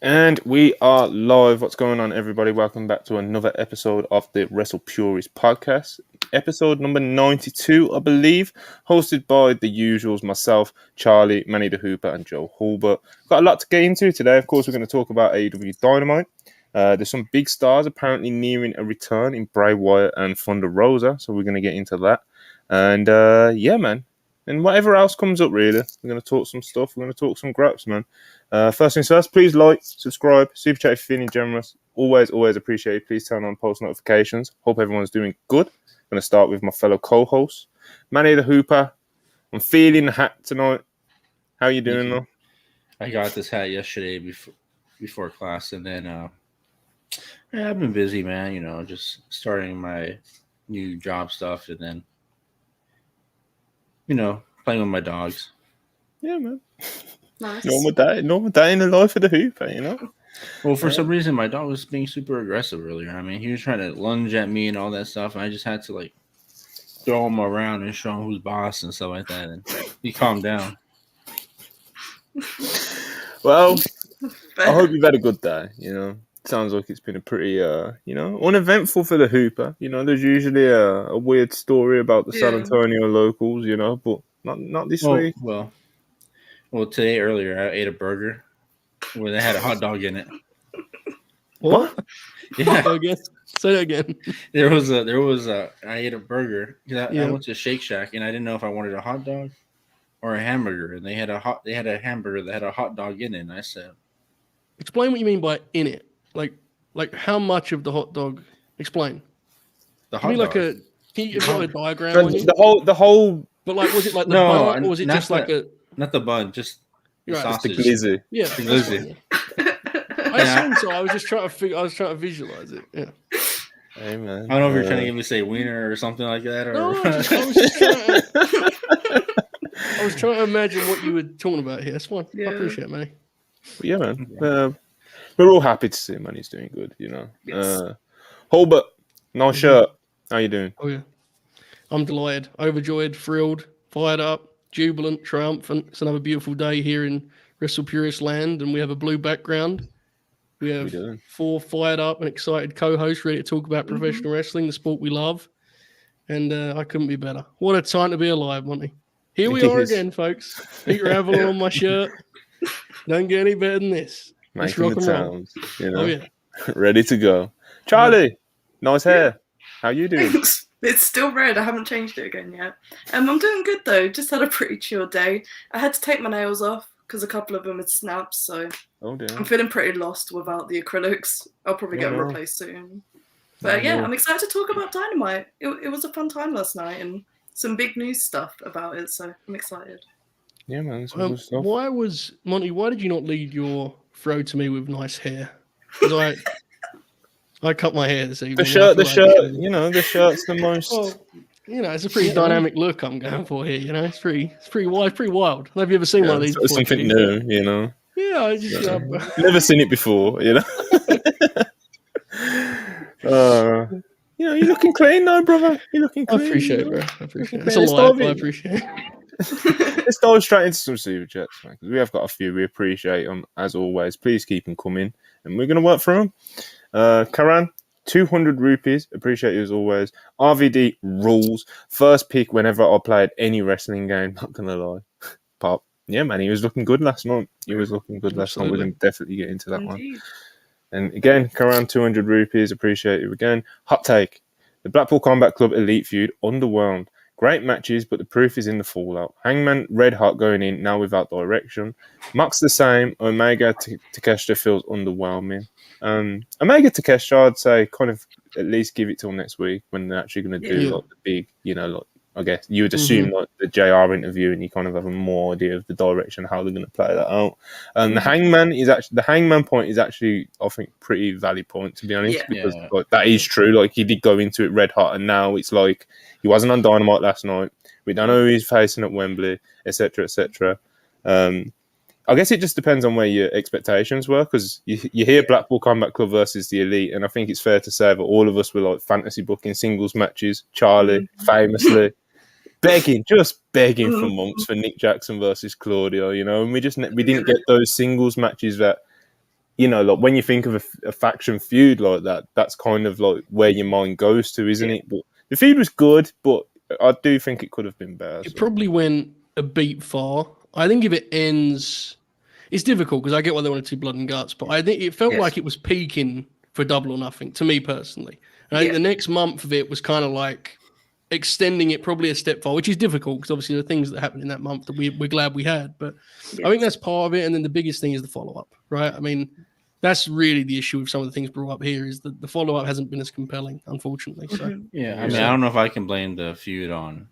And we are live. What's going on, everybody? Welcome back to another episode of the WrestlePurists Podcast. Episode number 92, I believe. Hosted by the usuals, myself, Charlie, Manny the Hooper, and Joe Hulbert. Got a lot to get into today. Of course, we're going to talk about AEW Dynamite. There's some big stars apparently nearing a return in Bray, Wyatt, and Thunder Rosa. So we're going to get into that. And yeah, man. And whatever else comes up, really. We're going to talk some stuff. We're going to talk some graps, man. First things first, please like, subscribe, super chat if you're feeling generous. Always appreciate it. Please turn on post notifications. Hope everyone's doing good. I'm going to start with my fellow co-host, Manny the Hooper. I'm feeling the hat tonight. How you doing, though? I got this hat yesterday before class, and then I've been busy, man. You know, just starting my new job stuff, and then playing with my dogs. Yeah, man. Nice. Normal day in the life of the Hooper, you know? Well, for some reason, my dog was being super aggressive earlier. I mean, he was trying to lunge at me and all that stuff, and I just had to, throw him around and show him who's boss and stuff like that, and he calmed down. Well, I hope you've had a good day, you know? Sounds like it's been a pretty, uneventful for the Hooper. You know, there's usually a weird story about the San Antonio locals, you know, but not this week. Well, today earlier I ate a burger where they had a hot dog in it. What? Yeah. Say that again. I ate a burger. I went to Shake Shack and I didn't know if I wanted a hot dog or a hamburger, and they had a hamburger that had a hot dog in it, and I said, explain what you mean by in it. Like how much of the hot dog? Explain. The hot dog. Can you give a diagram? The whole. But was it like the bun, or was it just like not the bun, just the sausage. The glizzy. Yeah, the glizzy. I assume so. I was just trying to visualize it. Yeah. Hey, man. I don't know if you're trying to get me to say wiener or something like that, or no, I was trying to imagine what you were talking about here. That's fine. Yeah. I appreciate it, man. Yeah, man. We're all happy to see him, man. He's doing good, you know. Yes. Hulbert, nice shirt. How you doing? Oh, yeah. I'm delighted, overjoyed, thrilled, fired up, jubilant, triumphant. It's another beautiful day here in WrestlePurists land, and we have a blue background. We have 4 fired up and excited co-hosts ready to talk about professional wrestling, the sport we love. And I couldn't be better. What a time to be alive, Monty. Here we are again, folks. Peter Avalon on my shirt. Don't get any better than this. Making the sounds, you know. Oh, yeah. Ready to go. Charlie, nice hair. How you doing? It's still red. I haven't changed it again yet. I'm doing good, though. Just had a pretty chill day. I had to take my nails off because a couple of them had snapped, so I'm feeling pretty lost without the acrylics. I'll probably get them replaced soon. But I'm excited to talk about Dynamite. It was a fun time last night, and some big news stuff about it, so I'm excited. Yeah, man. That's good stuff. Why did you not lead your throw to me with nice hair? Because I cut my hair this evening. The shirt, you know, the shirt's the most. Well, you know, it's a pretty dynamic look I'm going for here. You know, it's pretty wild. I don't know if you've ever seen one of these. It's something new, you know. Yeah, I just never seen it before, you know. You know, you're looking clean now, brother. You're looking clean. I appreciate it, bro. I appreciate it. It's a lie, but I appreciate it. Let's dive straight into some super chats, man, because we have got a few. We appreciate them, as always. Please keep them coming, and we're going to work through them. Karan, 200 rupees. Appreciate you as always. RVD rules. First pick whenever I played any wrestling game. Not going to lie. Pop. Yeah, man, he was looking good last night. We're going to definitely get into that one. And again, Karan, 200 rupees. Appreciate you again. Hot take. The Blackpool Combat Club Elite feud underwhelmed. Great matches, but the proof is in the fallout. Hangman, red hot going in, now without direction. Mox the same. Omega Takeshita feels underwhelming. Omega Takeshita, I'd say, kind of at least give it till next week when they're actually going to do like the big, you know, like I guess you would assume like the JR interview, and you kind of have a more idea of the direction how they're going to play that out. And the Hangman point is actually, I think, pretty valid point, to be honest, because like that is true. Like he did go into it red hot, and now it's like he wasn't on Dynamite last night. We don't know who he's facing at Wembley, etc., etc. I guess it just depends on where your expectations were, because you hear Blackpool Combat Club versus the Elite, and I think it's fair to say that all of us were like fantasy booking singles matches. Charlie, famously, begging for months for Nick Jackson versus Claudio, you know, and we didn't get those singles matches that you know, like when you think of a faction feud like that, that's kind of like where your mind goes to, isn't it? But the feud was good, but I do think it could have been better. It probably went a beat far. I think if it ends, it's difficult because I get why they wanted to blood and guts, but I think it felt like it was peaking for Double or Nothing to me personally. And I think the next month of it was kind of like extending it probably a step far, which is difficult because obviously the things that happened in that month that we're glad we had. But I think that's part of it. And then the biggest thing is the follow-up, right? I mean, that's really the issue with some of the things brought up here is that the follow-up hasn't been as compelling, unfortunately. So I mean, I don't know if I can blame the feud on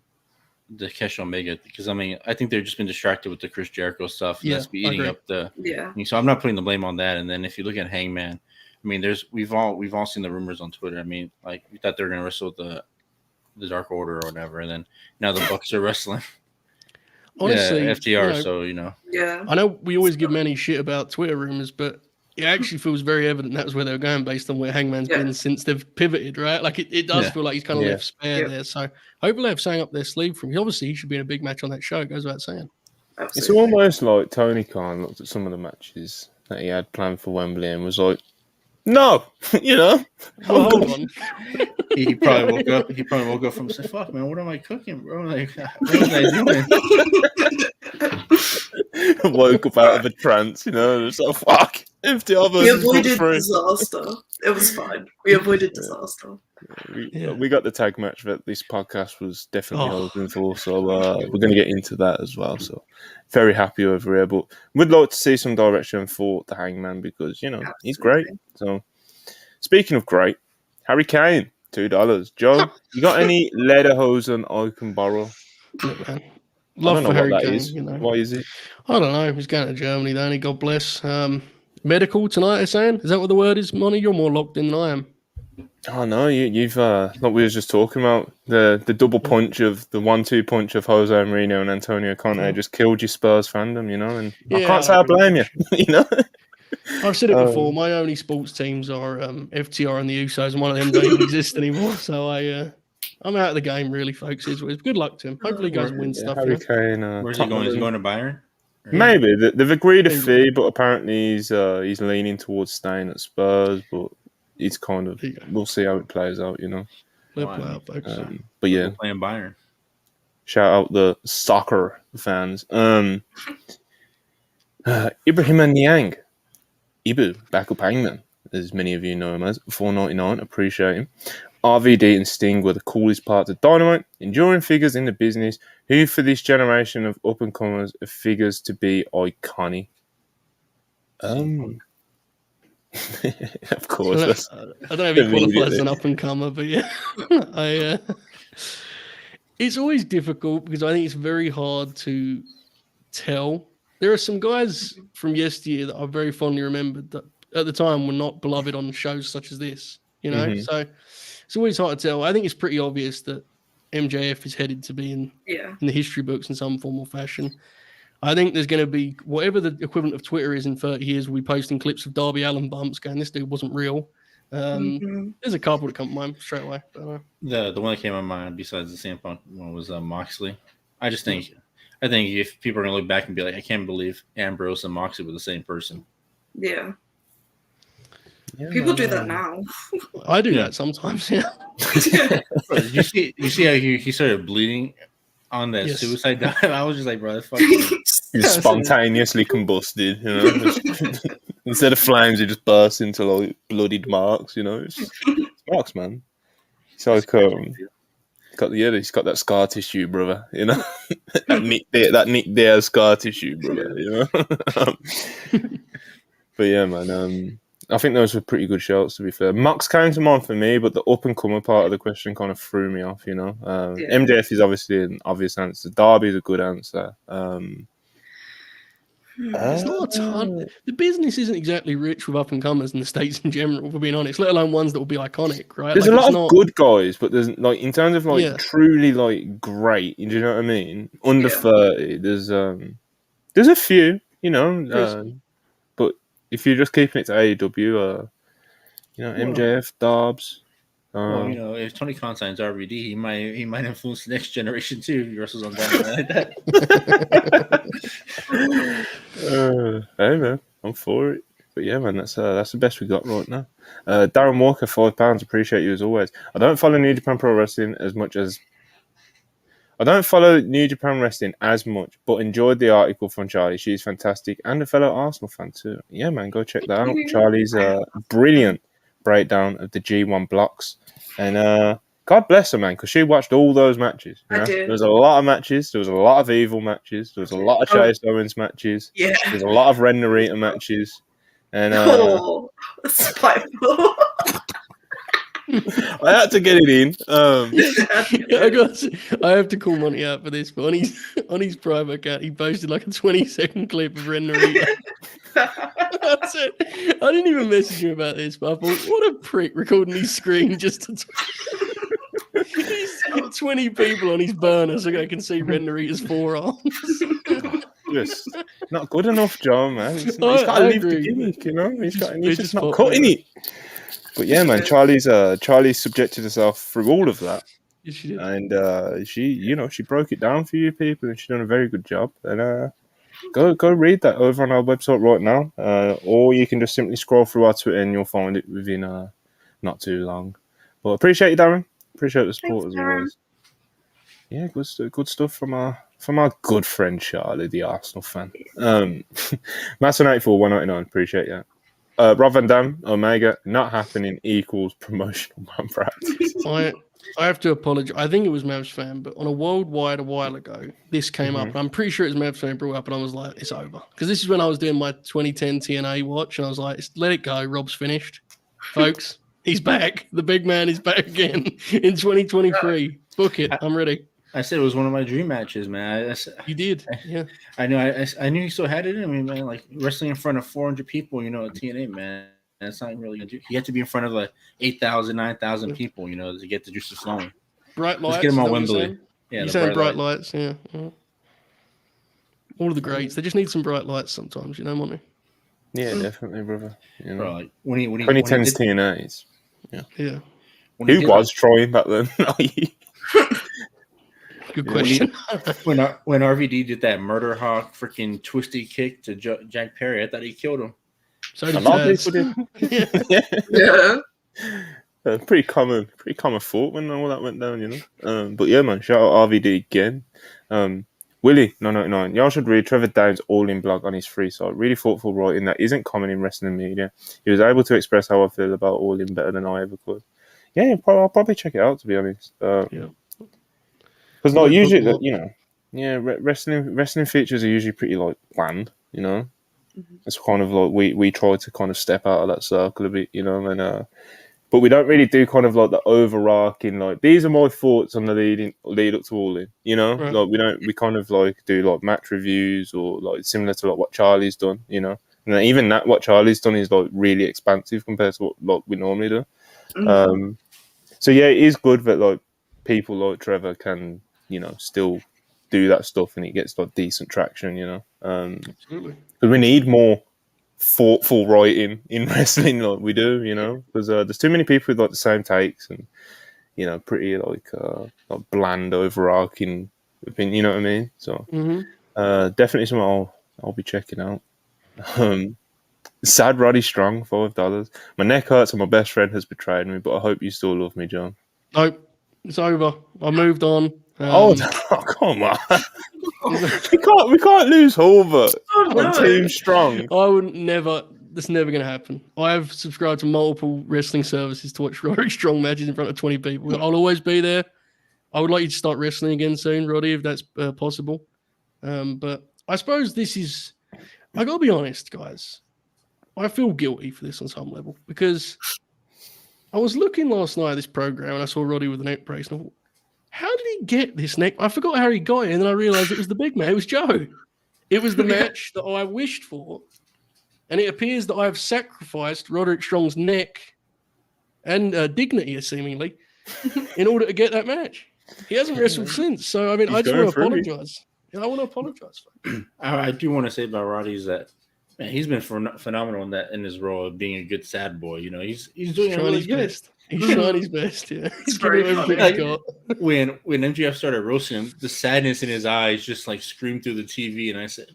the Kesh Omega because I mean, I think they've just been distracted with the Chris Jericho stuff. And that's been eating up the. I mean, so I'm not putting the blame on that. And then if you look at Hangman, I mean, we've all seen the rumors on Twitter. I mean, like we thought they were going to wrestle the Dark Order or whatever, and then now the Bucks are wrestling. Honestly, FTR. So you know, I know we always give Manny shit about Twitter rumors, but it actually feels very evident that was where they were going based on where Hangman's been since they've pivoted, right? Like it does feel like he's kind of left spare there. So hopefully they have something up their sleeve from him. Obviously, he should be in a big match on that show. It goes without saying. Absolutely. It's almost like Tony Khan looked at some of the matches that he had planned for Wembley and was like, "No, you know." Well, hold on. He probably woke up. He probably woke up from saying, "Fuck, man, what am I cooking, bro? Like, what was I doing?" Woke up out of a trance, you know, and it's like, fuck. We avoided disaster. It was fine. We avoided disaster. We got the tag match that this podcast was definitely hoping for, so we're going to get into that as well. So very happy over here, but we'd like to see some direction for the Hangman because, you know, he's great. So speaking of great, Harry Kane, $2. Joe, you got any lederhosen I can borrow? Look, man. Love for Harry Kane. You know. Why is it? I don't know. He's going to Germany, don't he? God bless. Medical tonight, they're saying? Is that what the word is, Monty? You're more locked in than I am. Oh, no. You've like we were just talking about, the double punch of the 1-2 punch of Jose Mourinho and Antonio Conte just killed your Spurs fandom, you know? And I can't say I blame you, you know? I've said it before. My only sports teams are FTR and the Usos, and one of them don't even exist anymore. So I'm out of the game, really, folks. It's good luck to him. Hopefully, he goes and wins stuff. Harry Kane, where's he going? Is he going to Bayern? Maybe they've agreed a fee, but apparently he's leaning towards staying at Spurs. But it's kind of we'll see how it plays out, you know. Play out, folks. But yeah, playing Bayern. Shout out the soccer fans. Ibrahim Niang, Ibu, backup hangman, as many of you know him as, $4.99. Appreciate him. RVD and Sting were the coolest parts of Dynamite, enduring figures in the business, who for this generation of up-and-comers are figures to be iconic. Of course. I don't know if he qualifies as an up-and-comer, but yeah. It's always difficult because I think it's very hard to tell. There are some guys from yesteryear that I very fondly remembered that at the time were not beloved on shows such as this, you know? Mm-hmm. So it's always hard to tell. I think it's pretty obvious that MJF is headed to be in the history books in some form or fashion. I think there's going to be whatever the equivalent of Twitter is in 30 years. We'll be posting clips of Darby Allin bumps going, this dude wasn't real. There's a couple that come to mind straight away. But, the one that came to mind besides the CM Punk one was Moxley. I think if people are going to look back and be like, I can't believe Ambrose and Moxley were the same person. Yeah. People do that now. I do that sometimes. Yeah. you see how he started bleeding on that suicide dive? I was just like, bro, that's fucking. He just spontaneously combusted, you know. Instead of flames, he just burst into like bloodied marks, you know. It's marks, man. It's like he's got that scar tissue, brother. You know, that Nick Diaz scar tissue, brother. You know. But yeah, man. I think those were pretty good shouts, to be fair. Mox came to mind for me, but the up-and-comer part of the question kind of threw me off, you know. MJF is obviously an obvious answer. Darby is a good answer. There's not a ton. The business isn't exactly rich with up-and-comers in the States in general, for being honest, let alone ones that will be iconic, right? There's a lot of good guys, but there's, like, in terms of, like, truly, like, great, do you know what I mean? Under 30, there's a few, you know, if you're just keeping it to AEW, you know, MJF, Dobbs. Well, you know, if Tony Khan signs RVD, he might influence the next generation too. If he wrestles on Dynamite like that. Hey man, I'm for it. But yeah, man, that's the best we got right now. Darren Walker, £5. Appreciate you as always. I don't follow New Japan Pro Wrestling as much, but enjoyed the article from Charlie. She's fantastic and a fellow Arsenal fan too. Yeah, man, go check that out. Charlie's brilliant breakdown of the G1 blocks, and God bless her, man, because she watched all those matches. You know? There was a lot of matches. There was a lot of Evil matches. There was a lot of Chase Owens matches. Yeah. There was a lot of Ren Narita matches. And spiteful. I had to get it in. I have to call Monty out for this, but on his private account, he posted like a 20-second clip of Ren Narita. That's it. I didn't even message him about this, but I thought, what a prick recording his screen just to... He's got 20 people on his burner so I can see Ren Narita's forearms. Just not good enough, John, man. He's got to leave the gimmick, you know? He's just not cutting it. But yeah, man, Charlie's subjected herself through all of that. Yes, she did. And she broke it down for you people, and she's done a very good job. And go read that over on our website right now. Or you can just simply scroll through our Twitter and you'll find it within not too long. But appreciate you, Darren. Appreciate the support as always. Yeah, good stuff from our good friend Charlie, the Arsenal fan. Master94 199, appreciate you. Rob Van Dam, Omega, not happening equals promotional malpractice. I have to apologize. I think it was Mavs fan, but on a worldwide a while ago, this came up. And I'm pretty sure it was Mavs fan brought up, and I was like, it's over. Because this is when I was doing my 2010 TNA watch, and I was like, let it go. Rob's finished. Folks, he's back. The big man is back again in 2023. Book it. I'm ready. I said it was one of my dream matches, man. You did, yeah. I knew. I knew he still had it in me, man. Like wrestling in front of 400 people, at TNA, man. That's not really good. You have to be in front of like 8,000, 9,000 people, to get the juices flowing. Bright lights. Let's get him on Wembley. Yeah, you're saying bright lights, yeah. All of the greats. They just need some bright lights sometimes, Monty? Yeah, definitely, brother. Bro, like, when he 2010's TNAs. Yeah. Who was Troy back then? Good question. When RVD did that murder hawk freaking twisty kick to Jack Perry, I thought he killed him. So did a lot of people did. Yeah. Pretty common thought when all that went down, But yeah, man, shout out RVD again. Willie 999. Y'all should read Trevor Downs' all-in blog on his free site. Really thoughtful writing that isn't common in wrestling media. He was able to express how I feel about all-in better than I ever could. Yeah, I'll probably check it out, to be honest. Yeah. Because like usually, wrestling features are usually pretty like bland, It's kind of like we try to kind of step out of that circle a bit, and but we don't really do kind of like the overarching like these are my thoughts on the lead up to all in, Right. Like we kind of like do like match reviews or like similar to like what Charlie's done, and then even that what Charlie's done is like really expansive compared to what like we normally do. Mm-hmm. So yeah, it is good that like people like Trevor can still do that stuff and it gets like decent traction, Absolutely. Because we need more thoughtful writing in wrestling like we do, because there's too many people with like the same takes and pretty like bland overarching opinion, you know what I mean? So definitely something I'll be checking out. Sad Roddy Strong, $5. My neck hurts and my best friend has betrayed me, but I hope you still love me, John. Nope, it's over. I moved on. Come on! we can't lose Hulver on Team Strong. I would never. That's never going to happen. I have subscribed to multiple wrestling services to watch Roddy Strong matches in front of 20 people. I'll always be there. I would like you to start wrestling again soon, Roddy, if that's possible. But I suppose this is. I got to be honest, guys. I feel guilty for this on some level because I was looking last night at this program and I saw Roddy with a neck brace and I thought, how did he get this neck? I forgot how he got it, and then I realized it was the big man. It was Joe. It was the match that I wished for, and it appears that I have sacrificed Roderick Strong's neck and dignity, seemingly, in order to get that match. He hasn't wrestled since, so I mean, I just want to apologize. I want to apologize. I do want to say about Roddy is that man, he's been phenomenal in his role of being a good sad boy. He's doing really good. Best. He's trying his best, yeah. He's giving everything he's got. When MJF started roasting him, the sadness in his eyes just like screamed through the TV, and I said,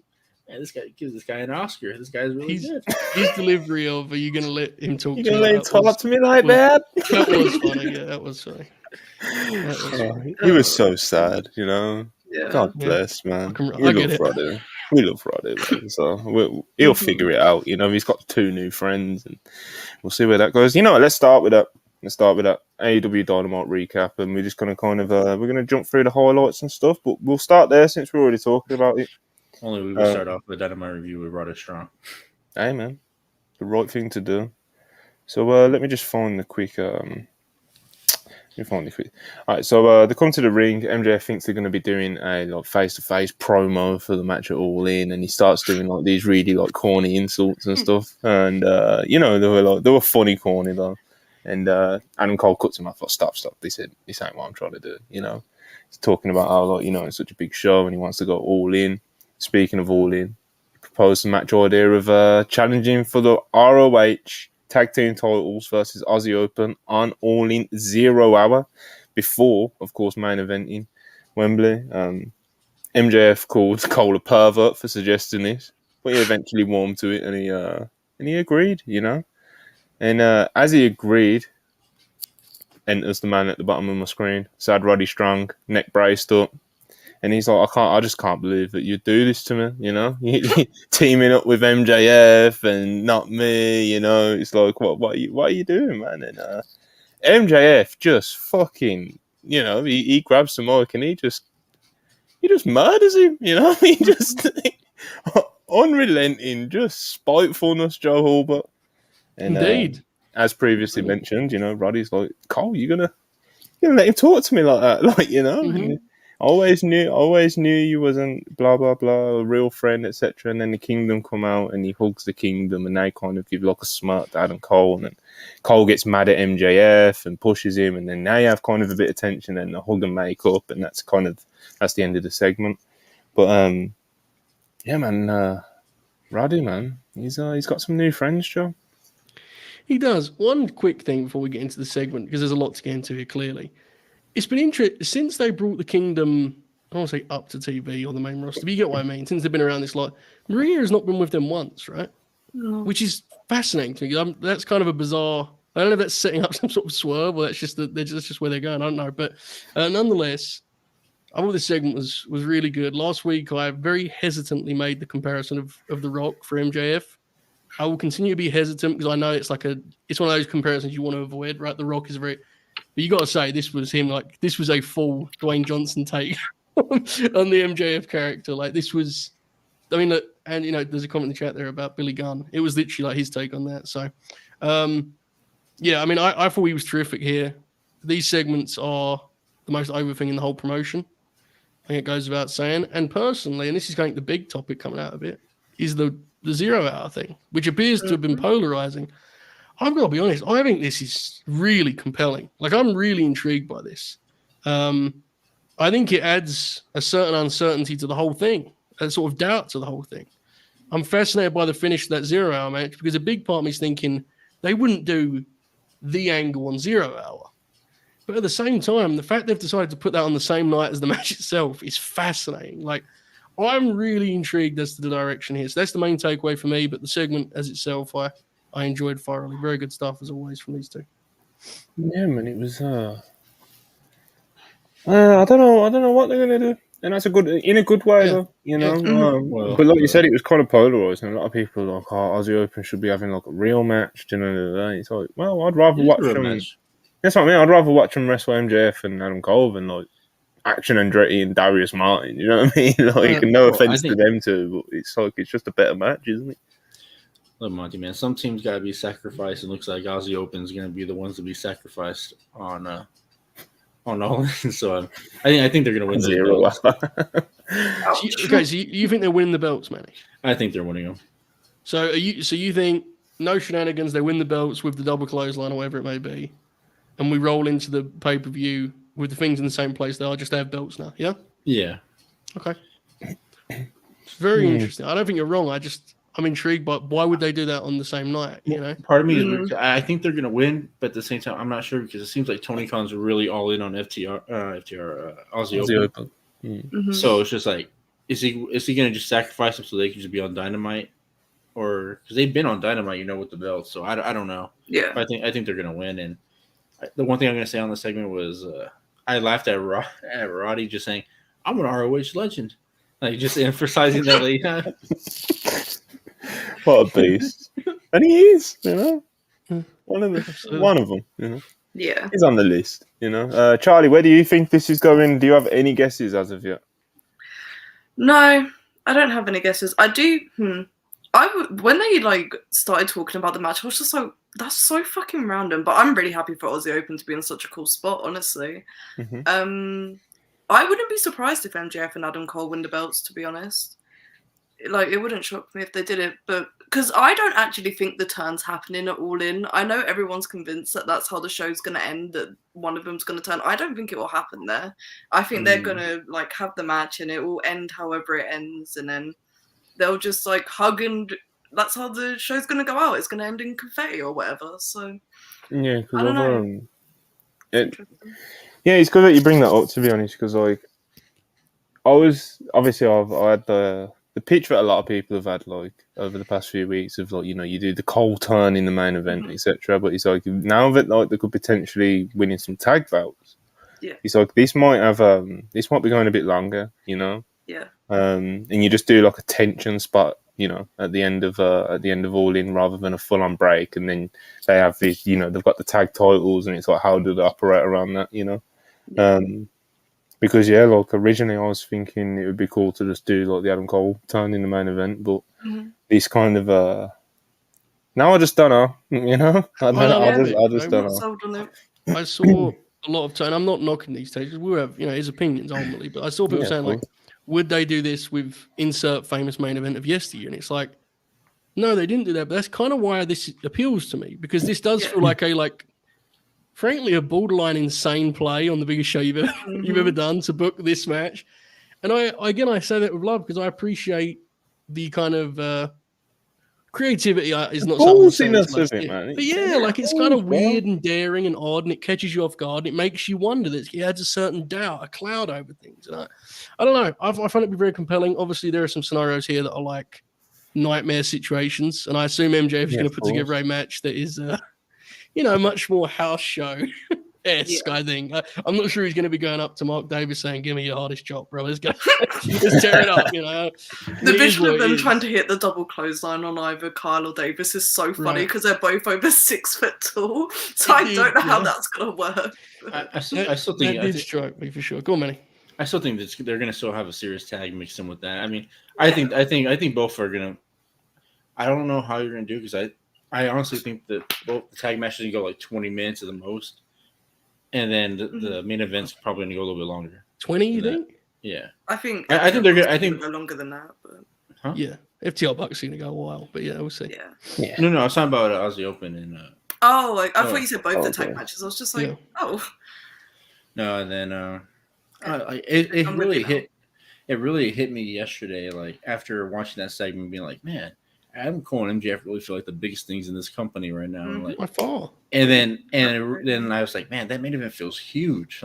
Man, this guy gives this guy an Oscar. This guy's really good. His delivery of, are you going to let him talk to me? You're going to let him talk to me like that? That was funny. Yeah, that was funny. He was so sad, you know. Yeah. God bless, man. We love Roddy, man. So he'll figure it out, you know. He's got 2 new friends, and we'll see where that goes. You know what? Let's start with that. AEW Dynamite recap, and we're just going to we're going to jump through the highlights and stuff, but we'll start there since we're already talking about it. Only we will start off with the Dynamite review with Roddy Strong. Hey, man. The right thing to do. So let me just find the quick... All right, so they come to the ring. MJF thinks they're going to be doing a face-to-face promo for the match at All In, and he starts doing these really corny insults and stuff. And you know, they were funny corny though. And Adam Cole cuts him off. Stop. This ain't what I'm trying to do. You know, he's talking about how it's such a big show and he wants to go all in. Speaking of all in, he proposed the match idea of challenging for the ROH Tag Team titles versus Aussie Open on All In 0 hour before, of course, main eventing Wembley. MJF called Cole a pervert for suggesting this, but he eventually warmed to it and he agreed, you know. And as he agreed, enters the man at the bottom of my screen, sad Roddy Strong, neck braced up. And he's like, I just can't believe that you do this to me, you know? Teaming up with MJF and not me, you know? It's like, what are you doing, man? And MJF just fucking, you know, he grabs the mic and he just murders him, you know? He just unrelenting, just spitefulness, Joe Hulbert. And, indeed. As previously mentioned, you know, Roddy's like, Cole, you're gonna let him talk to me like that, you know? Mm-hmm. Always knew you wasn't blah blah blah, a real friend, etc. And then the Kingdom come out and he hugs the Kingdom and they kind of give a smirk to Adam Cole, and then Cole gets mad at MJF and pushes him, and then they have kind of a bit of tension and a hug and make up, and that's the end of the segment. But yeah, man, Roddy, man, he's got some new friends, Joe. He does. One quick thing before we get into the segment, because there's a lot to get into here, clearly. It's been interesting since they brought the Kingdom, I don't want to say up to TV or the main roster, but you get what I mean. Since they've been around this lot, Maria has not been with them once, right? No. Which is fascinating to me. That's kind of a bizarre. I don't know if that's setting up some sort of swerve or that's just where they're going. I don't know. But nonetheless, I thought this segment was really good. Last week, I very hesitantly made the comparison of The Rock for MJF. I will continue to be hesitant because I know it's one of those comparisons you want to avoid, right? The Rock is but you got to say this was him. This was a full Dwayne Johnson take on the MJF character. This was, I mean, look, and you know, there's a comment in the chat there about Billy Gunn. It was literally his take on that. So, yeah, I mean, I thought he was terrific here. These segments are the most over thing in the whole promotion. I think it goes without saying. And personally, and this is the big topic coming out of it, is the 0 hour thing, which appears to have been polarizing. I've got to be honest, I think this is really compelling. I'm really intrigued by this. I think it adds a certain uncertainty to the whole thing, a sort of doubt to the whole thing. I'm fascinated by the finish of that 0 hour match because a big part of me is thinking they wouldn't do the angle on 0 hour. But at the same time, the fact they've decided to put that on the same night as the match itself is fascinating. I'm really intrigued as to the direction here. So that's the main takeaway for me. But the segment as itself, I enjoyed thoroughly. Very good stuff as always from these two. Yeah, man, it was. I don't know what they're gonna do, and that's in a good way, though. You know, but like you said, it was kind of polarized, and a lot of people are like, Aussie Open should be having a real match. You know, it's like, well, I'd rather watch them. That's what I mean. I'd rather watch them wrestle MJF and Adam Cole than Action Andretti and Darius Martin. You know what I mean? No offense to them too, but it's just a better match, isn't it? Look, Monty, man, some teams got to be sacrificed. It looks like Aussie Open's going to be the ones to be sacrificed on all. So I think they're going to win the belts. Okay, so you think they're winning the belts, Manny? I think they're winning them. So you think no shenanigans, they win the belts with the double clothesline or whatever it may be, and we roll into the pay-per-view with the things in the same place they are, just have belts now, yeah? Yeah. Okay. It's very interesting. I don't think you're wrong. I'm intrigued, but why would they do that on the same night? You know, part of me is I think they're going to win, but at the same time, I'm not sure because it seems like Tony Khan's really all in on FTR Aussie Open. Mm-hmm. So it's just is he going to just sacrifice them so they can just be on Dynamite, or because they've been on Dynamite, with the belt. So I don't know. Yeah, but I think they're going to win. And the one thing I'm going to say on the segment was I laughed at Roddy just saying, "I'm an ROH legend," like just emphasizing that. Like, what a beast, and he is. One of them. Yeah, he's on the list. Charlie, where do you think this is going? Do you have any guesses as of yet? No, I don't have any guesses. I do. When they started talking about the match, I was just like, that's so fucking random. But I'm really happy for Aussie Open to be in such a cool spot, honestly. Mm-hmm. I wouldn't be surprised if MJF and Adam Cole win the belts, to be honest. It wouldn't shock me if they did it, but because I don't actually think the turn's happening at All In. I know everyone's convinced that that's how the show's going to end, that one of them's going to turn. I don't think it will happen there. I think they're going to have the match and it will end however it ends, and then they'll just hug, and that's how the show's going to go out. It's going to end in confetti or whatever. So yeah, because I don't know. It's good that you bring that up, to be honest, because I had the pitch that a lot of people have had over the past few weeks of you do the Cole turn in the main event, etc. But it's now that they could potentially win in some tag belts. Yeah, it's this might be going a bit longer, Yeah. And you just do a tension spot, at the end of All In, rather than a full on break, and then they have these, they've got the tag titles, and it's how do they operate around that, Yeah. Because originally I was thinking it would be cool to just do the Adam Cole turn in the main event, but this kind of now I just don't know, I just don't know. I saw a lot of time. I'm not knocking these takes. We have his opinions ultimately, but I saw people saying would they do this with insert famous main event of yesteryear? And it's no, they didn't do that. But that's kind of why this appeals to me, because this does feel like frankly, a borderline insane play on the biggest show you've ever done to book this match. And I say that with love, because I appreciate the kind of creativity is not something of it, man. But it's kind of weird and daring and odd, and it catches you off guard, and it makes you wonder that it adds a certain doubt, a cloud over things. And I don't know. I find it to be very compelling. Obviously, there are some scenarios here that are nightmare situations, and I assume MJF is going to put together a match that is much more house show-esque, I think. I'm not sure he's going to be going up to Mark Davis saying, "Give me your hardest job, bro. Let's go. Let's tear it up," The vision of them trying to hit the double clothesline on either Kyle or Davis is so funny, because they're both over 6 foot tall. So I don't know how that's going to work. I still think that did strike me for sure. Go on, Manny. I still think that they're going to still have a serious tag mixed in with that. I mean, I think both are going to. I don't know how you're going to do, because I honestly think that both the tag matches can go 20 minutes at the most, and then the main event's probably going to go a little bit longer. 20, you think? Yeah, I think they're going. I think go longer than that. But yeah, FTR Bucks are going to go a while, but yeah, we'll see. Yeah. No, I was talking about Aussie Open and. I thought you said both the tag matches. I was just oh. No, and then it really hit. It really hit me yesterday, after watching that segment, being man, Adam Cole and MJF really feel like the biggest things in this company right now. By far. And then I was man, that main event feels huge.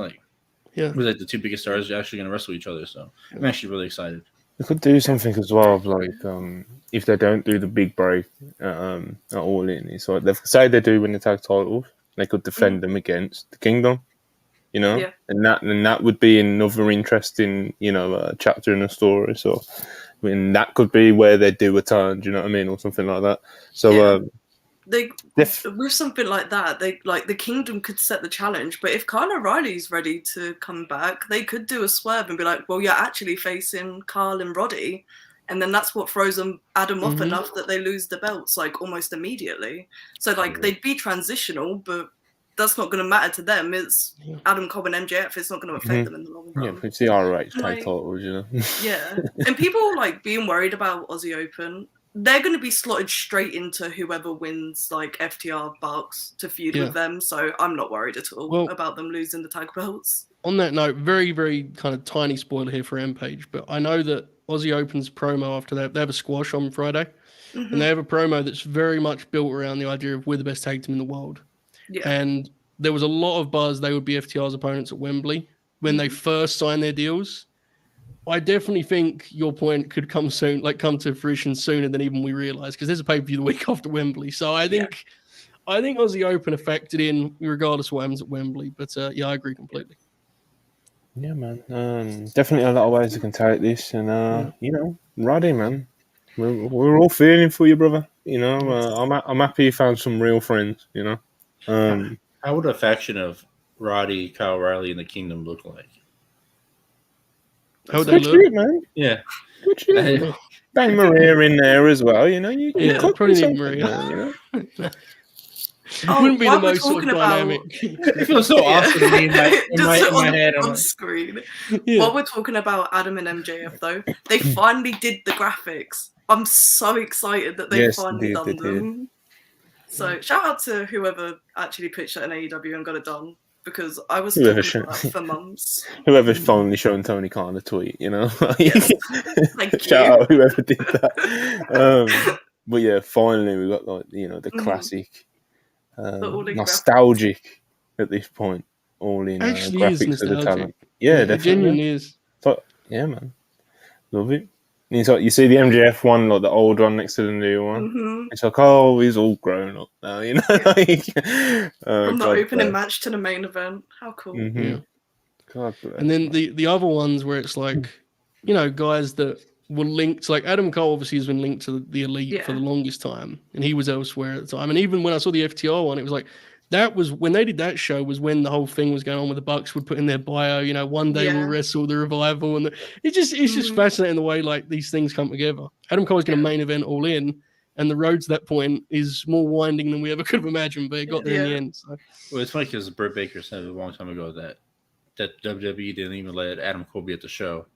It was the two biggest stars are actually going to wrestle each other. So I'm actually really excited. They could do something as well, if they don't do the big break at All In. It's they've say they do win the tag titles, they could defend them against the Kingdom. And that would be another interesting, chapter in the story. So, I mean, that could be where they do a turn. Do you know what I mean, or something like that. So, with something like that, the Kingdom could set the challenge. But if Kyle O'Reilly's ready to come back, they could do a swerve and be well, you're actually facing Kyle and Roddy, and then that's what throws Adam off enough that they lose the belts almost immediately. So they'd be transitional, but that's not going to matter to them. It's Adam Cole and MJF. It's not going to affect them in the long run. Yeah, it's the ROH tag titles, Yeah, and people being worried about Aussie Open. They're going to be slotted straight into whoever wins FTR Bucks to feud with them. So I'm not worried at all about them losing the tag belts. On that note, very, very kind of tiny spoiler here for Rampage, but I know that Aussie Open's promo after that, they have a squash on Friday, and they have a promo that's very much built around the idea of we're the best tag team in the world. Yeah. And there was a lot of buzz they would be FTR's opponents at Wembley when they first signed their deals. I definitely think your point could come soon, come to fruition sooner than even we realize, because there's a pay-per-view the week after Wembley. So I think Aussie Open are factored in regardless of what happens at Wembley. But I agree completely. Yeah, man. Definitely a lot of ways you can take this, and Roddy, man, we're all feeling for you, brother. I'm happy you found some real friends. How would a faction of Roddy, Kyle Riley, and the Kingdom look like? How would they look, man? Yeah, Bang Maria in there as well. You probably need Maria. It wouldn't be the most sort of dynamic. It feels so awesome to me in my head. On screen. Yeah. While we're talking about Adam and MJF, though, they finally did the graphics. I'm so excited that they finally done them. So shout out to whoever actually pitched it in AEW and got it done, because I was talking about that for months. Whoever's finally shown Tony Khan a tweet, Yes. Shout out whoever did that. But yeah, finally we got the classic. Nostalgic at this point, all in graphics of the talent. Yeah, definitely. It genuinely is. So, yeah, man, love it. And you see the MJF one, like the old one next to the new one. Mm-hmm. It's like, oh, he's all grown up now, From the opening match to the main event, how cool! Mm-hmm. Yeah. God bless. And then the other ones where it's like, guys that were linked, like Adam Cole obviously has been linked to the Elite for the longest time, and he was elsewhere at the time. And even when I saw the FTR one, it was like, that was when they did that show, was when the whole thing was going on with the Bucks would put in their bio, one day we'll wrestle the Revival, and it's just fascinating the way like these things come together. Adam Cole's going to main event All In, and the road to that point is more winding than we ever could have imagined, but it got there in the end. So. Well, it's funny because Britt Baker said a long time ago that WWE didn't even let Adam Cole be at the show.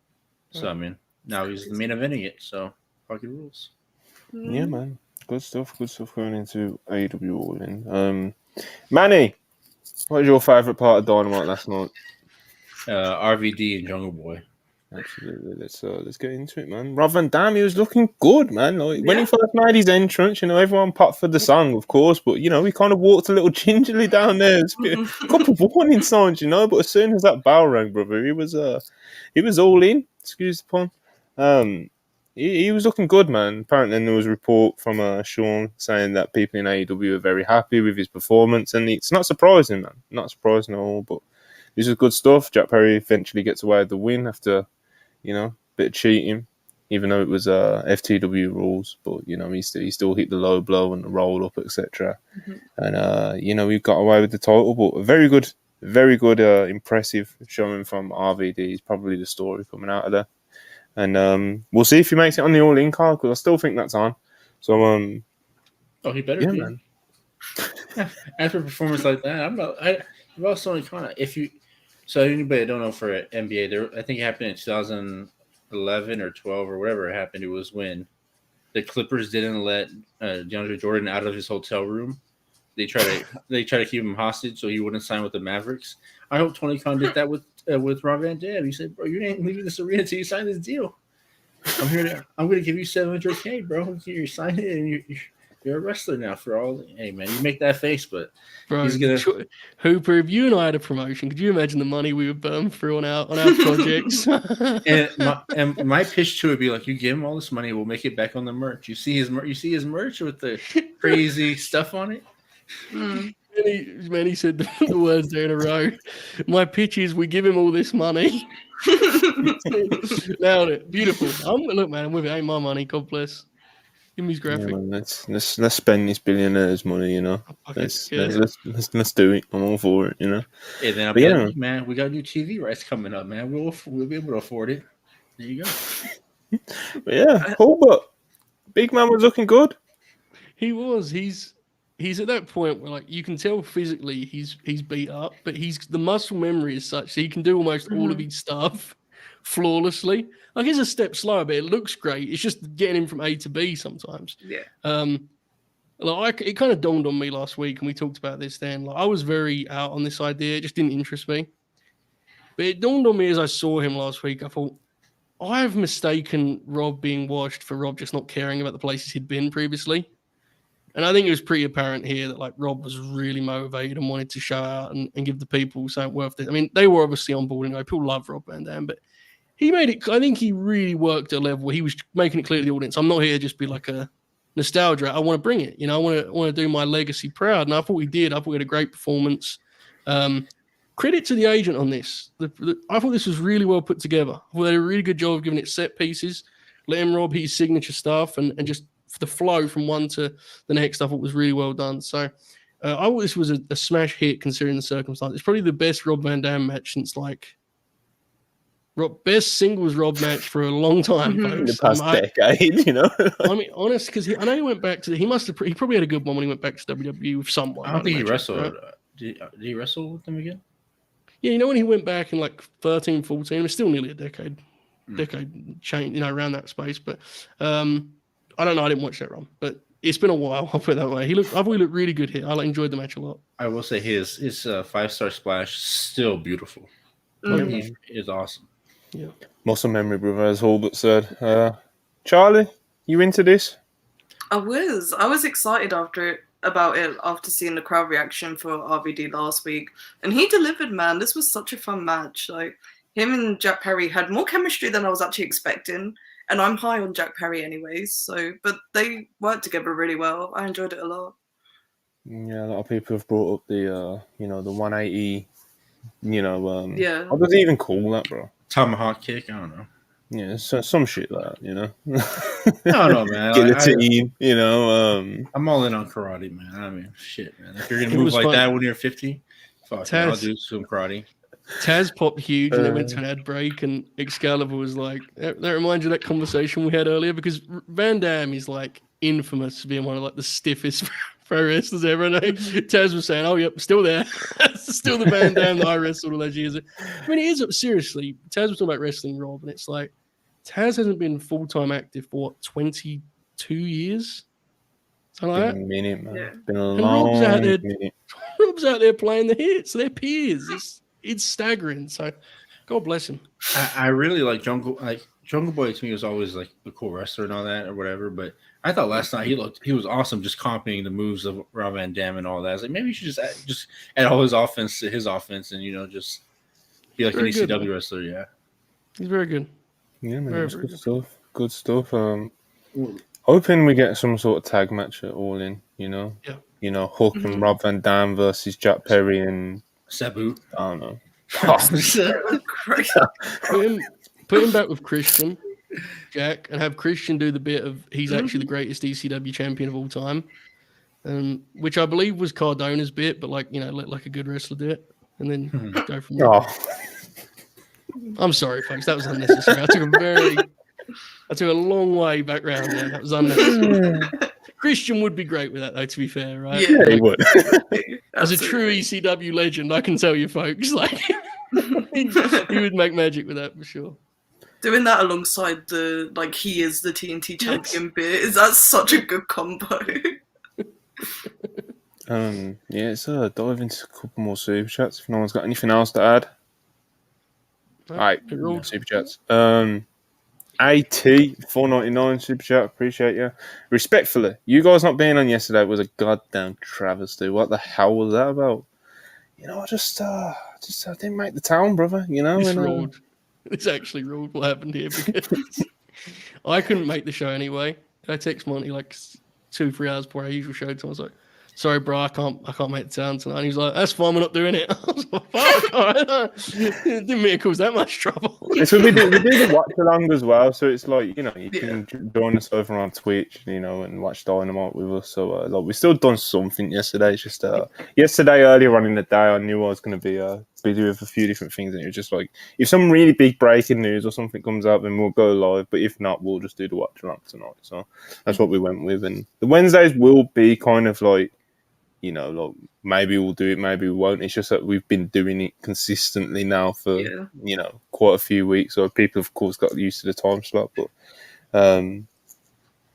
So I mean, now he's the main eventing it, so fucking rules. Yeah, man. Good stuff going into AEW All In. Manny, what was your favourite part of Dynamite last night? RVD and Jungle Boy. Absolutely. Let's get into it, man. Rob Van Dam, he was looking good, man. When he first made his entrance, everyone popped for the song, of course, but he kind of walked a little gingerly down there. A couple of warning signs, but as soon as that bell rang, brother, he was all in. Excuse the pun. He was looking good, man. Apparently, there was a report from Sean saying that people in AEW are very happy with his performance, and it's not surprising, man. Not surprising at all, but this is good stuff. Jack Perry eventually gets away with the win after, a bit of cheating, even though it was FTW rules, but, he still hit the low blow and the roll up, etc. And, we got away with the title, but a very good, impressive showing from RVD is probably the story coming out of there. And we'll see if he makes it on the All-In card, because I still think that's on. So, he better be. Man. After a performance like that, so anybody that don't know for NBA, I think it happened in 2011 or 12 or whatever it happened. It was when the Clippers didn't let DeAndre Jordan out of his hotel room. They try to keep him hostage so he wouldn't sign with the Mavericks. I hope Tony Khan did that with Rob Van Dam. He said, "Bro, you ain't leaving this arena until you sign this deal. I'm going to give you $700K, bro. You sign it, and you're a wrestler now for all. Hey, man, you make that face, but bro, he's gonna. Hooper, if you and I had a promotion, could you imagine the money we would burn through on our projects? and my pitch to it would be like, you give him all this money, we'll make it back on the merch. You see his merch with the crazy stuff on it. Manny said the words there in a row. My pitch is, we give him all this money. Nailed it. Beautiful. Look, man, I'm with it. Ain't my money. God bless. Give me his graphic. Yeah, man, let's spend this billionaire's money. Let's do it. I'm all for it. And then I'll be like, man, we got new TV rights coming up, man. We'll be able to afford it. There you go. But yeah, cool. But Big Man was looking good. He was. He's at that point where, like, you can tell physically he's beat up, but the muscle memory is such that he can do almost all of his stuff flawlessly. Like, he's a step slower, but it looks great. It's just getting him from A to B sometimes. Yeah. It kind of dawned on me last week, and we talked about this then. Like, I was very out on this idea. It just didn't interest me. But it dawned on me as I saw him last week. I thought, I have mistaken Rob being washed for Rob just not caring about the places he'd been previously. And I think it was pretty apparent here that, like, Rob was really motivated and wanted to show out and give the people something worth it. I mean, they were obviously on board anyway. People love Rob Van Dam, but he made it. I think he really worked at a level where he was making it clear to the audience, I'm not here to just be like a nostalgia. I want to bring it. I want to do my legacy proud. And I thought he did. I thought he had a great performance. Credit to the agent on this. I thought this was really well put together. I thought they did a really good job of giving it set pieces, letting Rob his signature stuff, and just the flow from one to the next. I thought was really well done. So I thought this was a smash hit considering the circumstances. It's probably the best Rob Van Dam match since best singles Rob match for a long time, folks. The past decade, I mean, honest, because I know he went back to. He probably had a good one when he went back to WWE with someone. I don't think he wrestled. Right? Did he wrestle with them again? Yeah, when he went back in like 13, 14, it was still nearly a decade change, around that space. But I don't know. I didn't watch that run, but it's been a while. I'll put it that way. I thought he looked really good here. I enjoyed the match a lot. I will say his 5-star splash still beautiful. He is awesome. Yeah. Muscle memory, brother, as Hulbert said. Charlie, you into this? I was excited about it after seeing the crowd reaction for RVD last week. And he delivered, man. This was such a fun match. Like, him and Jack Perry had more chemistry than I was actually expecting. And I'm high on Jack Perry anyways. But they worked together really well. I enjoyed it a lot. Yeah, a lot of people have brought up the 180, yeah. What does he even call that, bro? Tomahawk kick? I don't know. Yeah, some shit like that, I don't know, man. Guillotine, I'm all in on karate, man. I mean, shit, man. If you're going to move like that when you're 50, fuck, I'll do some karate. Taz popped huge and they went to an ad break, and Excalibur was like, that reminds you of that conversation we had earlier, because Van Dam is like infamous for being one of like the stiffest pro wrestlers ever. And Taz was saying, oh, yep, still there. Still the Van Dam that I wrestled all those years. I mean, it is, seriously, Taz was talking about wrestling Rob, and it's like, Taz hasn't been full-time active for, 22 years? Something like that? Been a minute, man. Yeah. Been a long minute. Rob's out there playing the hits. They're peers. It's staggering. So, God bless him. I really like Jungle. Like Jungle Boy to me was always like a cool wrestler and all that or whatever. But I thought last night he was awesome, just copying the moves of Rob Van Dam and all that. I was like, maybe you should just add all his offense to his offense, and just be like an ECW wrestler. Yeah, he's very good. Yeah, man, it's good stuff. Good stuff. Hoping we get some sort of tag match at All In. Yeah. Hook and Rob Van Dam versus Jack Perry and Sabu. I don't know. Put him back with Christian, Jack, and have Christian do the bit of he's actually the greatest ECW champion of all time, which I believe was Cardona's bit, but let like a good wrestler do it, and then go from there. I'm sorry, folks, that was unnecessary. I took a long way back round there. That was unnecessary. Christian would be great with that, though, to be fair, right? Yeah, he would. As a true ECW legend, I can tell you, folks, he would make magic with that for sure. Doing that alongside he is the TNT champion bit, that's such a good combo. Let's dive into a couple more super chats if no one's got anything else to add. All right, super chats. AT $4.99 super chat, appreciate you. Respectfully, you guys not being on yesterday was a goddamn travesty. What the hell was that about? I just I didn't make the town, brother. It's ruled. It's actually ruled what happened here, because I couldn't make the show anyway. I text Monty 2-3 hours before our usual show time. I was like, sorry, bro, I can't make the town tonight. And he was like, that's fine, we're not doing it. I was like, fuck, all right. Didn't mean it cause that much trouble. So we do the watch along as well. So it's like, you can join us over on Twitch, and watch Dynamite with us. So we still done something yesterday. It's just yesterday earlier on in the day, I knew I was going to be busy with a few different things, and it was just like, if some really big breaking news or something comes up, then we'll go live. But if not, we'll just do the watch along tonight. So that's what we went with. And the Wednesdays will be kind of like, maybe we'll do it, maybe we won't. It's just that we've been doing it consistently now for, quite a few weeks. So people, of course, got used to the time slot. But,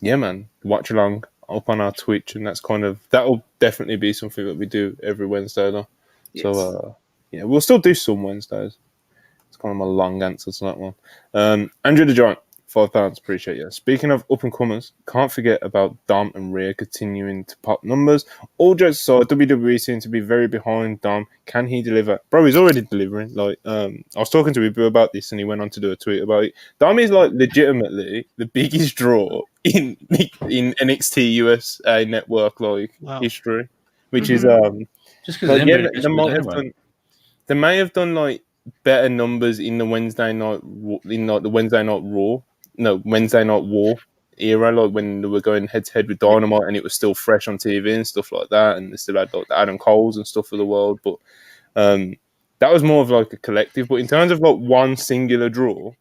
man, watch along up on our Twitch. And that'll definitely be something that we do every Wednesday, though. Yes. So, we'll still do some Wednesdays. It's kind of my long answer to that one. Andrew the Giant, £5. Appreciate you. Speaking of up-and-comers, can't forget about Dom and Rhea continuing to pop numbers. All jokes aside, WWE seem to be very behind Dom. Can he deliver? Bro, he's already delivering. Like, I was talking to Ibu about this, and he went on to do a tweet about it. Dom is, like, legitimately the biggest draw in NXT USA Network, like, history. Which is, just because they may have done, like, better numbers in the Wednesday night War era, like when they were going head to head with Dynamite and it was still fresh on TV and stuff like that, and they still had like the Adam Coles and stuff for the world. But that was more of like a collective. But in terms of like one singular draw,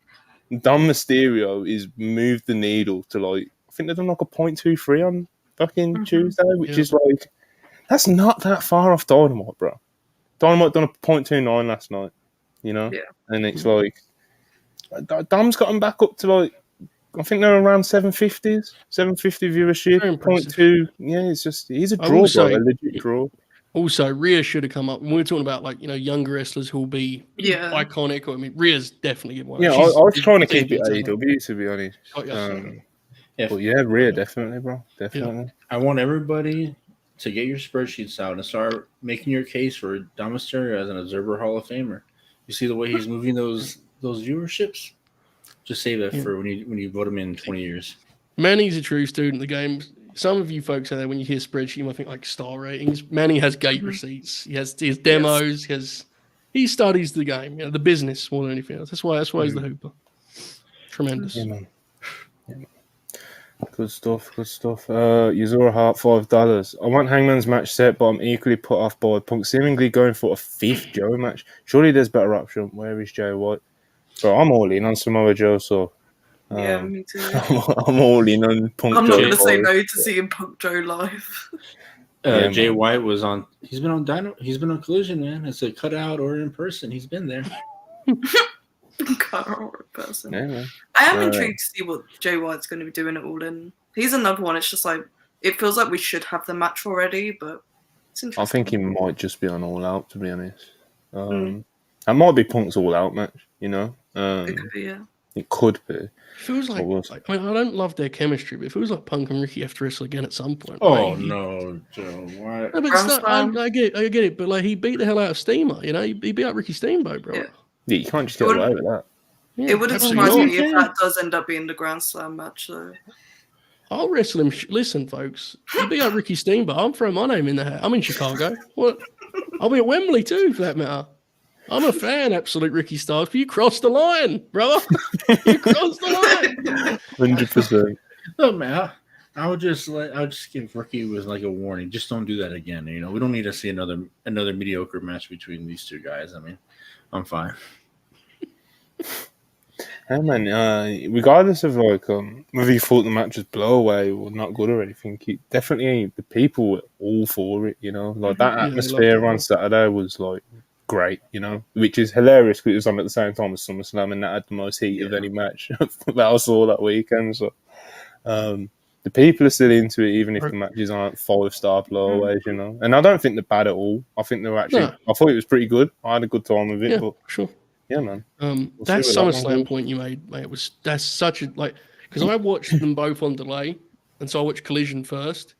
Dom Mysterio is moved the needle to like, I think they've done like a 0.23 on fucking Tuesday, which is like, that's not that far off Dynamite, bro. Dynamite done a 0.29 last night. You know, and it's like Dom's got him back up to like, I think they're around 750 viewership. 0.2, it's just he's a draw, a legit draw. Also, Rhea should have come up. When we're talking about like younger wrestlers who'll be iconic. I mean, Rhea's definitely one. Yeah, I was trying to keep it AEW to be honest. But Rhea definitely, bro, definitely. Yeah. I want everybody to get your spreadsheets out and start making your case for Dom Mysterio as an Observer Hall of Famer. You see the way he's moving those viewerships? Just save that for when you vote him in 20 years. Manny's a true student of the game. Some of you folks out there, when you hear spreadsheet, you might think like star ratings. Manny has gate receipts. He has demos. He studies the game, the business more than anything else. That's why he's the hooper. Tremendous. Yeah, man. Good stuff. Yuzura Hart, $5. I want Hangman's match set, but I'm equally put off by Punk seemingly going for a fifth Joe match. Surely there's better option. Where is Jay White? So I'm all in on Samoa Joe. So me too. I'm all in on Punk. I'm not going to say no to seeing Punk Joe live. Jay White was on. He's been on Dynamite. He's been on Collision, man. It's a cutout or in person. He's been there. Person. Yeah, I am intrigued to see what Jay White's going to be doing at All In. He's another one. It's just like it feels like we should have the match already, but it's interesting. I think he might just be on All Out, to be honest. That might be Punk's All Out match. You know, it could be. Yeah, it could be. It feels like I don't love their chemistry, but it feels like Punk and Ricky have to wrestle again at some point. Oh no, Joe! Why? No, but I get it, but like he beat the hell out of Steamer. You know, he beat out Ricky Steamboat, bro. Yeah, you can't just get away with that. Yeah, it wouldn't surprise me if that does end up being the Grand Slam match, though. I'll wrestle him. Listen, folks, he beat out Ricky Steamboat. I'm throwing my name in the hat. I'm in Chicago. What? I'll be at Wembley too, for that matter. I'm a fan, absolute Ricky Styles, but you crossed the line, brother. You crossed the line. 100%. No, man. I would just give Ricky with like a warning. Just don't do that again. You know, we don't need to see another mediocre match between these two guys. I mean, I'm fine. Hey man, regardless of like whether you thought the match was blow away or not good or anything, definitely the people were all for it. You know, like that atmosphere on Saturday was like great. You know, which is hilarious because it was on at the same time as SummerSlam, and that had the most heat of any match that I saw that weekend. So the people are still into it, even if the matches aren't 5-star blowaways. You know, and I don't think they're bad at all. I think they're actually. No. I thought it was pretty good. I had a good time with it. Yeah, but sure. Yeah, man. That SummerSlam point you made, mate, that's such a because I watched them both on delay, and so I watched Collision first.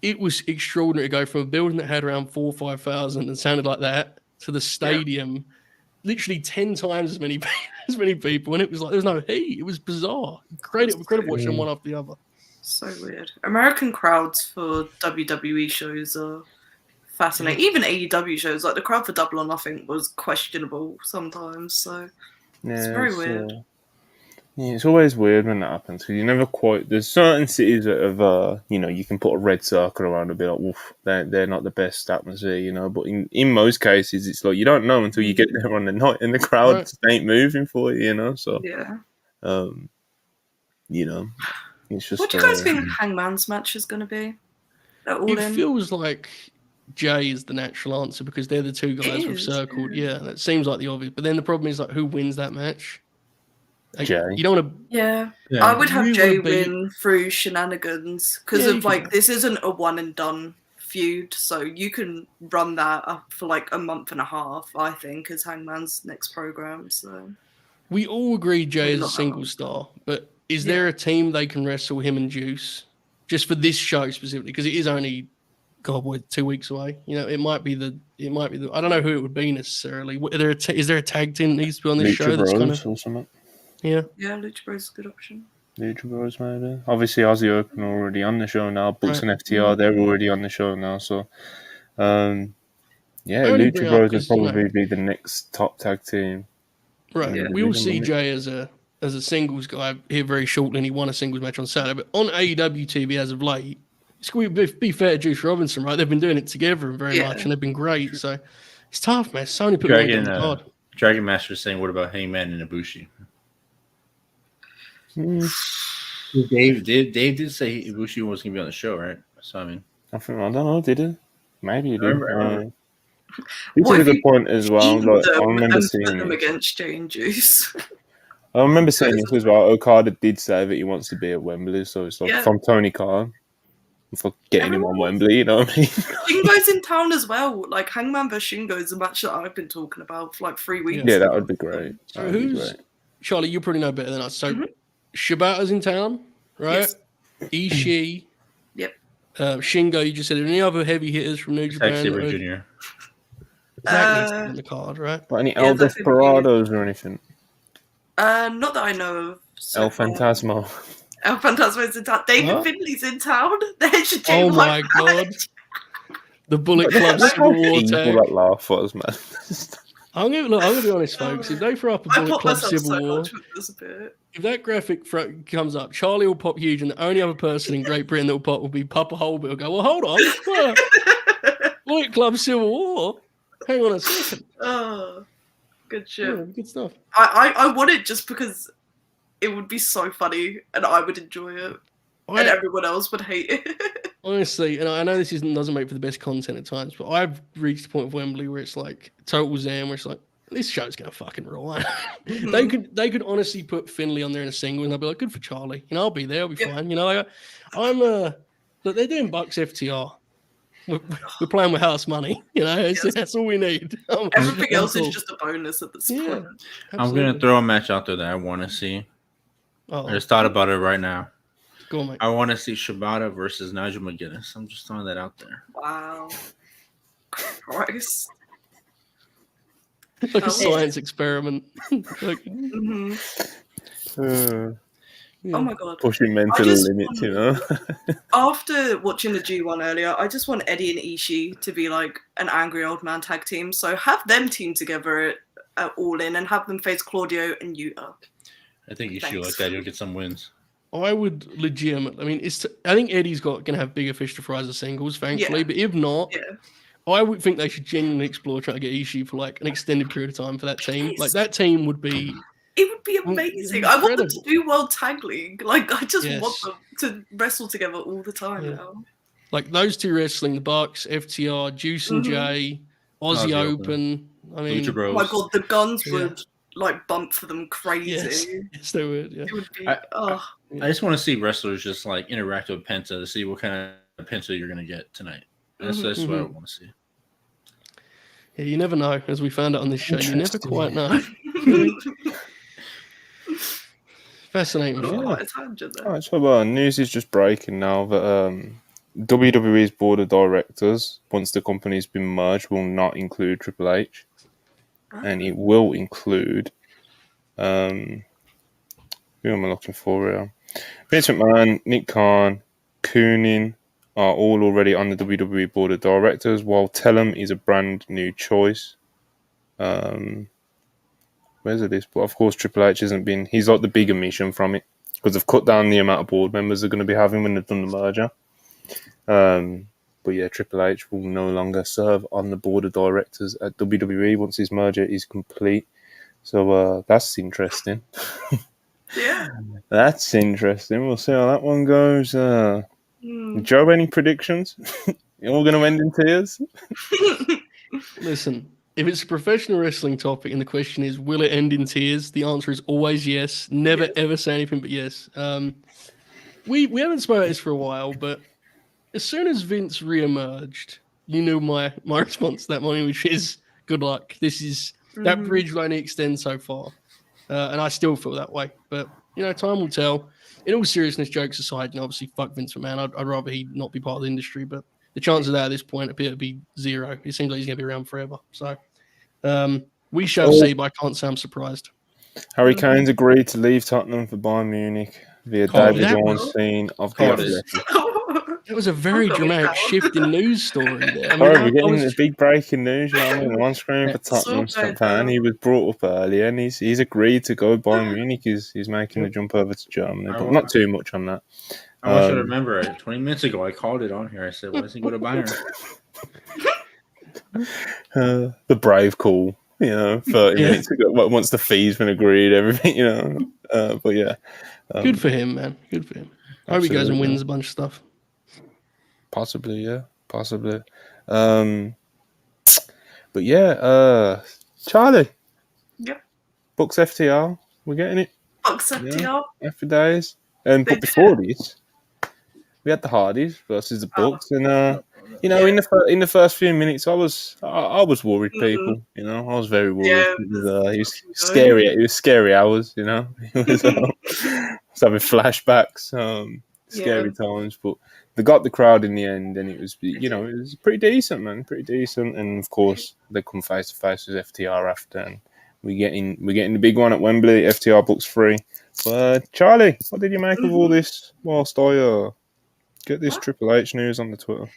It was extraordinary to go from a building that had around 4,000 or 5,000 and sounded like that to the stadium, literally 10 times as many people, and it was like there's no heat. It was bizarre. Incredible watching them one after the other. So weird. American crowds for WWE shows are fascinating. Even AEW shows, like the crowd for Double or Nothing was questionable sometimes. So it's very weird. It's always weird when that happens because you never quite. There's certain cities that have, you can put a red circle around and be like, "Woof, they're not the best atmosphere," you know. But in most cases, it's like you don't know until you get there on the night, and the crowd just ain't moving for you, you know. So it's just. What do you guys think Hangman's match is going to be? It feels like Jay is the natural answer because they're the two guys we've circled. Yeah, that seems like the obvious. But then the problem is like who wins that match? Like, Jay. You don't want to. Yeah. I would have Jay win through shenanigans because of like this isn't a one and done feud, so you can run that up for like a month and a half. I think as Hangman's next program. So we all agree Jay is a single star, but is there a team they can wrestle him and Juice just for this show specifically? Because it is only, 2 weeks away. It might be the. I don't know who it would be necessarily. Is there a tag team that needs to be on this show? That's kind of or something. Yeah, Lucha Bros is a good option. Lucha Bros, maybe. Obviously, Aussie Open are already on the show now. Bucks and FTR, they're already on the show now. So, Lucha Bros would probably be the next top tag team. Right. Yeah. We will see Jay as a singles guy here very shortly, and he won a singles match on Saturday. But on AEW TV as of late, it's going to be fair to Juice Robinson, right? They've been doing it together very much, and they've been great. So it's tough, man. Sony put me on the card. Dragon Master is saying, what about Hangman and Ibushi? Dave did say Ibushi was going to be on the show, right? So, I don't know, did he? Maybe he did. This is a good point as well. I remember seeing them against Jay and Juice. I remember saying this as well. Okada did say that he wants to be at Wembley, so it's like from Tony Khan for getting him on Wembley. You know what I mean? Shingo's in town as well. Like Hangman vs Shingo is a match that I've been talking about for like 3 weeks. Yeah, that would be great. So Charlie? You probably know better than us. So Shibata's in town, right? Yes. Ishii. Yep. Shingo. You just said any other heavy hitters from New Japan? Zack Sabre Jr. That needs to be on the card, right? But any El Desperados or anything? Not that I know of. El Fantasma. El Fantasma's in town. David Finley's in town. Oh my god. The Bullet Club Civil War tag. That laugh was, man. I'm gonna be honest, folks. If they throw up a Bullet Club Civil War, if that graphic comes up, Charlie will pop huge, and the only other person in Great Britain that will pop will be Papa Holbert. Will go, well, hold on. Bullet Club Civil War. Hang on a second. Oh, good shit. Yeah, good stuff. I want it just because it would be so funny and I would enjoy it. And everyone else would hate it. Honestly, and I know this doesn't make for the best content at times, but I've reached the point of Wembley where it's like total zen, where it's like, this show's going to fucking roll. They could honestly put Finley on there in a single and I'll be like, good for Charlie. I'll be there. I'll be fine. Look, they're doing Bucks FTR. We're playing with house money, that's all we need. Everything else is just a bonus at this point. I'm going to throw a match out there that I want to see. I just thought about it right now. Go on, mate. I want to see Shibata versus Nigel McGuinness. I'm just throwing that out there. Wow. Christ. Like a science experiment. Oh my god. Pushing mental limits, After watching the G1 earlier, I just want Eddie and Ishii to be like an angry old man tag team. So have them team together at All In and have them face Claudio and Yuta. I think Ishii like that. You'll get some wins. I would legitimately. I think Eddie's going to have bigger fish to fry as a singles, thankfully. But if not, I would think they should genuinely explore trying to get Ishii for like an extended period of time for that team. Like that team would be. It would be amazing. I want them to do World Tag League. Like, I just want them to wrestle together all the time now. Like, those two wrestling, the Bucks, FTR, Juice and Jay, Aussie Open. I mean, oh my god, the Guns would, like, bump for them crazy. Yes, they would, It would be, I just want to see wrestlers just, like, interact with Penta to see what kind of Penta you're going to get tonight. That's what I want to see. Yeah, you never know. As we found out on this show, you never quite know. Fascinating. Alright, so news is just breaking now that WWE's board of directors, once the company's been merged, will not include Triple H, and it will include who am I looking for here? Vince McMahon, Nick Khan, Coonan are all already on the WWE board of directors, while Tellum is a brand new choice. Where's this? But of course, Triple H hasn't been. He's like the big omission from it because they've cut down the amount of board members they're going to be having when they've done the merger. But yeah, Triple H will no longer serve on the board of directors at WWE once his merger is complete. So that's interesting. Yeah, that's interesting. We'll see how that one goes. Joe, any predictions? You're all going to end in tears? Listen. If it's a professional wrestling topic and the question is, will it end in tears? The answer is always yes. Never, ever say anything but yes. We haven't spoken about this for a while, but as soon as Vince re-emerged, you knew my response that morning, which is good luck. That bridge will only extend so far. And I still feel that way. But time will tell. In all seriousness, jokes aside, and obviously fuck Vince McMahon, I'd rather he not be part of the industry, but the chances of that at this point appear to be zero. It seems like he's going to be around forever. So we shall see, but I can't say I'm surprised. Harry Kane's agreed to leave Tottenham for Bayern Munich via David Ornstein of the Athletic. It was a very dramatic shift in news story there. We're getting the big breaking news. You know what I mean? One screen for Tottenham fan. He was brought up earlier, and he's agreed to go. Bayern Munich. He's making the jump over to Germany, but not too much on that. I wish I remember it. 20 minutes ago, I called it on here. I said, "Why does he go to Bayern?" The brave call. 30 minutes ago. Once the fee's been agreed, everything. But yeah, good for him, man. Good for him. I hope he goes and wins a bunch of stuff. Possibly, yeah. Possibly. But yeah, Charlie. Yep. Bucks FTR. We're getting it. Bucks FTR. After days. But before this, we had the Hardys versus the Bucks. And, in the first few minutes, I was worried, people. I was very worried. Yeah, it was scary. It was scary hours, It was, I was having flashbacks, scary times. But they got the crowd in the end, and it was, it was pretty decent, man. Pretty decent. And of course, they come face to face with FTR after, and we're getting the big one at Wembley. FTR Bucks 3. But Charlie, what did you make of all this? Whilst I get this Triple H news on the Twitter.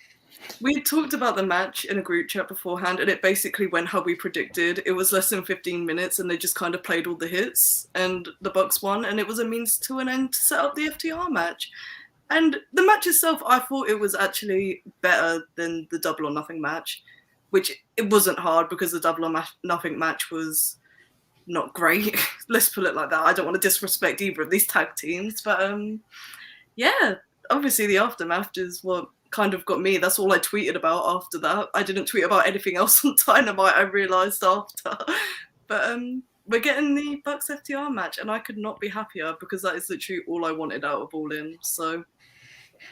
We talked about the match in a group chat beforehand, and it basically went how we predicted. It was less than 15 minutes, and they just kind of played all the hits, and the Bucks won, and it was a means to an end to set up the FTR match. And the match itself, I thought it was actually better than the Double or Nothing match, which it wasn't hard because the Double or Nothing match was not great. Let's put it like that. I don't want to disrespect either of these tag teams, but obviously the aftermath is what kind of got me. That's all I tweeted about after that. I didn't tweet about anything else on Dynamite, I realised after. But we're getting the Bucks FTR match, and I could not be happier because that is literally all I wanted out of All In. So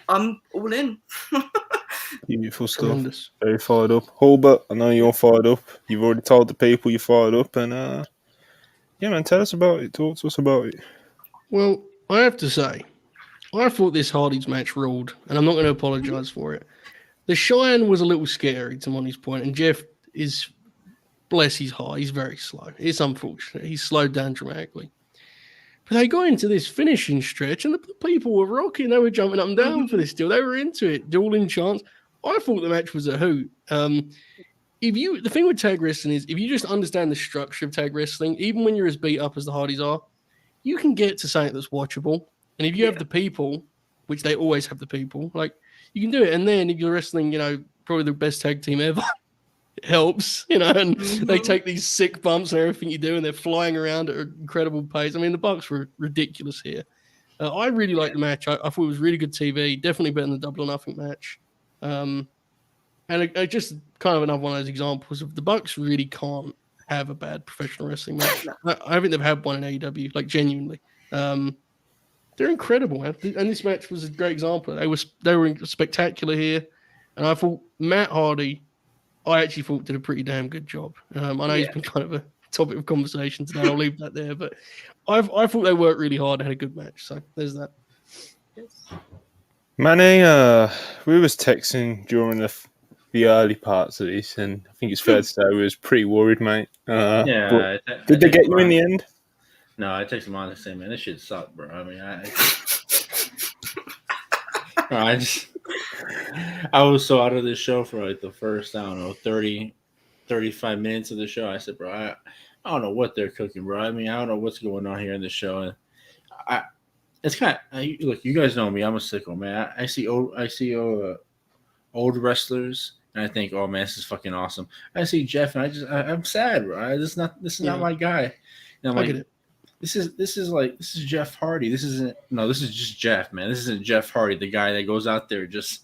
I'm all in. Beautiful stuff. Tremendous. Very fired up. Hulbert, I know you're fired up. You've already told the people you're fired up, and yeah, man, tell us about it. Talk to us about it. Well, I have to say, I thought this Hardys match ruled, and I'm not going to apologise for it. The Cheyenne was a little scary, to Monty's point, and Jeff is, bless his heart, he's very slow. It's unfortunate. He's slowed down dramatically. But they got into this finishing stretch, and the people were rocking. They were jumping up and down for this deal. They were into it, dueling chants. I thought the match was a hoot. The thing with tag wrestling is, if you just understand the structure of tag wrestling, even when you're as beat up as the Hardys are, you can get to something that's watchable. And if you have the people, which they always have the people, you can do it. And then if you're wrestling, probably the best tag team ever, it helps, and they take these sick bumps and everything you do, and they're flying around at an incredible pace. I mean, the Bucks were ridiculous here. I really liked the match. I thought it was really good TV, definitely better than the Double or Nothing match. And I just kind of another one of those examples of the Bucks really can't have a bad professional wrestling match. I don't think they've had one in AEW, genuinely. They're incredible, man. And this match was a great example. They were spectacular here. And I thought Matt Hardy, I actually thought did a pretty damn good job. I know he's been kind of a topic of conversation today. I'll leave that there. But I thought they worked really hard and had a good match. So there's that. Yes. Manny, we was texting during the early parts of this, and I think it's fair to say we was pretty worried, mate. Did they get you in the end? No, I texted him on the same, man, this shit sucked, bro. I mean, I was so out of this show for the first, 30, 35 minutes of the show. I said, bro, I don't know what they're cooking, bro. I mean, I don't know what's going on here in the show. And it's kind of, look, you guys know me. I'm a sicko, man. I see old wrestlers, and I think, oh man, this is fucking awesome. I see Jeff, and I'm sad, bro. This is not my guy. And I'm like, this is Jeff Hardy. This is just Jeff, man. This isn't Jeff Hardy, the guy that goes out there just,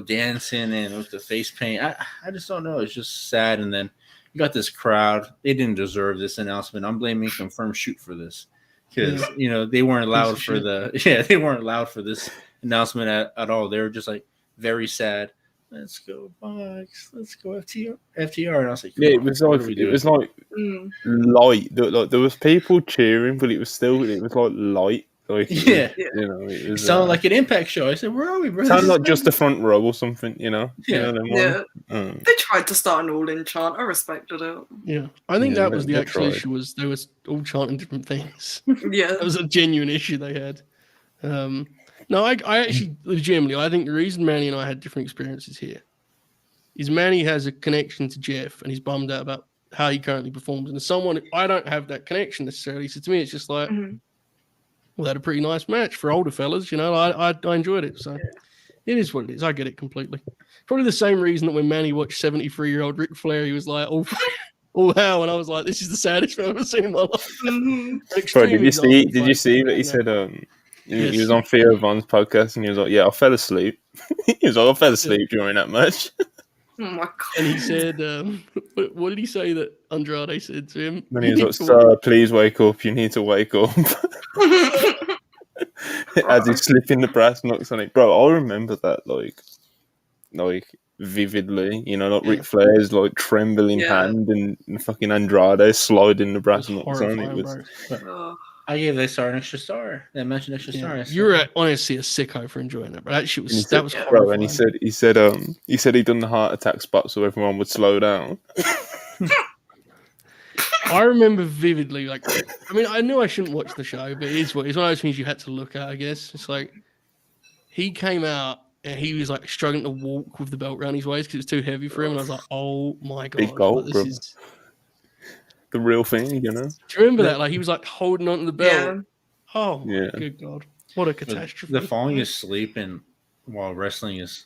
dancing and with the face paint. I just don't know. It's just sad. And then you got this crowd. They didn't deserve this announcement. I'm blaming Confirm Shoot for this because they weren't allowed for they weren't allowed for this announcement at all. They were just very sad. Let's go Bucks. Let's go FTR. And I was like, it was light. There was people cheering, but it was like light. Like yeah, it was sounded like an Impact show. I said, "Where are we, bro?" Sounded like just the front row or something, you know. They tried to start an all-in chant. I respected it. Yeah, I think that was the actual issue. Was they were all chanting different things. Yeah, that was a genuine issue they had. No, I actually legitimately, I think the reason Manny and I had different experiences here is Manny has a connection to Jeff, and he's bummed out about how he currently performs. And as someone, I don't have that connection necessarily. So to me, it's just like. Well, had a pretty nice match for older fellas, you know. I enjoyed it, so it is what it is. I get it completely. Probably the same reason that when Manny watched 73-year-old Ric Flair, he was like, "Oh wow!" And I was like, "This is the saddest I've ever seen in my life." Bro, did you see that he said he was on Theo Von's podcast and he was like, "Yeah, I fell asleep." He was like, "I fell asleep during that match." Oh my god! And he said, "What did he say that Andrade said to him?" And he was like, "Sir, please wake up. You need to wake up." As he's slipping the brass knucks on it, bro. I remember that like vividly. You know, like Ric Flair's like trembling hand and fucking Andrade sliding the brass knucks on it. Was. I gave that star an extra star. That match an extra star. You were honestly a sicko for enjoying that, but that shit was that was horrifying. Bro, and he said he'd done the heart attack spot so everyone would slow down. I remember vividly, like, I mean, I knew I shouldn't watch the show, but it's one of those things you had to look at, I guess. It's like, he came out and he was like struggling to walk with the belt around his waist because it was too heavy for him. And I was like, oh my God. Big goal, this is the real thing, you know? Do you remember that? Like, he was like holding onto the belt. Yeah. Oh, my good God. What a catastrophe. The falling asleep and while wrestling is,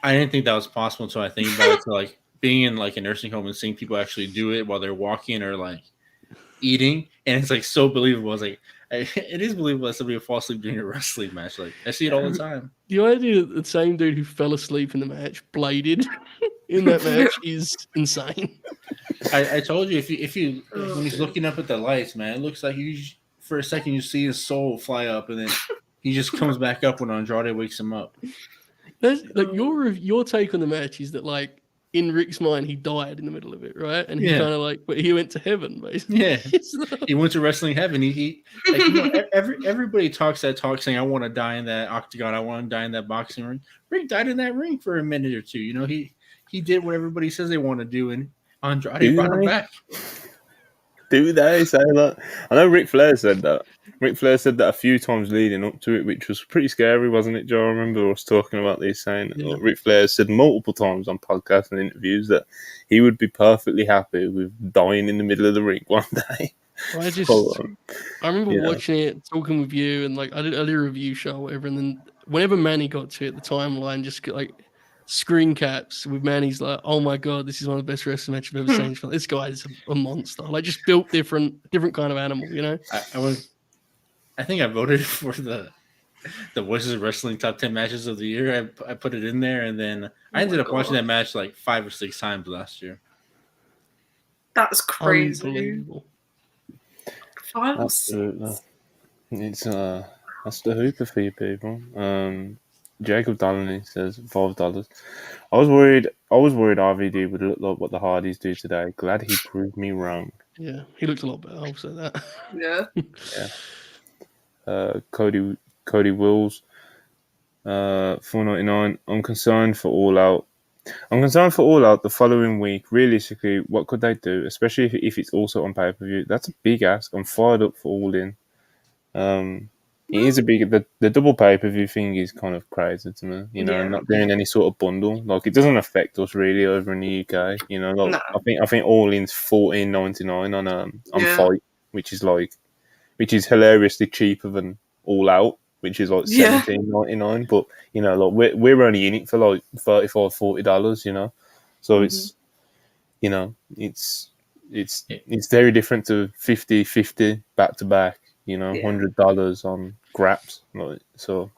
I didn't think that was possible until I think about it. So, like, being in like a nursing home and seeing people actually do it while they're walking or like eating, and it's like so believable. It's like it is believable that somebody will fall asleep during a wrestling match. Like I see it all the time. The idea that the same dude who fell asleep in the match bladed in that match is insane. I told you if you when he's looking up at the lights, man, it looks like for a second you see his soul fly up, and then he just comes back up when Andrade wakes him up. That's, like your take on the match is that like. In Rick's mind, he died in the middle of it, right? And he kind of like, but he went to heaven, basically. Yeah, he went to wrestling heaven. He like, you know, everybody talks that talk saying, "I want to die in that octagon. I want to die in that boxing ring." Rick died in that ring for a minute or two. You know, he did what everybody says they want to do, and Andrade brought him back. Do they say that? I know Ric Flair said that. Ric Flair said that a few times leading up to it, which was pretty scary, wasn't it, Joe? I remember us talking about this, saying that Ric Flair said multiple times on podcasts and interviews that he would be perfectly happy with dying in the middle of the ring one day. Well, I remember watching it, talking with you, and like I did a review show or whatever, and then whenever Manny got to it, the timeline just like screen caps with Manny's like, oh my God, this is one of the best wrestling matches I've ever seen. This guy is a monster. Like just built different kind of animal, you know? I think I voted for the Voices of Wrestling top 10 matches of the year. I put it in there, and then I ended up watching that match like 5 or 6 times last year. That's crazy. Unbelievable. Absolutely. It's that's the hooper for you people. Jacob Donnelly says $5. I was worried RVD would look like what the Hardys do today. Glad he proved me wrong. Yeah, he looked a lot better. I'll say that. Yeah. Cody Wills, $4.99. I'm concerned for All Out. The following week. Realistically, what could they do? Especially if it's also on pay-per-view. That's a big ask. I'm fired up for All In. It is a big. The double pay-per-view thing is kind of crazy to me. You know, not doing any sort of bundle. Like it doesn't affect us really over in the UK. You know, like I think All In's $14.99 on Fight, which is hilariously cheaper than All Out, which is like $17.99. But you know, like we're only in it for like $35-$40. You know, so it's you know it's very different to 50-50 back to back. You know, $100 on Graps. Like, so,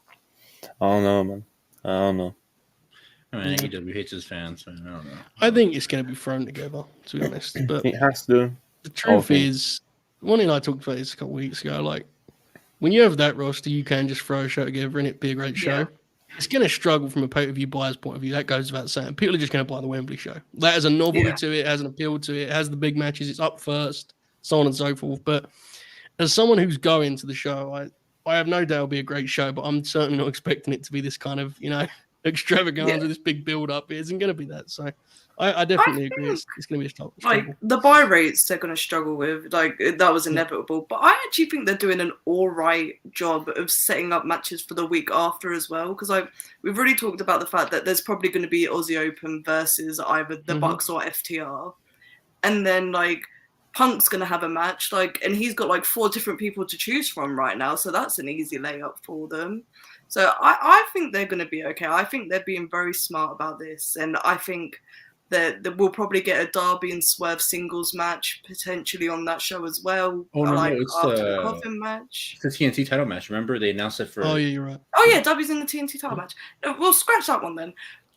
I don't know, man. I don't know. I mean, AEW hates his fans, so I don't know. I think it's going to be thrown together, to be honest. But it has to. The truth is, one thing I talked about this a couple of weeks ago, like, when you have that roster, you can just throw a show together and it'd be a great show. It's going to struggle from a pay-per-view buyer's point of view. That goes without saying. People are just going to buy the Wembley show. That has a novelty to it, has an appeal to it, has the big matches, it's up first, so on and so forth. But as someone who's going to the show, I have no doubt it'll be a great show, but I'm certainly not expecting it to be this kind of, extravaganza, this big build-up. It isn't going to be that. So I definitely agree. It's going to be a struggle. Like, the buy rates they're going to struggle with, like, that was inevitable. But I actually think they're doing an all right job of setting up matches for the week after as well. Because we've already talked about the fact that there's probably going to be Aussie Open versus either the Bucks or FTR. And then, like, Punk's going to have a match, like, and he's got, like, 4 different people to choose from right now. So that's an easy layup for them. So I think they're going to be okay. I think they're being very smart about this. And I think that we'll probably get a Darby and Swerve singles match potentially on that show as well. Oh, no, it's after the coffin match. It's the TNT title match. Remember, they announced it for... Oh, yeah, you're right. Oh, yeah, Darby's in the TNT title match. We'll scratch that one then.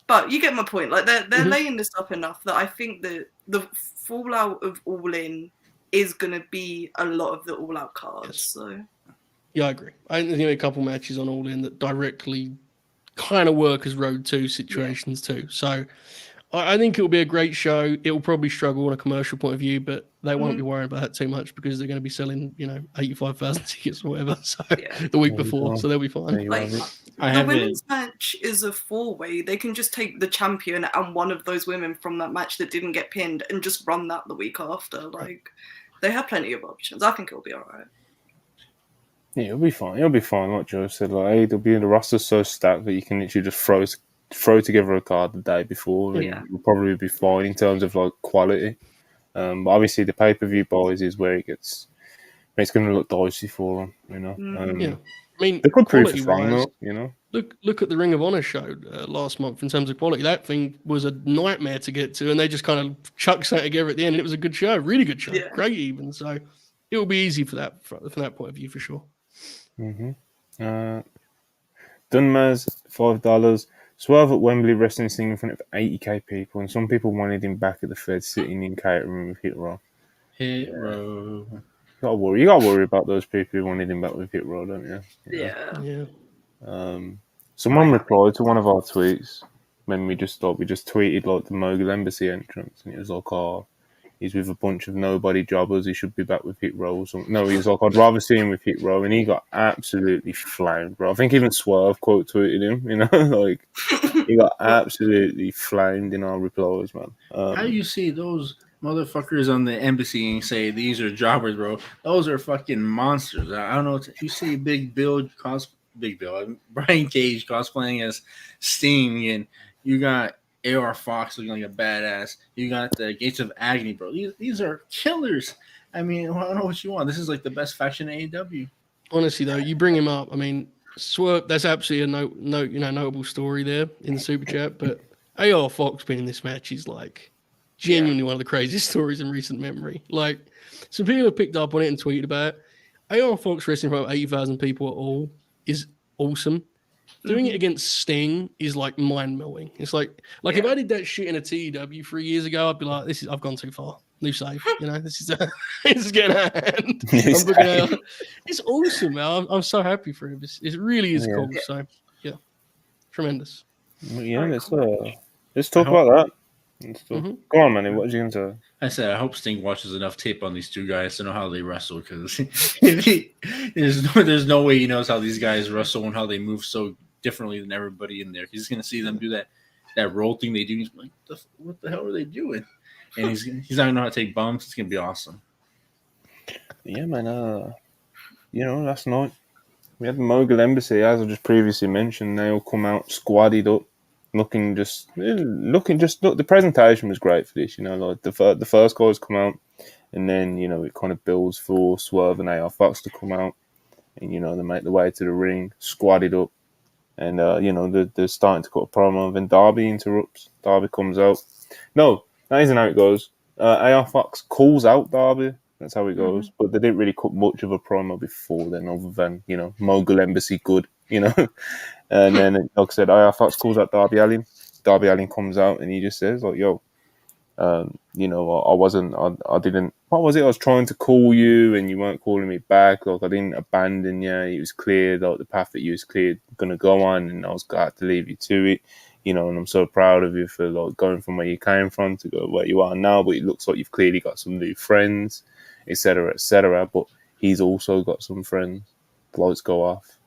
But you get my point. Like, they're laying this up enough that I think that the fallout of All In is going to be a lot of the All Out cards. Yes. So... Yeah, I agree. I think there's going to be a couple matches on All In that directly kind of work as Road 2 situations too. So I think it'll be a great show. It'll probably struggle on a commercial point of view, but they won't be worrying about that too much because they're going to be selling, 85,000 tickets or whatever. So the week before, so they'll be fine. Like, the women's match is a 4-way. They can just take the champion and one of those women from that match that didn't get pinned and just run that the week after. Like, they have plenty of options. I think it'll be all right. Yeah, it'll be fine. It'll be fine, like Joe said. Like, AEW, the roster's so stacked that you can literally just throw together a card the day before, and you'll probably be fine in terms of like quality. But obviously, the pay-per-view buys is where it's going to look dicey for them. I mean, they could prove us wrong, though. Look at the Ring of Honor show last month in terms of quality. That thing was a nightmare to get to, and they just kind of chucked something together at the end, and it was a good show, really good show, great even. So it will be easy from that point of view for sure. Dunmaz, $5. Swerve at Wembley wrestling scene in front of 80k people, and some people wanted him back at the Fed sitting in catering room with Hit Row. Hit Row. You gotta worry about those people who wanted him back with Hit Row, don't you? Yeah. Someone replied to one of our tweets when we just tweeted like the Mogul Embassy entrance, and it was like, "Oh, he's with a bunch of nobody jobbers. He should be back with Hit Row." No, he was like, "I'd rather see him with Hit Row," and he got absolutely flamed, bro. I think even Swerve quote tweeted him. Like he got absolutely flamed in our replies, man. How do you see those motherfuckers on the embassy and say these are jobbers, bro? Those are fucking monsters. I don't know. You see Big Bill, Brian Cage cosplaying as Sting, and you got AR Fox looking like a badass. You got the Gates of Agony, bro. These are killers. I mean, I don't know what you want. This is like the best faction in AEW. Honestly, though, you bring him up. I mean, Swerve. That's absolutely a notable story there in the super chat. But AR Fox being in this match is like genuinely one of the craziest stories in recent memory. Like, some people have picked up on it and tweeted about it. AR Fox wrestling in front of 80,000 people at all is awesome. Doing it against Sting is like mind-melting. It's like if I did that shit in a TEW 3 years ago, I'd be like, I've gone too far. New save, this is getting out of hand. It's awesome, man. I'm so happy for him. It really is cool. So, yeah, tremendous. Yeah, let's talk about that. Go on, Manny. What are you going to say? I said, I hope Sting watches enough tape on these two guys to know how they wrestle, because there's no way he knows how these guys wrestle and how they move so differently than everybody in there. He's going to see them do that roll thing they do. He's like, what the hell are they doing? And he's not going to know how to take bumps. It's going to be awesome. Yeah, man. Last night we had the Mogul Embassy, as I just previously mentioned. They all come out squadded up. Looking just the presentation was great for this, like the first guys come out, and then it kind of builds for Swerve and AR Fox to come out, and they make their way to the ring, squadded up, and they're starting to cut a promo. Then Darby interrupts. Darby comes out. No, that isn't how it goes. AR Fox calls out Darby. That's how it goes. But they didn't really cut much of a promo before then, other than Mogul Embassy good. And then, like I said, AR Fox calls out Darby Allin. Darby Allin comes out and he just says, like, "Yo, You know, I didn't, what was it? I was trying to call you and you weren't calling me back. Like, I didn't abandon you. It was clear, like, the path that you was clear going to go on, and I was going to have to leave you to it, you know, and I'm so proud of you for, like, going from where you came from to go where you are now. But it looks like you've clearly got some new friends, etc., etc. But he's also got some friends. The lights go off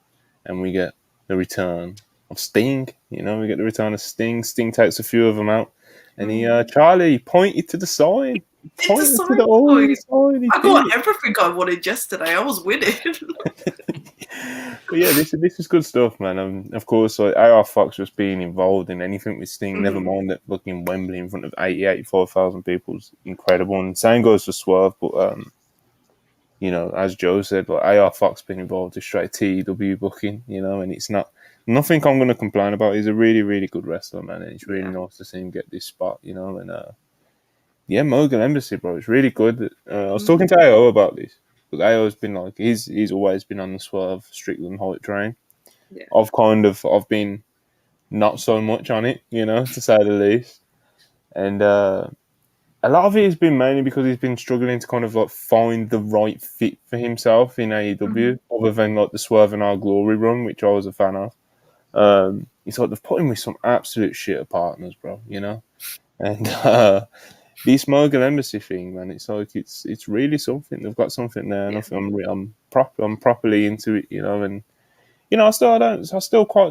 and we get the return of Sting. You know, we get the return of Sting. Sting takes a few of them out. And Charlie pointed to the sign. Pointed to the old sign. I got everything I wanted yesterday. I was winning. But yeah, this is good stuff, man. Of course, like, AR Fox just being involved in anything with Sting, never mind that looking Wembley in front of 85,000 people is incredible. And same goes for Swerve, but you know, as Joe said, like, AR Fox being involved is straight TEW booking, you know, and it's nothing I'm going to complain about. He's a really, really good wrestler, man, and it's really nice to see him get this spot, you know. And yeah, Mogul Embassy, bro, it's really good. I was talking to AO about this, because AO's been like, he's always been on the Swerve Strickland hype train. Yeah. I've been not so much on it, you know, to say the least. And a lot of it has been mainly because he's been struggling to kind of like find the right fit for himself in AEW, other than like the Swerve and Our Glory run, which I was a fan of. It's like they've put him with some absolute shit partners, bro, you know? And this Mogul Embassy thing, man, it's like it's really something. They've got something there, and I'm properly into it, you know. And you know, I still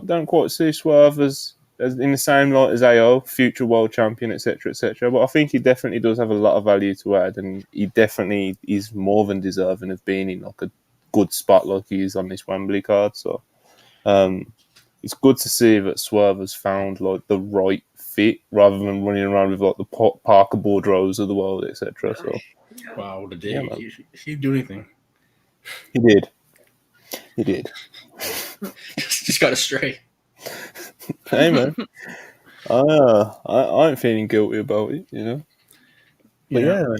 don't quite see Swerve as in the same light as AO, future world champion, etc., etc. But I think he definitely does have a lot of value to add, and he definitely is more than deserving of being in like a good spot like he is on this Wembley card. So it's good to see that Swerve has found like the right fit rather than running around with like the Parker Boudreaux of the world, etc. So wow, what a day! Yeah, he do anything? He did. Just got astray. Hey man, I ain't feeling guilty about it, you know. But yeah, man,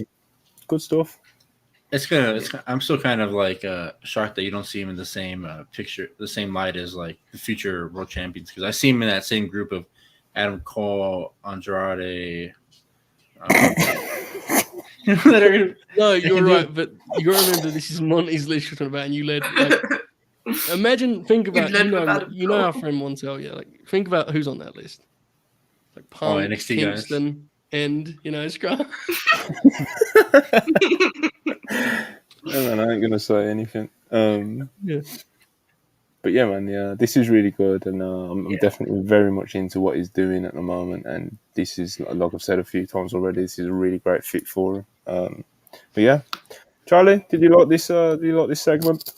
good stuff. I'm still kind of like shocked that you don't see him in the same picture, the same light as like the future world champions, because I see him in that same group of Adam Cole, Andrade. No, you're right, but you got to remember this is Monty's list you're talking about, and you led. Like, think about you know our friend Montel, yeah. Like, think about who's on that list. Like Punk, NXT Kingston, guys. And you know, Scrum. Man, I ain't gonna say anything. Yeah. But yeah, man, yeah, this is really good, and I'm definitely very much into what he's doing at the moment. And this is, like I've said a few times already, this is a really great fit for him. But yeah, Charlie, did you like this? Do you like this segment?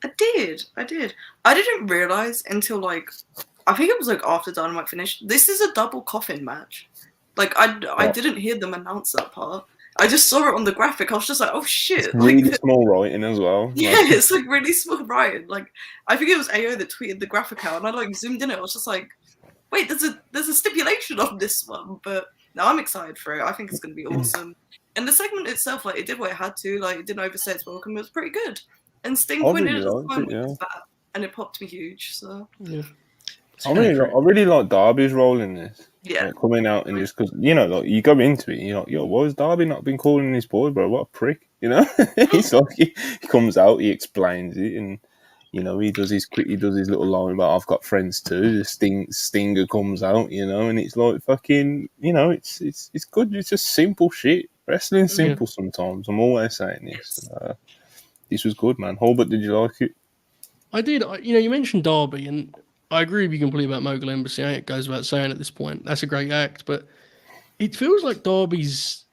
I did. I didn't realize until like I think it was like after Dynamite finished. This is a double coffin match. Like I didn't hear them announce that part. I just saw it on the graphic. I was just like, oh shit! It's really small writing as well. Yeah, it's like really small writing. Like I think it was AO that tweeted the graphic out, and I like zoomed in. I was just like, wait, there's a stipulation on this one. But no, I'm excited for it. I think it's gonna be awesome. And the segment itself, like it did what it had to. Like it didn't overstay its welcome. It was pretty good. And Sting pointed at the time with that, and it popped me huge. So yeah, I really like Darby's role in this. Yeah, like, coming out and just because you know, like you go into it, you're like, yo, why has Darby not been calling his boy, bro? What a prick, you know? He's like, he comes out, he explains it, and you know, he does his little line about I've got friends too. The Stinger comes out, you know, and it's like fucking, you know, it's good. It's just simple shit. Wrestling's simple sometimes. I'm always saying this. This was good, man. Holbert, did you like it? I did. You know, you mentioned Darby, and I agree with you completely about Mogul Embassy. It goes without saying at this point. That's a great act, but it feels like Darby's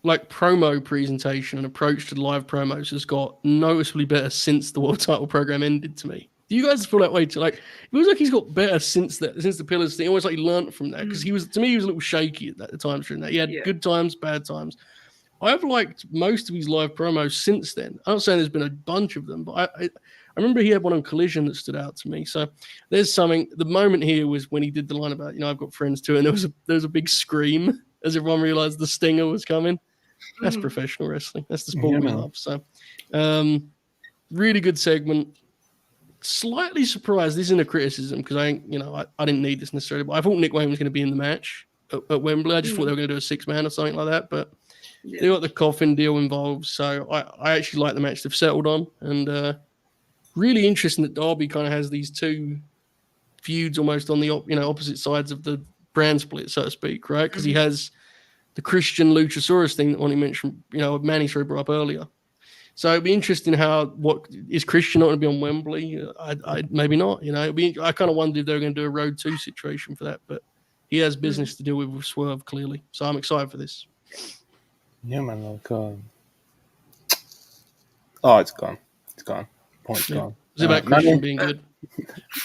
like promo presentation and approach to the live promos has got noticeably better since the world title program ended to me. Do you guys feel that way too? Like, it feels like he's got better since the Pillars thing. Almost like he learned from that, because he was a little shaky at the times during that. He had good times, bad times. I've liked most of his live promos since then. I'm not saying there's been a bunch of them, but I remember he had one on Collision that stood out to me. So there's something. The moment here was when he did the line about, you know, I've got friends too, and there was a big scream as everyone realized the Stinger was coming. That's professional wrestling. That's the sport we love. So really good segment. Slightly surprised. This isn't a criticism, because I didn't need this necessarily, but I thought Nick Wayne was going to be in the match. at Wembley. I just thought they were going to do a 6-man or something like that, but they got the coffin deal involved. So I actually like the match they've settled on, and really interesting that Darby kind of has these two feuds almost on the opposite sides of the brand split, so to speak, right? Because he has the Christian Luchasaurus thing that Ronnie mentioned, Manny brought up earlier. So it'd be interesting what is Christian not going to be on Wembley? I maybe not. I kind of wondered if they were going to do a Road 2 situation for that, but he has business to deal with Swerve clearly. So I'm excited for this. Yeah, man. It's gone. It's gone. Point's gone. Is it about Christian being good?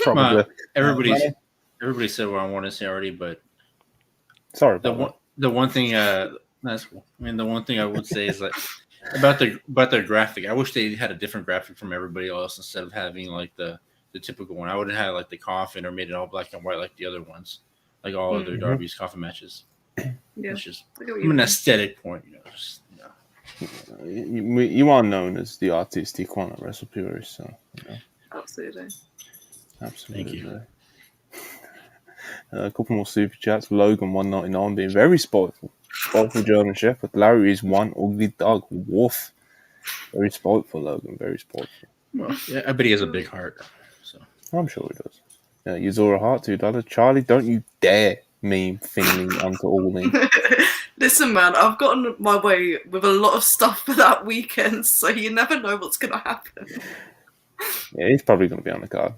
Probably. Everybody said what I want to say already, but sorry. The one thing the one thing I would say is like about their graphic. I wish they had a different graphic from everybody else instead of having like the typical one. I would have had like the coffin or made it all black and white like the other ones, like all other Darby's coffin matches. Yeah, it's just from an aesthetic point, You are known as the artistic one at WrestlePurists, so Absolutely. Thank you. A couple more super chats. Logan 199 being very spiteful. Spiteful German Shepherd. Larry is one ugly dog. Woof. Very spiteful, Logan. Very spiteful. Well, yeah, I bet he has a big heart. So I'm sure he does. Yuzora Heart, $2. Charlie, don't you dare meme Finley onto All In. Listen, man, I've gotten my way with a lot of stuff for that weekend, so you never know what's going to happen. Yeah, he's probably going to be on the card.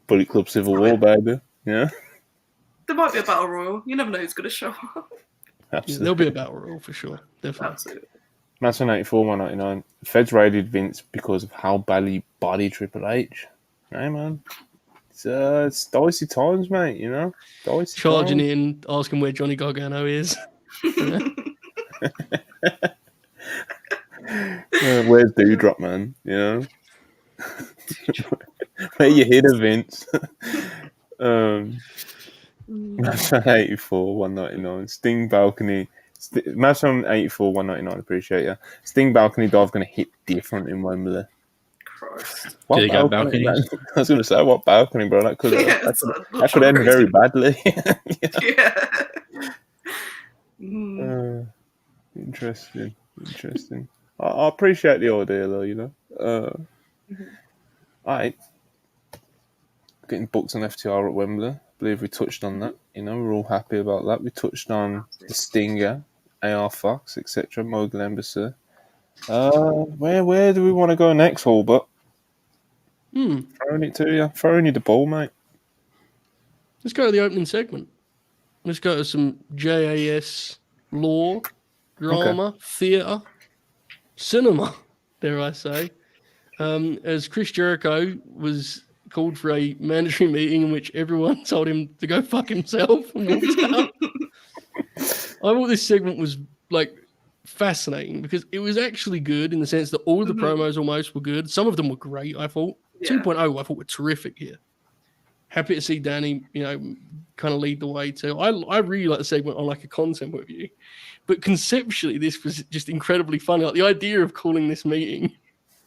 Bullet Club Civil War, baby. Yeah. There might be a Battle Royal. You never know who's going to show up. Absolutely. There'll be a Battle Royal for sure. Definitely. Absolutely. Match 84, 199. Feds raided Vince because of how badly body Triple H. Hey, man. It's dicey times, mate, Dicey Charging times. in, asking where Johnny Gargano is. Where's Dewdrop, man? Where you hit a Vince. Match on 84, 199. Sting balcony. Match on 84, 199. Appreciate you. Sting balcony dive going to hit different in Wembley. Christ. What they got balconies? I was going to say, what balcony, bro? That could end very badly. Yeah. Interesting. I appreciate the idea, though, All right. Getting booked on FTR at Wembley. I believe we touched on that. We're all happy about that. We touched on the Stinger, AR Fox, etc. Mogul Embassy. Where do we want to go next, Hulbert? Throwing it to you. Throwing you the ball, mate. Let's go to the opening segment. Let's go to some JAS lore, drama, theatre, cinema, dare I say. As Chris Jericho was called for a mandatory meeting in which everyone told him to go fuck himself and walked out. I thought this segment was fascinating because it was actually good in the sense that all of the promos almost were good. Some of them were great, I thought. 2.0 I thought were terrific here. Happy to see Danny, kind of lead the way too. I really like the segment on a content point of view. But conceptually this was just incredibly funny. The idea of calling this meeting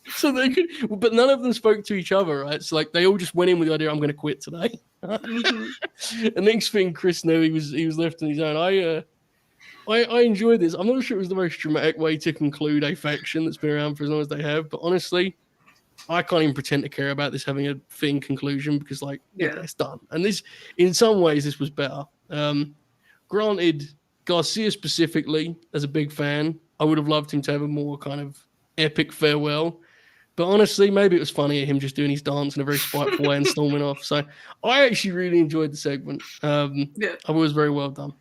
so they could, but none of them spoke to each other, right? So they all just went in with the idea, I'm going to quit today. And next thing Chris knew, he was left on his own. I enjoyed this. I'm not sure it was the most dramatic way to conclude a faction that's been around for as long as they have, but honestly, I can't even pretend to care about this having a fitting conclusion because it's done. And this, in some ways, this was better. Granted, Garcia specifically, as a big fan, I would have loved him to have a more kind of epic farewell. But honestly, maybe it was funnier him just doing his dance in a very spiteful way and storming off. So I actually really enjoyed the segment. I thought it was very well done.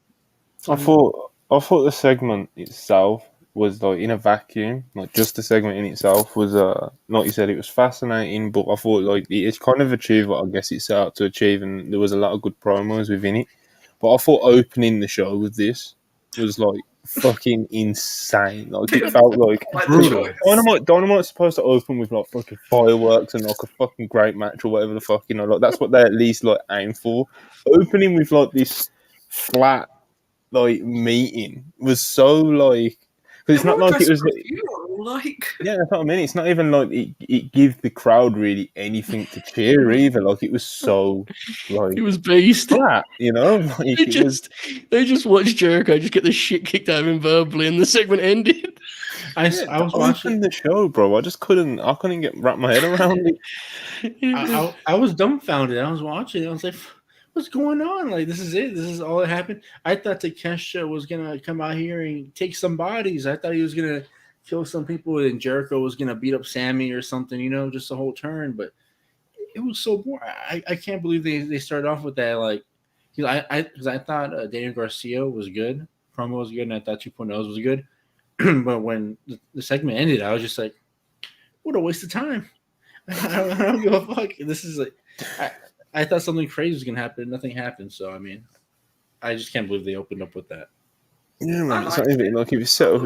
I thought the segment itself was in a vacuum. Just the segment in itself was like you said, it was fascinating. But I thought it's kind of achieved what I guess it set out to achieve, and there was a lot of good promos within it. But I thought opening the show with this was fucking insane. It felt brutal. Dynamite's supposed to open with fucking fireworks and a fucking great match or whatever the fuck, that's what they at least aim for. Opening with this flat meeting was so because it's not like it was like. Yeah, that's what I mean. It's not even like it gives the crowd really anything to cheer either. Like it was so like it was beast flat, you know. Like, they just watched Jericho just get the shit kicked out of him verbally, and the segment ended. I was watching the show, bro. I couldn't wrap my head around it. I was dumbfounded. I was watching it. I was like, what's going on? Like, this is it. This is all that happened. I thought Takeshita was gonna come out here and take some bodies. I thought he was gonna kill some people, and Jericho was gonna beat up Sammy or something. You know, just a whole turn. But it was so boring. I can't believe they started off with that. Like, because I thought Daniel Garcia was good. Promo was good, and I thought 2.0 was good. But when the segment ended, I was just like, what a waste of time. I don't give a fuck. This is like, I thought something crazy was going to happen. Nothing happened. So, I mean, I just can't believe they opened up with that. Yeah, man. It's not even like if you set up,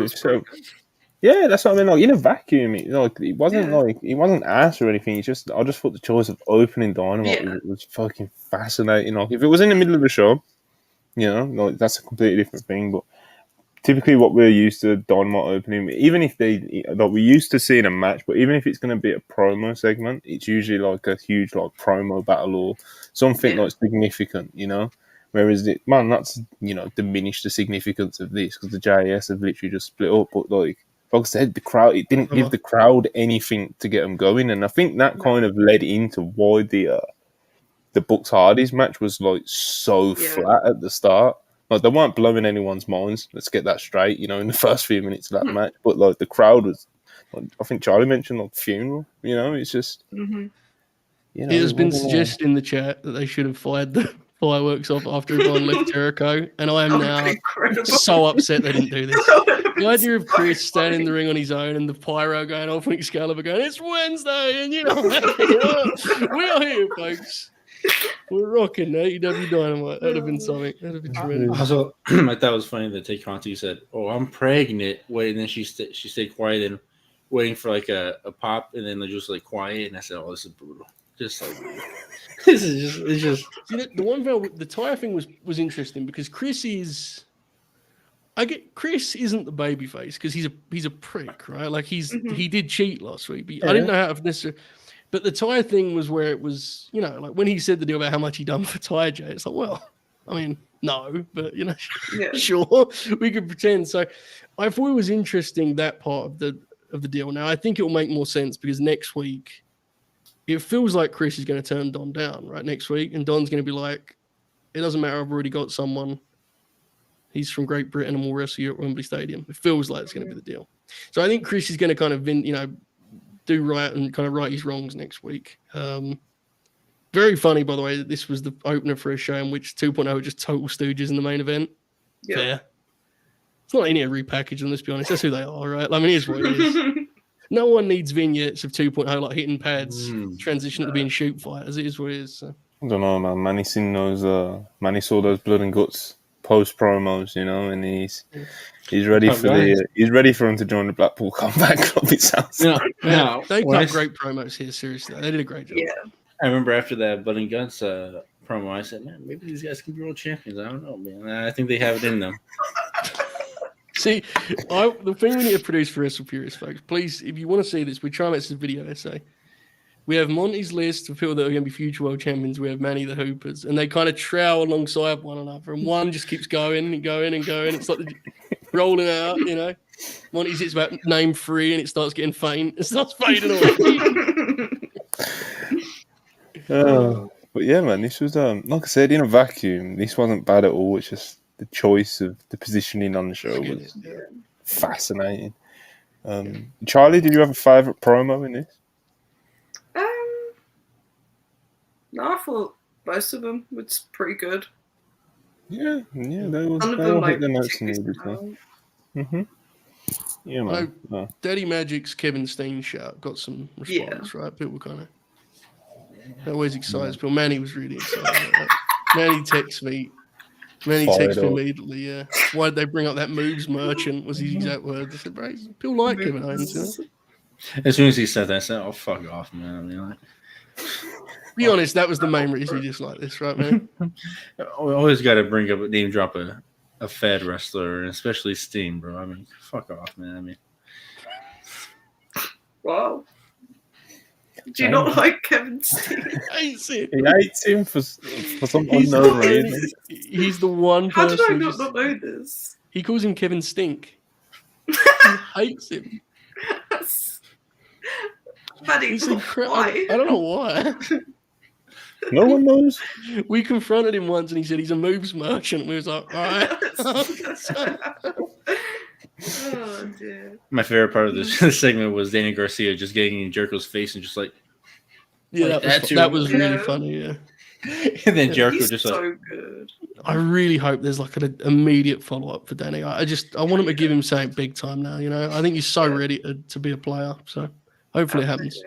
yeah, that's what I mean. Like in a vacuum, it wasn't ass or anything. I just thought the choice of opening Dynamite was fucking fascinating. Like if it was in the middle of the show, you know, like that's a completely different thing. But typically, what we're used to Dynamite opening, even if we're used to seeing a match, but even if it's going to be a promo segment, it's usually like a huge like promo battle or something like significant, you know. Whereas that's diminished the significance of this because the JAS have literally just split up. But like I said, the crowd it didn't give the crowd anything to get them going, and I think that kind of led into why the Bucks Hardys match was like so flat at the start. Like they weren't blowing anyone's minds. Let's get that straight, you know, in the first few minutes of that match. But like the crowd was, like, I think Charlie mentioned like funeral. You know, it's just. Mm-hmm. You know, it has been suggested in the chat that they should have fired the fireworks off after Yvonne left Jericho, and I am now so upset they didn't do this. The idea of Chris standing in the ring on his own and the pyro going off and Excalibur going, "It's Wednesday," and you know, we are here, folks. We're rocking AEW Dynamite. That'd have been something. That'd have been tremendous. Also, I thought it was funny that Tay Conti said, "Oh, I'm pregnant." Wait, and then she stayed quiet and waiting for like a pop, and then they're just like quiet. And I said, "Oh, this is brutal." Just like this is just. It's just. See, the one thing, the tire thing was interesting because Chris is. Chris isn't the babyface because he's a prick, right? Like he did cheat last week. But I didn't know how to necessarily. But the Ty thing was where it was, you know, like when he said the deal about how much he done for Ty J, it's like, well, I mean, no, but you know, sure, we could pretend. So I thought it was interesting that part of the deal. Now I think it will make more sense because next week it feels like Chris is going to turn Don down, right? Next week, and Don's going to be like, it doesn't matter, I've already got someone. He's from Great Britain and we'll wrestle you at Wembley Stadium. It feels like it's going to be the deal. So I think Chris is going to kind of, you know, do right and kind of right his wrongs next week. Very funny, by the way, that this was the opener for a show in which 2.0 were just total stooges in the main event. Yeah. Fair. It's not any repackage them, let's be honest. That's who they are, right? I mean, here's what it is. No one needs vignettes of 2.0 like hitting pads, transition to being shoot fighters. It is what it is. So. I don't know, man. Manny saw those blood and guts post promos, you know, and he's ready he's ready for him to join the Blackpool Combat Club. It sounds. No, they got great promos here. Seriously, they did a great job. Yeah, I remember after that Blood and Guts promo, I said, "Man, maybe these guys can be world champions." I don't know, man. I think they have it in them. See, the thing we need to produce for WrestlePurists, folks, please, if you want to see this, we try and make this a video essay. We have Monty's list of people that are going to be future world champions. We have Manny the Hoopers, and they kind of trowel alongside one another, and one just keeps going and going and going. It's like rolling out, you know. Monty's it's about name 3, and it starts getting faint. It starts fading away. But yeah, man, this was like I said, in a vacuum, this wasn't bad at all. It's just the choice of the positioning on the show was fascinating. Charlie, did you have a favourite promo in this? No, I thought most of them was pretty good. Yeah, they all hit the notes needed. Yeah, man. Daddy Magic's Kevin Steen shout got some response, right? People kind of always excited. But Manny was really excited. Right? Manny texted me immediately. Yeah, why did they bring up that moves merchant? Was his exact words. I said, "Bro, people like Kevin Owens." You know? As soon as he said that, I said, "Oh, fuck off, man." I mean, like. Be honest, that was the main reason you dislike this, right, man? We always got to bring up a name drop a Fed wrestler, and especially Steen, bro. I mean, fuck off, man. I mean, Wow. Do you not like Kevin Steen? He hates him for some unknown reason. He's the one person. How did I not know this? He calls him Kevin Stink. He hates him. Buddy, why? I don't know why. No one knows. We confronted him once and he said he's a moves merchant. We was like, all right. Oh, dear. My favorite part of this segment was Danny Garcia just getting in Jericho's face and just like, yeah, that was really funny. Yeah, and then Jericho just so like, good. I really hope there's like an immediate follow up for Danny. I want him to give him something big time now. You know, I think he's so ready to be a player. So hopefully it happens.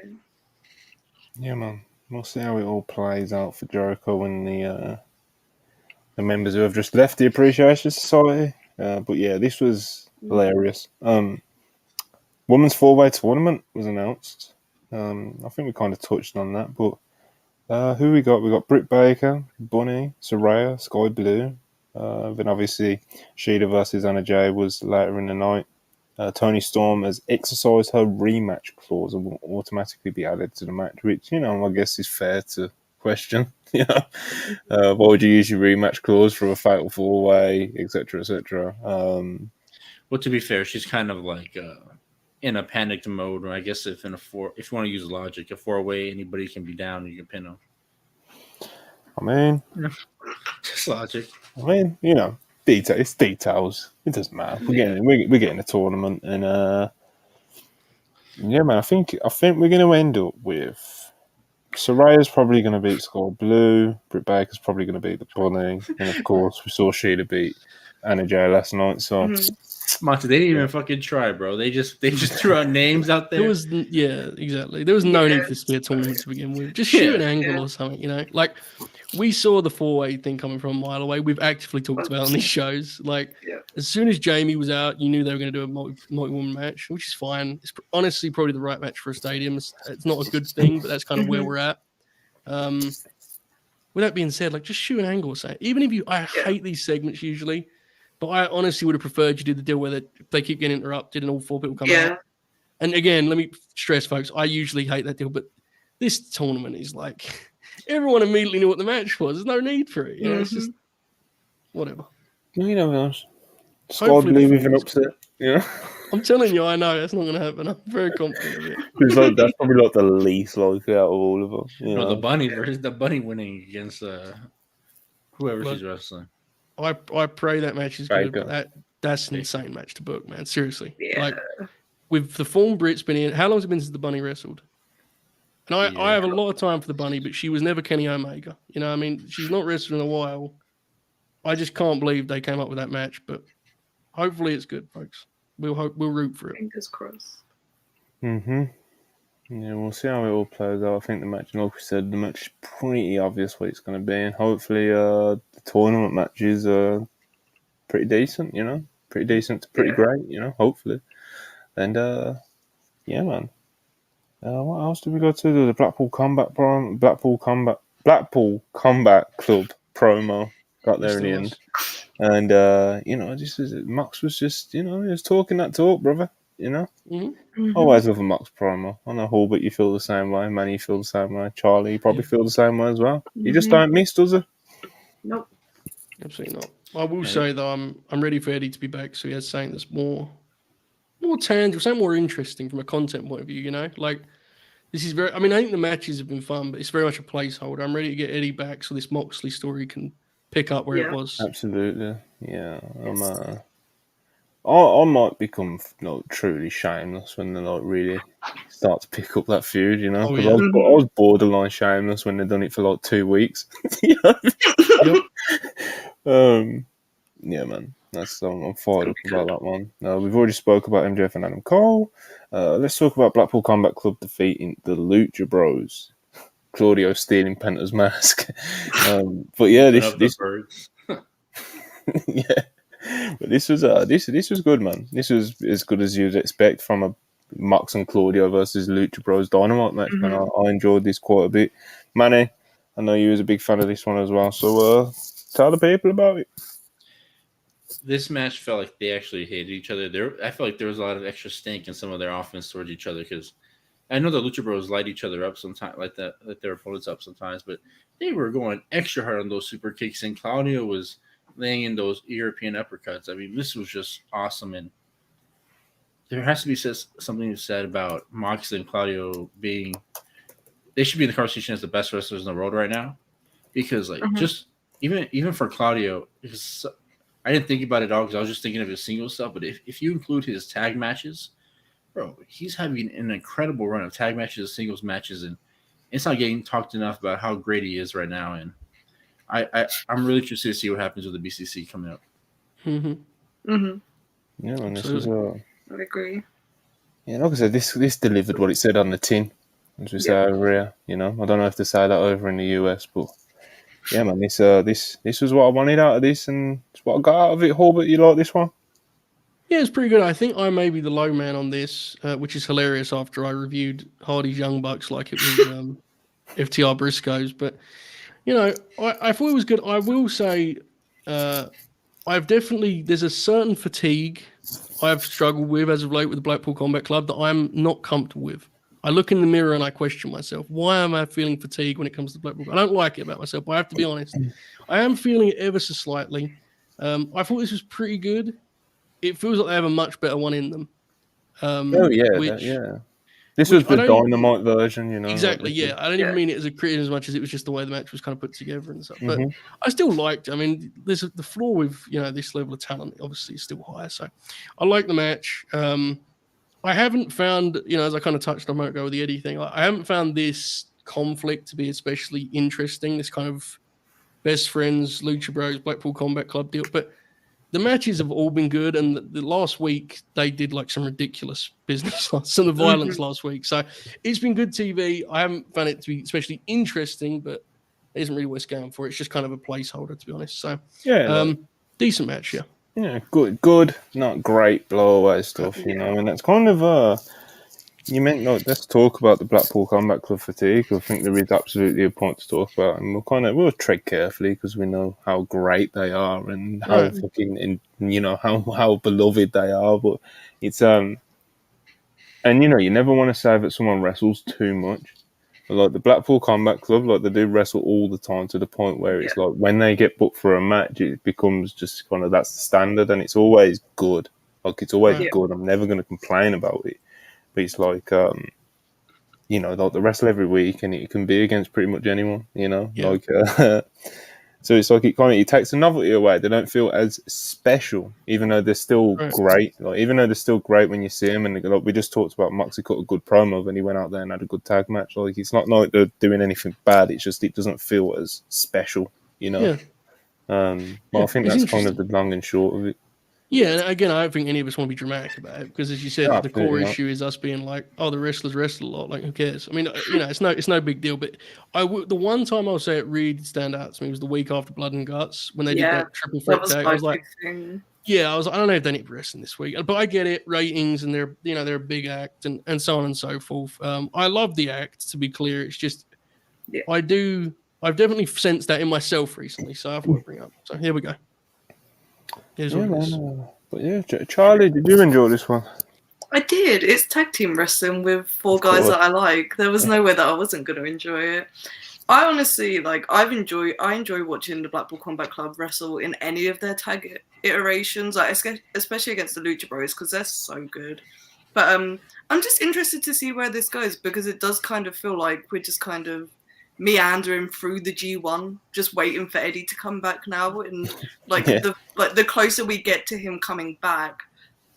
Yeah, man. We'll see how it all plays out for Jericho and the members who have just left the Appreciation Society. But yeah, this was hilarious. Women's 4-way tournament was announced. I think we kind of touched on that, but who we got? We got Britt Baker, Bunny, Saraya, Sky Blue. Then obviously Shida versus Anna Jay was later in the night. Toni Storm has exercised her rematch clause and will automatically be added to the match, which, you know, I guess is fair to question. Why would you use your rematch clause for a fatal 4-way, etc., etc.? Well, to be fair, she's kind of like in a panicked mode. Or I guess if you want to use logic, a 4-way, anybody can be down and you can pin them. I mean, just logic. I mean, you know, it's details. It doesn't matter. We're getting a tournament, and yeah, man. I think we're going to end up with Saraya's probably going to beat Sky Blue. Britt Baker's probably going to beat the Bunny, and of course, we saw Sheila beat Anna Jay last night. So, Monty, they didn't even fucking try, bro. They just threw out names out there. Exactly. There was no need for this to be a tournament to begin with. Just shoot an angle or something, you know. Like we saw the 4-way thing coming from a mile away. We've actively talked about on these shows. Like as soon as Jamie was out, you knew they were going to do a multi-woman match, which is fine. It's honestly probably the right match for a stadium. It's not a good thing, but that's kind of where we're at. With that being said, like just shoot an angle or something. Even if I hate these segments usually. But I honestly would have preferred you did the deal where they keep getting interrupted and all 4 people come out. And again, let me stress, folks, I usually hate that deal, but this tournament is like everyone immediately knew what the match was. There's no need for it. You know, it's just whatever. You know, Squad Blue with an upset. Yeah. I'm telling you, I know that's not going to happen. I'm very confident of it. That's probably like the least likely out of all of them. You know? The bunny winning against whoever she's wrestling. I pray that match is good, but that's an insane match to book, man. Seriously. Yeah. Like, with the form Britt's been in, how long has it been since the Bunny wrestled? And I have a lot of time for the Bunny, but she was never Kenny Omega. You know, I mean, she's not wrestled in a while. I just can't believe they came up with that match, but hopefully it's good, folks. We'll root for it. Fingers crossed. Yeah, we'll see how it all plays out. I think the match, like we said, the match is pretty obvious what it's going to be, and hopefully the tournament matches are pretty decent, you know? Pretty decent to pretty great, you know, hopefully. And, yeah, man. What else did we go to? The Blackpool Combat Club promo. Got there in the end. And, you know, Mox was just, you know, he was talking that talk, brother. You know? Always love a Mox promo. I know Hulbert, you feel the same way. Manny, you feel the same way. Charlie, you probably feel the same way as well. You just don't miss, does it? Nope. Absolutely not. I will say, though, I'm ready for Eddie to be back, so he has something that's more tangible, something more interesting from a content point of view, you know? Like, this is I think the matches have been fun, but it's very much a placeholder. I'm ready to get Eddie back so this Moxley story can pick up where it was. Absolutely. Yeah. I might become truly shameless when they really start to pick up that feud, you know. Because I was borderline shameless when they'd done it for 2 weeks. You know? Yeah, man. I'm fired up about that one. We've already spoke about MJF and Adam Cole. Let's talk about Blackpool Combat Club defeating the Lucha Bros. Claudio stealing Penta's mask. But yeah, this yeah. But this was good, man. This was as good as you'd expect from a Mox and Claudio versus Lucha Bros Dynamite match, man. I enjoyed this quite a bit. Manny, I know you was a big fan of this one as well, so tell the people about it. This match felt like they actually hated each other. I felt like there was a lot of extra stink in some of their offense towards each other because I know the Lucha Bros light each other up sometimes, like their opponents up sometimes, but they were going extra hard on those super kicks, and Claudio was laying in those European uppercuts. I mean, this was just awesome, and there has to be something said about Moxley and Claudio being. They should be in the conversation as the best wrestlers in the world right now, because just even for Claudio, because I didn't think about it all because I was just thinking of his single stuff. But if you include his tag matches. Bro, he's having an incredible run of tag matches, singles matches, and it's not getting talked enough about how great he is right now. And I'm really interested to see what happens with the BCC coming up. Mm-hmm. Mm-hmm. Yeah, and this was I agree. Yeah, like I said, this delivered what it said on the tin, as we say over here. You know, I don't know if they say that over in the US, but yeah, man, this was what I wanted out of this, and it's what I got out of it. Hulbert, you like this one? Yeah, it's pretty good. I think I may be the low man on this, which is hilarious after I reviewed Hardy's Young Bucks like it was FTR Briscoes. But, you know, I thought it was good. I will say there's a certain fatigue I've struggled with as of late with the Blackpool Combat Club that I'm not comfortable with. I look in the mirror and I question myself. Why am I feeling fatigue when it comes to Blackpool? I don't like it about myself, but I have to be honest. I am feeling it ever so slightly. I thought this was pretty good. It feels like they have a much better one in them. This was the Dynamite version, you know. Exactly, yeah. I don't even mean it as a critic as much as it was just the way the match was kind of put together and stuff. But I still liked it. I mean, there's the floor with, you know, this level of talent obviously is still higher. So I like the match. I haven't found, you know, as I kind of touched on a moment ago with the Eddie thing, I haven't found this conflict to be especially interesting, this kind of best friends, Lucha Bros, Blackpool Combat Club deal. But the matches have all been good, and the last week they did like some ridiculous business, some of the violence last week. So it's been good TV. I haven't found it to be especially interesting, but it isn't really what's going for. It's just kind of a placeholder, to be honest. So decent match, yeah. Yeah, good, not great blowaway stuff, you know, and that's kind of you meant let's talk about the Blackpool Combat Club fatigue. I think there is absolutely a point to talk about, and we'll tread carefully because we know how great they are and how fucking, you know, how beloved they are. But it's and you know, you never want to say that someone wrestles too much. But like the Blackpool Combat Club, like they do wrestle all the time to the point where it's like when they get booked for a match, it becomes just kind of that's the standard, and it's always good. Like it's always good. I'm never going to complain about it. But it's like, you know, like they wrestle every week, and it can be against pretty much anyone, you know. Like, so it's like it takes the novelty away. They don't feel as special, even though they're still great. Like, even though they're still great when you see them, and like we just talked about, Moxley cut a good promo when he went out there and had a good tag match. Like, it's not like they're doing anything bad. It's just it doesn't feel as special, you know. But I think that's kind of the long and short of it. Yeah, and again, I don't think any of us want to be dramatic about it because, as you said, the core issue is us being like, "Oh, the wrestlers wrestle a lot. Like, who cares?" I mean, you know, it's no big deal. But the one time I'll say it really did stand out to me was the week after Blood and Guts when they did that triple threat tag. I was like, I don't know if they need wrestling this week, but I get it, ratings, and they're a big act and so on and so forth. I love the act. To be clear, it's just I've definitely sensed that in myself recently, so I thought I'd bring it up. So here we go. But yeah, Charlie, did you enjoy this one? I did. It's tag team wrestling with four guys that I like. There was no way that I wasn't going to enjoy it. I honestly I enjoy watching the Blackpool Combat Club wrestle in any of their tag iterations, like especially against the Lucha Bros because they're so good. But I'm just interested to see where this goes because it does kind of feel like we're just kind of meandering through the G1, just waiting for Eddie to come back now, and the closer we get to him coming back,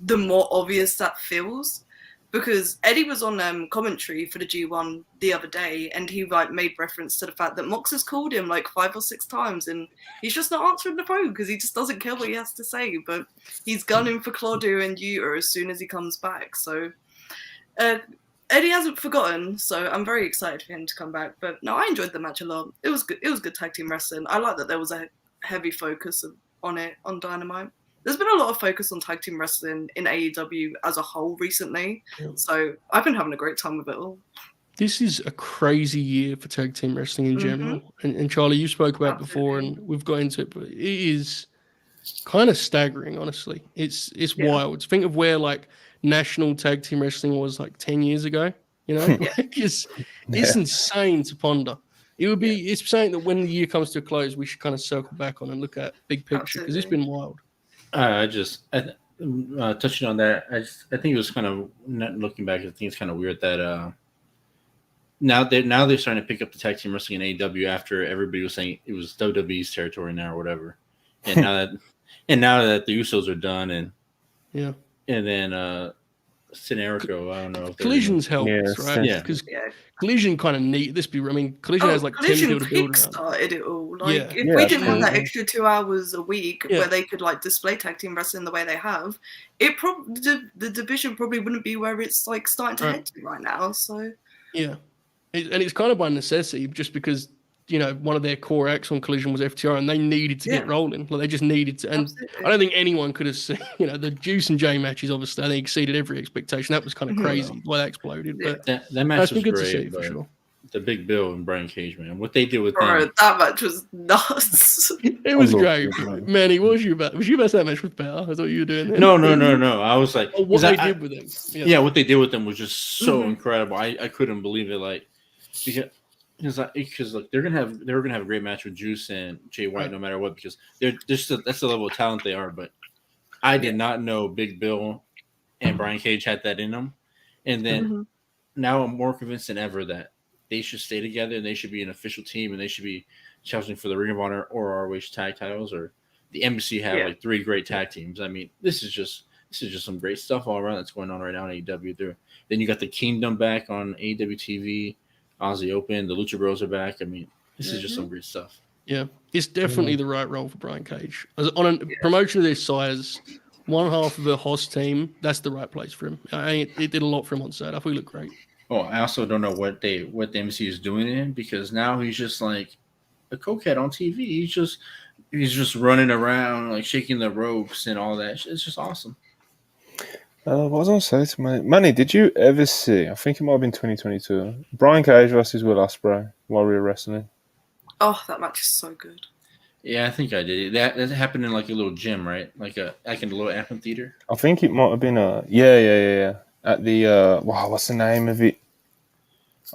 the more obvious that feels. Because Eddie was on commentary for the G1 the other day, and he made reference to the fact that Mox has called him 5 or 6 times, and he's just not answering the phone because he just doesn't care what he has to say. But he's gunning for Claudio and Yuta as soon as he comes back. So. Eddie hasn't forgotten, so I'm very excited for him to come back. But no, I enjoyed the match a lot. It was good. It was good tag team wrestling. I like that there was a heavy focus on it on Dynamite. There's been a lot of focus on tag team wrestling in AEW as a whole recently. Yeah. So I've been having a great time with it all. This is a crazy year for tag team wrestling in general. And Charlie, you spoke about it before, and we've got into it, but it is kind of staggering, honestly. It's wild. Think of where national tag team wrestling was 10 years ago. You know, it's insane to ponder. It's saying that when the year comes to a close, we should kind of circle back on and look at big picture because it's been wild. Touching on that, I think it was kind of looking back. I think it's kind of weird that now they're starting to pick up the tag team wrestling in AEW after everybody was saying it was WWE's territory now or whatever, and now that the Usos are done and then Sin Jericho, I don't know. Collision's helps, right? Yeah, because Collision kind of neat. Collision has like 10 people to build around. Started it all. Like if we didn't have that extra 2 hours a week where they could like display tag team wrestling the way they have, it probably the division probably wouldn't be where it's like starting to head to right now. So and it's kind of by necessity, just because one of their core acts on Collision was FTR, and they needed to get rolling. Like they just needed to. And absolutely. I don't think anyone could have seen, the Juice and Jay matches. Obviously, I think exceeded every expectation. That was kind of crazy why that exploded. But that match was great. For sure. The Big Bill and Brian Cage, man, what they did with them. That match was nuts. It was great. Manny, what was you about? Was you about that match with Power? I thought you were doing that. No. I was like, what they did with them. Yeah, what they did with them was just so incredible. I couldn't believe it. Like, because they're gonna have a great match with Juice and Jay White no matter what, because that's the level of talent they are. But I did not know Big Bill and Brian Cage had that in them, and then now I'm more convinced than ever that they should stay together and they should be an official team and they should be challenging for the Ring of Honor or ROH tag titles, or the Embassy have like 3 great tag teams. I mean, this is just some great stuff all around that's going on right now in AEW. Then you got the Kingdom back on AEW TV. Aussie Open, the Lucha Bros are back. I mean, this is just some great stuff. Yeah, it's definitely the right role for Brian Cage. On a promotion of this size, one half of a host team, that's the right place for him. It did a lot for him on set. I thought he looked great. Oh, I also don't know what the MC is doing to him, because now he's just like a cokehead on TV. He's just running around, like shaking the ropes and all that. It's just awesome. What was I going to say to Manny, did you ever see, I think it might have been 2022, Brian Cage versus Will Ospreay while we were wrestling? Oh, that match is so good. Yeah, I think I did. That happened in like a little gym, right? Like in a little amphitheater? I think it might have been yeah. At the, what's the name of it?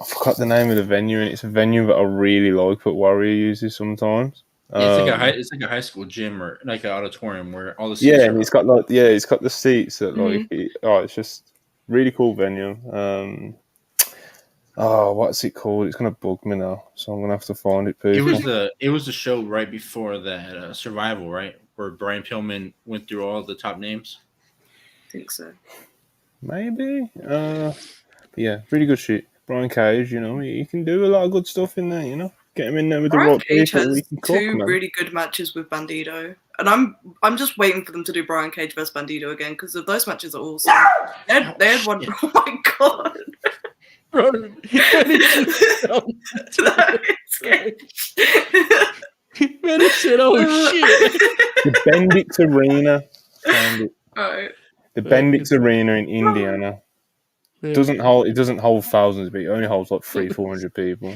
I forgot the name of the venue, and it's a venue that I really like, but Warrior uses sometimes. It's like a high school gym or like an auditorium where all the seats and it's got the seats that it's just really cool venue. What's it called? It's gonna bug me now, so I'm gonna have to find it. People. It was the show right before that Survival, right, where Brian Pillman went through all the top names. I think so. Maybe. But yeah, really good shit. Brian Cage, he can do a lot of good stuff in there, Get him in there with Brian the right Cage people. Has two really good matches with Bandito, and I'm just waiting for them to do Brian Cage versus Bandito again, because those matches are awesome. They had one. Oh my god, bro! Man, it said, "Oh shit!" The Bendix Arena. Right. The Bendix Arena in Indiana. It doesn't hold thousands, but it only holds like 300-400 people.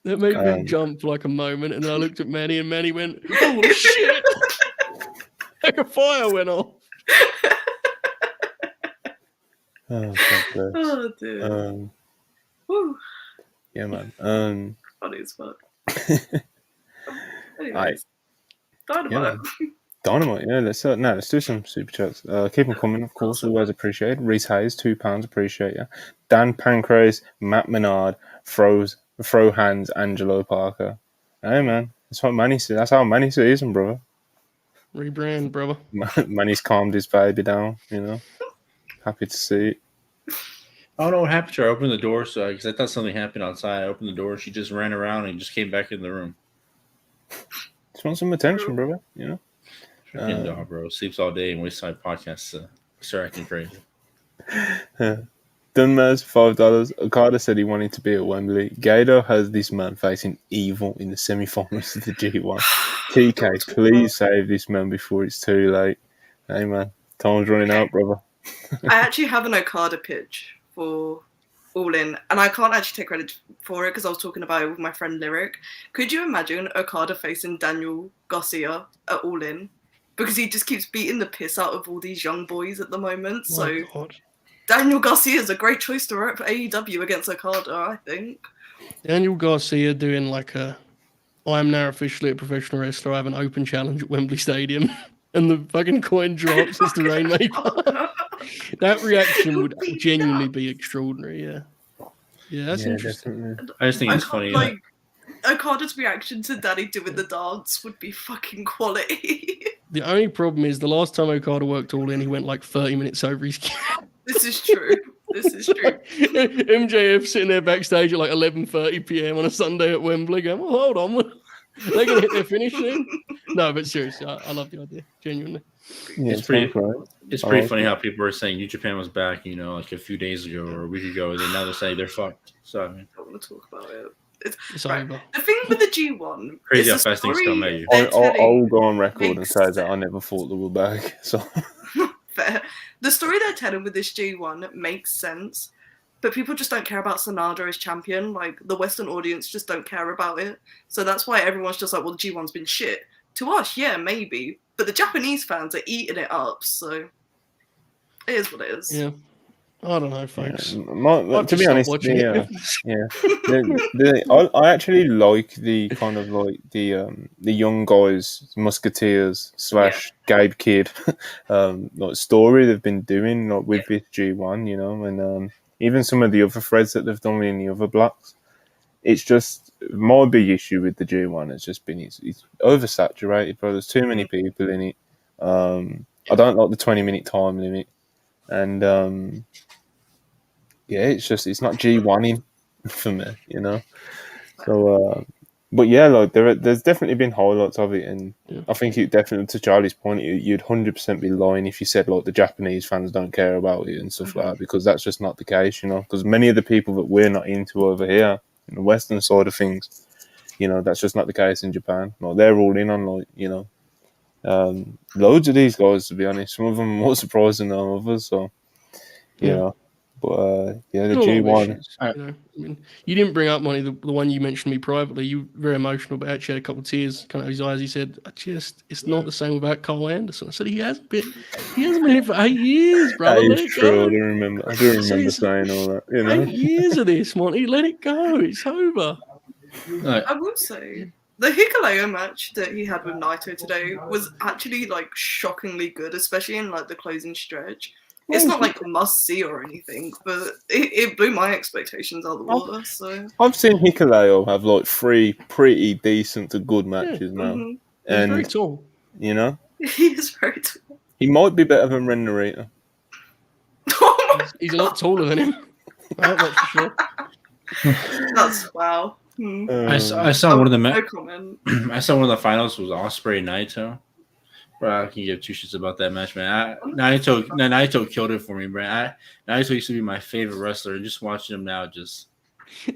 That made me jump for like a moment, and then I looked at Manny, and Manny went, "Oh shit!" Like a fire went off. Oh, God bless. Oh, dude. Woo. Yeah, man. Funny as fuck. Anyways, Dynamite. Yeah, Dynamite. Yeah, let's do some super chats. Keep them coming, of course. Always appreciate. Reese Hayes, £2, appreciate you. Dan Pancrase, Matt Menard, Throw Hands, Angelo Parker. Hey, man, that's what Manny sees. That's how Manny sees him, brother. Rebrand, brother. Manny's calmed his baby down. Happy to see it. I don't know what happened to her. I opened the door, because I thought something happened outside. I opened the door. She just ran around and just came back in the room. Just want some attention, brother. Dog, bro. Sleeps all day and wastes time podcasts. Start acting crazy. Dunmaz, $5. Okada said he wanted to be at Wembley. Gato has this man facing Evil in the semi-finals of the G1. TK, please save this man before it's too late. Hey, man, time's running out, brother. I actually have an Okada pitch for All In, and I can't actually take credit for it because I was talking about it with my friend Lyric. Could you imagine Okada facing Daniel Garcia at All In? Because he just keeps beating the piss out of all these young boys at the moment. God. Daniel Garcia is a great choice to rep AEW against Okada, I think. Daniel Garcia doing like I am now officially a professional wrestler. I have an open challenge at Wembley Stadium. And the fucking coin drops as the Rainmaker. That reaction would genuinely be extraordinary, yeah. Yeah, that's interesting. Definitely. I just think it's funny. Like, Okada's reaction to Daddy doing the dance would be fucking quality. The only problem is the last time Okada worked All In, he went like 30 minutes over his This is true. MJF sitting there backstage at like 11:30 p.m. on a Sunday at Wembley going, well, hold on. They're going to hit their finish soon? No, but seriously, I love the idea, genuinely. Yeah, it's pretty funny how people are saying New Japan was back, like a few days ago or a week ago, and then now they're saying they're fucked. So, I mean, I don't want to talk about it. It's over. The thing with the G1, crazy how fast things come at you. I'll go on record and say that I never thought they were back. So, fair. The story they're telling with this G1 makes sense. But people just don't care about Sanada as champion. Like, the Western audience just don't care about it. So that's why everyone's just like, well, the G1's been shit. To us, yeah, maybe. But the Japanese fans are eating it up, so it is what it is. Yeah. I don't know, folks. To be honest, I actually like the kind of like the young guys, Musketeers / Gabe Kidd, like story they've been doing like with this G1, and even some of the other threads that they've done in the other blocks. It's just my big issue with the G1 has just been it's oversaturated, bro. There's too many people in it. I don't like the 20-minute time limit, and it's not G1ing for me, So, but yeah, like there's definitely been highlights of it, and I think it definitely, to Charlie's point, you'd 100% be lying if you said like the Japanese fans don't care about it and stuff like that, because that's just not the case, Because many of the people that we're not into over here in the Western side of things, that's just not the case in Japan. Like they're all in on loads of these guys, to be honest. Some of them are more surprising than others. So But the G1. You didn't bring up money. The one you mentioned me privately. You were very emotional, but actually had a couple of tears kind of his eyes. He said, "It's not the same without Cole Anderson." I said, "He hasn't been here for 8 years, brother." That is true. I do remember saying all that. 8 years of this, Monty. Let it go. It's over. I will say the Hikuleo match that he had with Naito today was actually like shockingly good, especially in like the closing stretch. It's not like must see or anything, but it blew my expectations out of the water. So I've seen Hikuleo have like 3 pretty decent to good matches now, and he's very tall. He is very tall. He might be better than Ren Narita. He's a lot taller than him. That's for sure. That's wow. I saw one of the I saw one of the finals was Ospreay and Naito. Bro, I can give 2 shits about that match, man. Naito killed it for me, bro. Naito used to be my favorite wrestler, and just watching him now, just his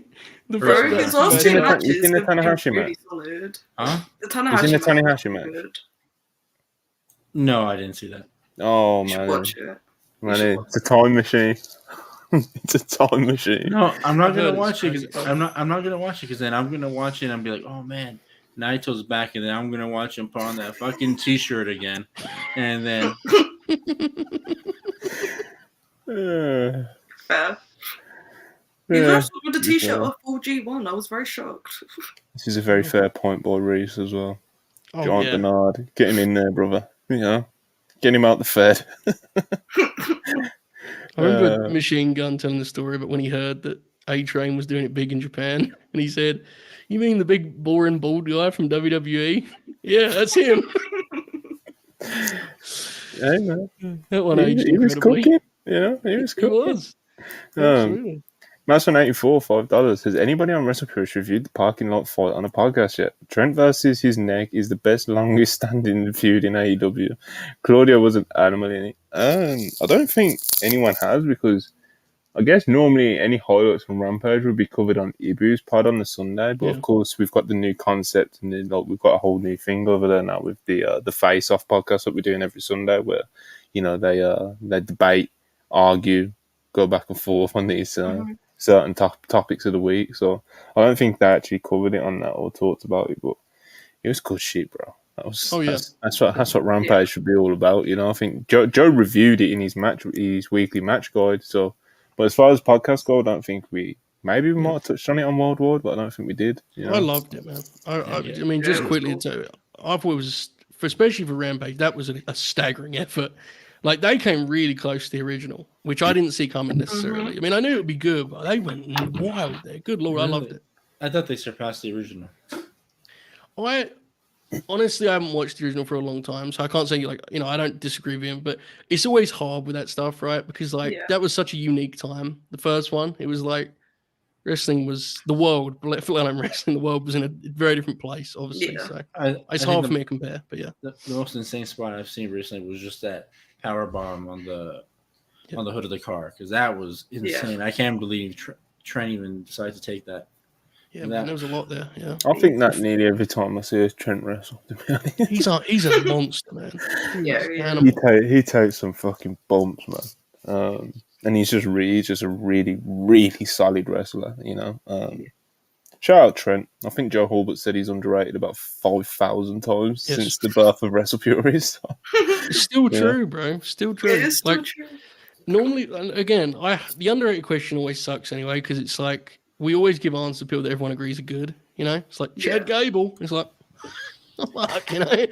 last 2 matches in the Tanahashi match. Solid. Huh? The Tanahashi match. No, I didn't see that. Oh man, it's a time machine. It's a time machine. No, I'm not gonna watch it because I'm not gonna watch it because then I'm gonna watch it and be like, oh man. Naito's back, and then I'm gonna watch him put on that fucking T-shirt again, and then. Fair. You guys with the T-shirt off all G1. I was very shocked. This is a very fair point by Reese as well. John Bernard, get him in there, brother. Get him out the Fed. I remember Machine Gun telling the story about when he heard that A-Train was doing it big in Japan, and he said, "You mean the big, boring, bald guy from WWE? Yeah, that's him." Hey, man. That one he was cooking. He was cooking. He was. Absolutely. Match on 84, $5. Has anybody on WrestlePurists reviewed the parking lot fight on a podcast yet? Trent versus his neck is the best, longest standing feud in AEW. Claudio was an animal in it. I don't think anyone has, because I guess normally any highlights from Rampage would be covered on Ibu's pod on the Sunday, but of course we've got the new concept, and then we've got a whole new thing over there now with the Face Off podcast that we're doing every Sunday, where they debate, argue, go back and forth on these certain topics of the week. So I don't think they actually covered it on that or talked about it, but it was good shit, bro. That's what Rampage should be all about. You know, I think Joe reviewed it in his weekly match guide. So, but as far as podcasts go, I don't think we might have touched on it on Worldwide, but I don't think we did. You know? I loved it, man. I mean, just quickly, I thought it was, especially for Rampage, that was a staggering effort. Like, they came really close to the original, which I didn't see coming necessarily. I mean, I knew it would be good, but they went wild there. Good Lord, really? I loved it. I thought they surpassed the original. Honestly, I haven't watched the original for a long time, so I can't say, like, I don't disagree with him, but it's always hard with that stuff, right? Because, that was such a unique time. The first one, it was like, wrestling was the world, let alone wrestling, the world was in a very different place, obviously. Yeah. So it's hard for me to compare, but yeah. The most insane spot I've seen recently was just that power bomb on the hood of the car, because that was insane. I can't believe Trent even decided to take that. Yeah, man, there was a lot there. Yeah, I think that nearly every time I see Trent wrestle, to be honest. He's a monster, man. He takes some fucking bumps, man. And he's just a really, really solid wrestler. You know. Shout out Trent. I think Joe Hulbert said he's underrated about 5,000 times since the birth of WrestlePurists. It's still true, bro. Still true. It is still true. Normally, again, the underrated question always sucks anyway, because it's like, we always give answers to people that everyone agrees are good, you know? It's like Chad Gable. It's like, fuck, you know?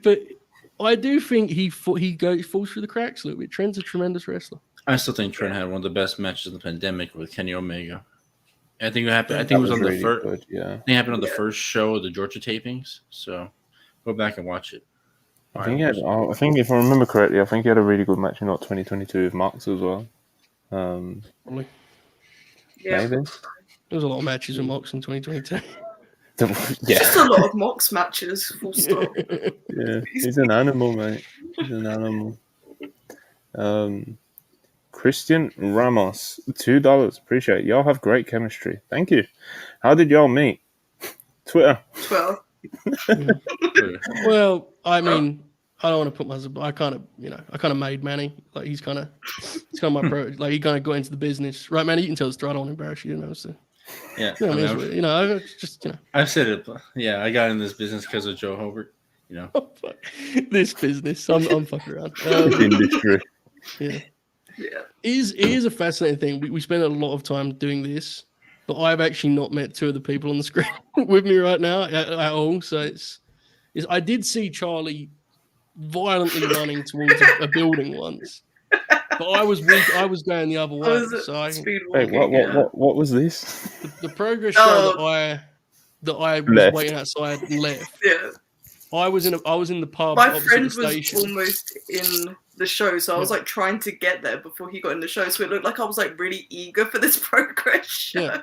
But I do think he falls through the cracks a little bit. Trent's a tremendous wrestler. I still think Trent had one of the best matches of the pandemic with Kenny Omega. I think it happened. I think it was on really the first. I think it happened on the first show of the Georgia tapings. So go back and watch it. I think if I remember correctly, I think he had a really good match in 2022 with Mox as well. Probably. Yeah. Maybe. There was a lot of matches with Mox in 2022. Just a lot of Mox matches, full stop. Yeah, he's an animal, mate. He's an animal. Christian Ramos, $2. Appreciate it. Y'all have great chemistry. Thank you. How did y'all meet? Twitter. Well, I mean, I don't want to put myself. I kind of made Manny. Like he's kind of my pro. Like he kind of got into the business, right, Manny? You can tell the story. I don't want to embarrass you, So. Yeah, I've said it. Yeah, I got in this business because of Joe Hobart. You know, this business. I'm fucking around. Industry. Yeah. It is a fascinating thing. We spend a lot of time doing this, but I've actually not met two of the people on the screen with me right now at all. So I did see Charlie violently running towards a building once. But I was going the other way. What was this? The progress show that I was waiting outside and left. Yeah. I was in the pub. My friend was almost in the show, so I was like trying to get there before he got in the show. So it looked like I was like really eager for this progress show. Yeah.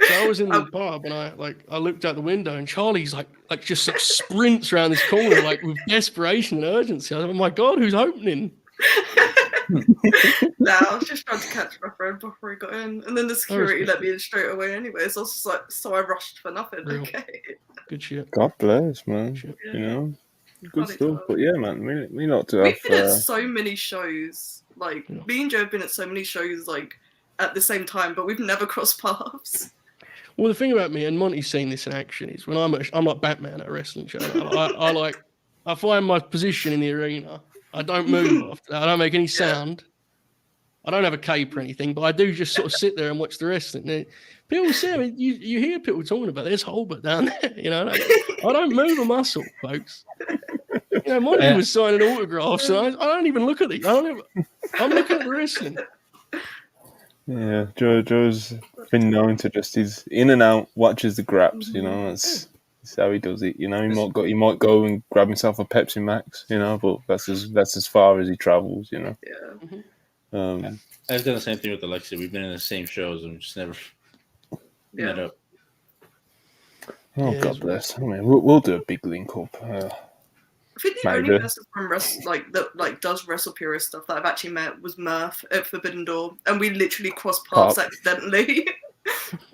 So I was in the pub and I looked out the window and Charlie's like just like sprints around this corner like with desperation and urgency. I was like, oh my god, who's opening? I was just trying to catch my friend before he got in, and then the security let me in straight away anyway, so I was just like, so I rushed for nothing. Real. Okay, good shit. God bless, man. You know, good stuff. But yeah, man, we not to we've been at so many shows. Like me and Joe have been at so many shows like at the same time, but we've never crossed paths. Well, the thing about me, and Monty's seen this in action, is when I'm like Batman at a wrestling show. I find my position in the arena. I don't move after that. I don't make any sound. I don't have a cape or anything, but I do just sort of sit there and watch the wrestling. Now, people say, I mean, you hear people talking about there's Holbert down there. You know, I don't move a muscle, folks. You know, Monty was signing autographs, and I don't even look at it. I'm looking at the wrestling. Yeah, Joe's been known to he's in and out, watches the graps. You know, that's how he does it. You know, he might go and grab himself a Pepsi Max. You know, but that's as far as he travels. You know. Yeah. I've done the same thing with Alexia. We've been in the same shows and we just never met up. Oh, God bless. I mean, we'll do a big link up. I think the only person from that does WrestlePurist stuff that I've actually met was Murph at Forbidden Door, and we literally crossed paths accidentally.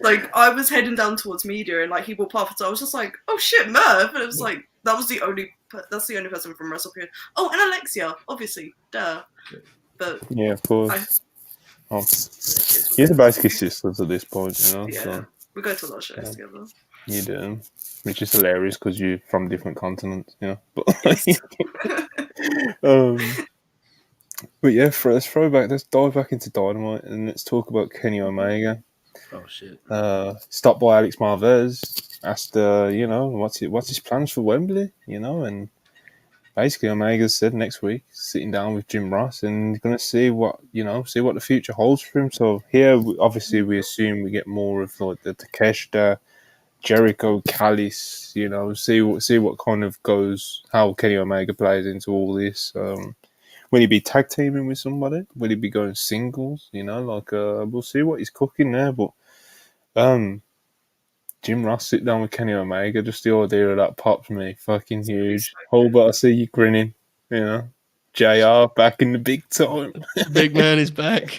Like I was heading down towards media, and like he walked past, so I was just like, "Oh shit, Murph!" And it was like that's the only person from WrestlePurist. Oh, and Alexia, obviously, duh. But yeah, of course. You're basically sisters at this point, you know. Yeah, so. We go to a lot of shows together. You do, which is hilarious because you're from different continents, you know. But but yeah, let's dive back into Dynamite and let's talk about Kenny Omega. Oh shit! Stopped by Alex Marvez, asked, what's his plans for Wembley, and basically Omega said next week sitting down with Jim Ross and going to see what the future holds for him. So here, obviously, we assume we get more of like the Takeshita, Jericho, Callis, see what kind of how Kenny Omega plays into all this. Will he be tag teaming with somebody? Will he be going singles? We'll see what he's cooking there. But Jim Ross sit down with Kenny Omega, just the idea of that popped me fucking huge. But I see you grinning, JR back in the big time. The big man is back.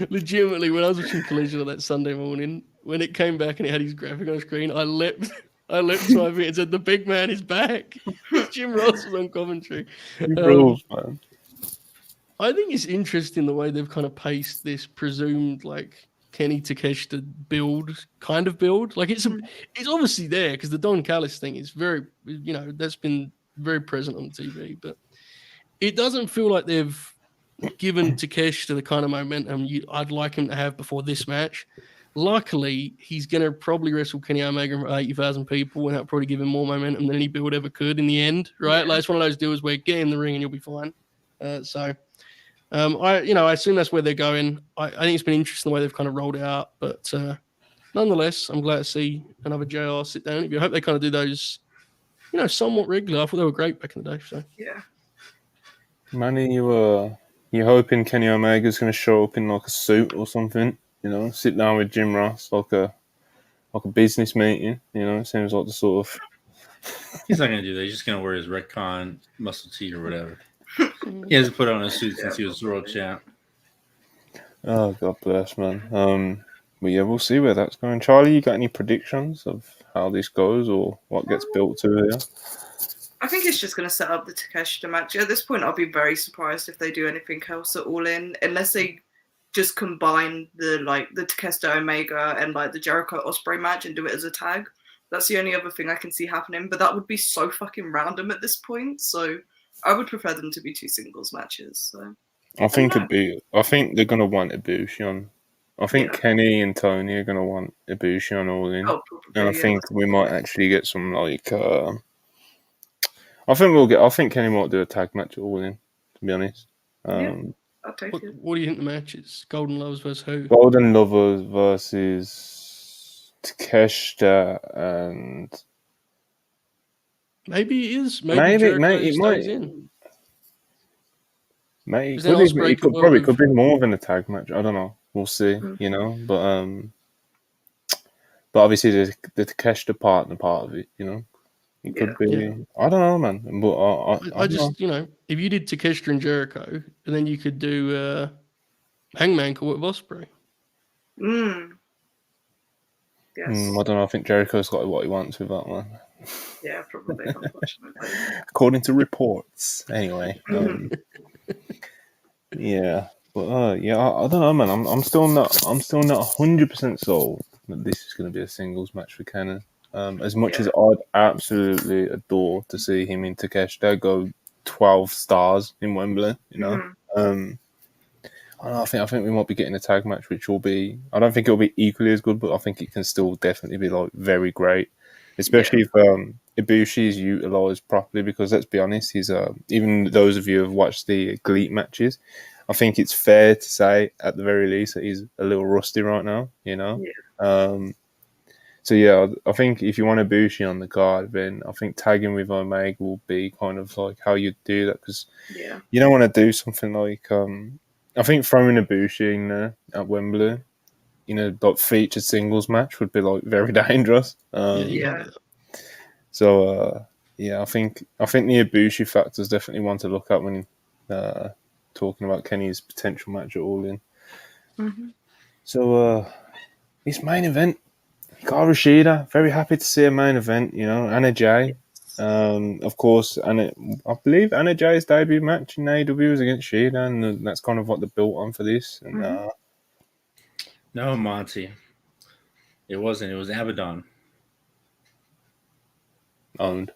Legitimately, when I was watching Collision on that Sunday morning, when it came back and it had his graphic on the screen, I leapt to my feet and said, "The big man is back." Jim Ross was on commentary. Man. I think it's interesting the way they've kind of paced this presumed like Kenny Takeshita build. Like it's obviously there because the Don Callis thing is very, that's been very present on TV, but it doesn't feel like they've given Takeshita the kind of momentum I'd like him to have before this match. Luckily, he's going to probably wrestle Kenny Omega in 80,000 people, and that'll probably give him more momentum than any build ever could in the end, right? Yeah. Like it's one of those deals where get in the ring and you'll be fine. I assume that's where they're going. I think it's been interesting the way they've kind of rolled it out, but nonetheless, I'm glad to see another JR sit down interview. I hope they kind of do those, somewhat regular. I thought they were great back in the day. So yeah, Manny, you're hoping Kenny Omega's going to show up in like a suit or something, sit down with Jim Ross like a business meeting. It seems like the sort of. He's not going to do that. He's just going to wear his Redcon muscle tee or whatever. He hasn't put on a suit since he was world champ. Oh, God bless, man. But yeah, we'll see where that's going. Charlie, you got any predictions of how this goes or what gets built to here? I think it's just going to set up the Takeshita match. At this point, I'll be very surprised if they do anything else at All In, unless they just combine the Takeshita Omega and like the Jericho Ospreay match and do it as a tag. That's the only other thing I can see happening. But that would be so fucking random at this point. So I would prefer them to be two singles matches. So I think they're going to want Ibushi on. I think Kenny and Tony are going to want Ibushi on All In. Oh, probably, and I think we might actually get some like. I think Kenny might do a tag match at All In. To be honest. I'll take it. What do you think the match is? Golden Lovers versus who? Golden Lovers versus Takeshita and. Maybe it is. Maybe it might. It could be more than a tag match. I don't know. We'll see. But obviously the Takeshita part of it. It could be. Yeah. I don't know, man. But I just if you did Takeshita and Jericho, and then you could do Hangman Call with Ospreay. Yes. I don't know. I think Jericho's got what he wants with that one. Yeah, probably. Unfortunately, according to reports. Anyway, yeah, but I don't know, man. I'm still not 100% sold that this is going to be a singles match for Kenny. As much as I'd absolutely adore to see him in Takeshita go 12 stars in Wembley, I think we might be getting a tag match, which will be. I don't think it'll be equally as good, but I think it can still definitely be like very great, especially if Ibushi is utilised properly. Because let's be honest, he's even those of you who have watched the GLEAT matches, I think it's fair to say at the very least that he's a little rusty right now. So yeah, I think if you want Ibushi on the card, then I think tagging with Omega will be kind of like how you do that, because you don't want to do something like I think throwing Ibushi in there at Wembley, like featured singles match would be like very dangerous. So I think the Ibushi factor is definitely one to look at when talking about Kenny's potential match at All In. Mm-hmm. So this main event. Hikaru Shida, very happy to see a main event, Anna Jay. Of course, I believe Anna Jay's debut match in AEW was against Shida, and that's kind of what they built on for this. And, No, Monty. It wasn't. It was Abaddon. owned.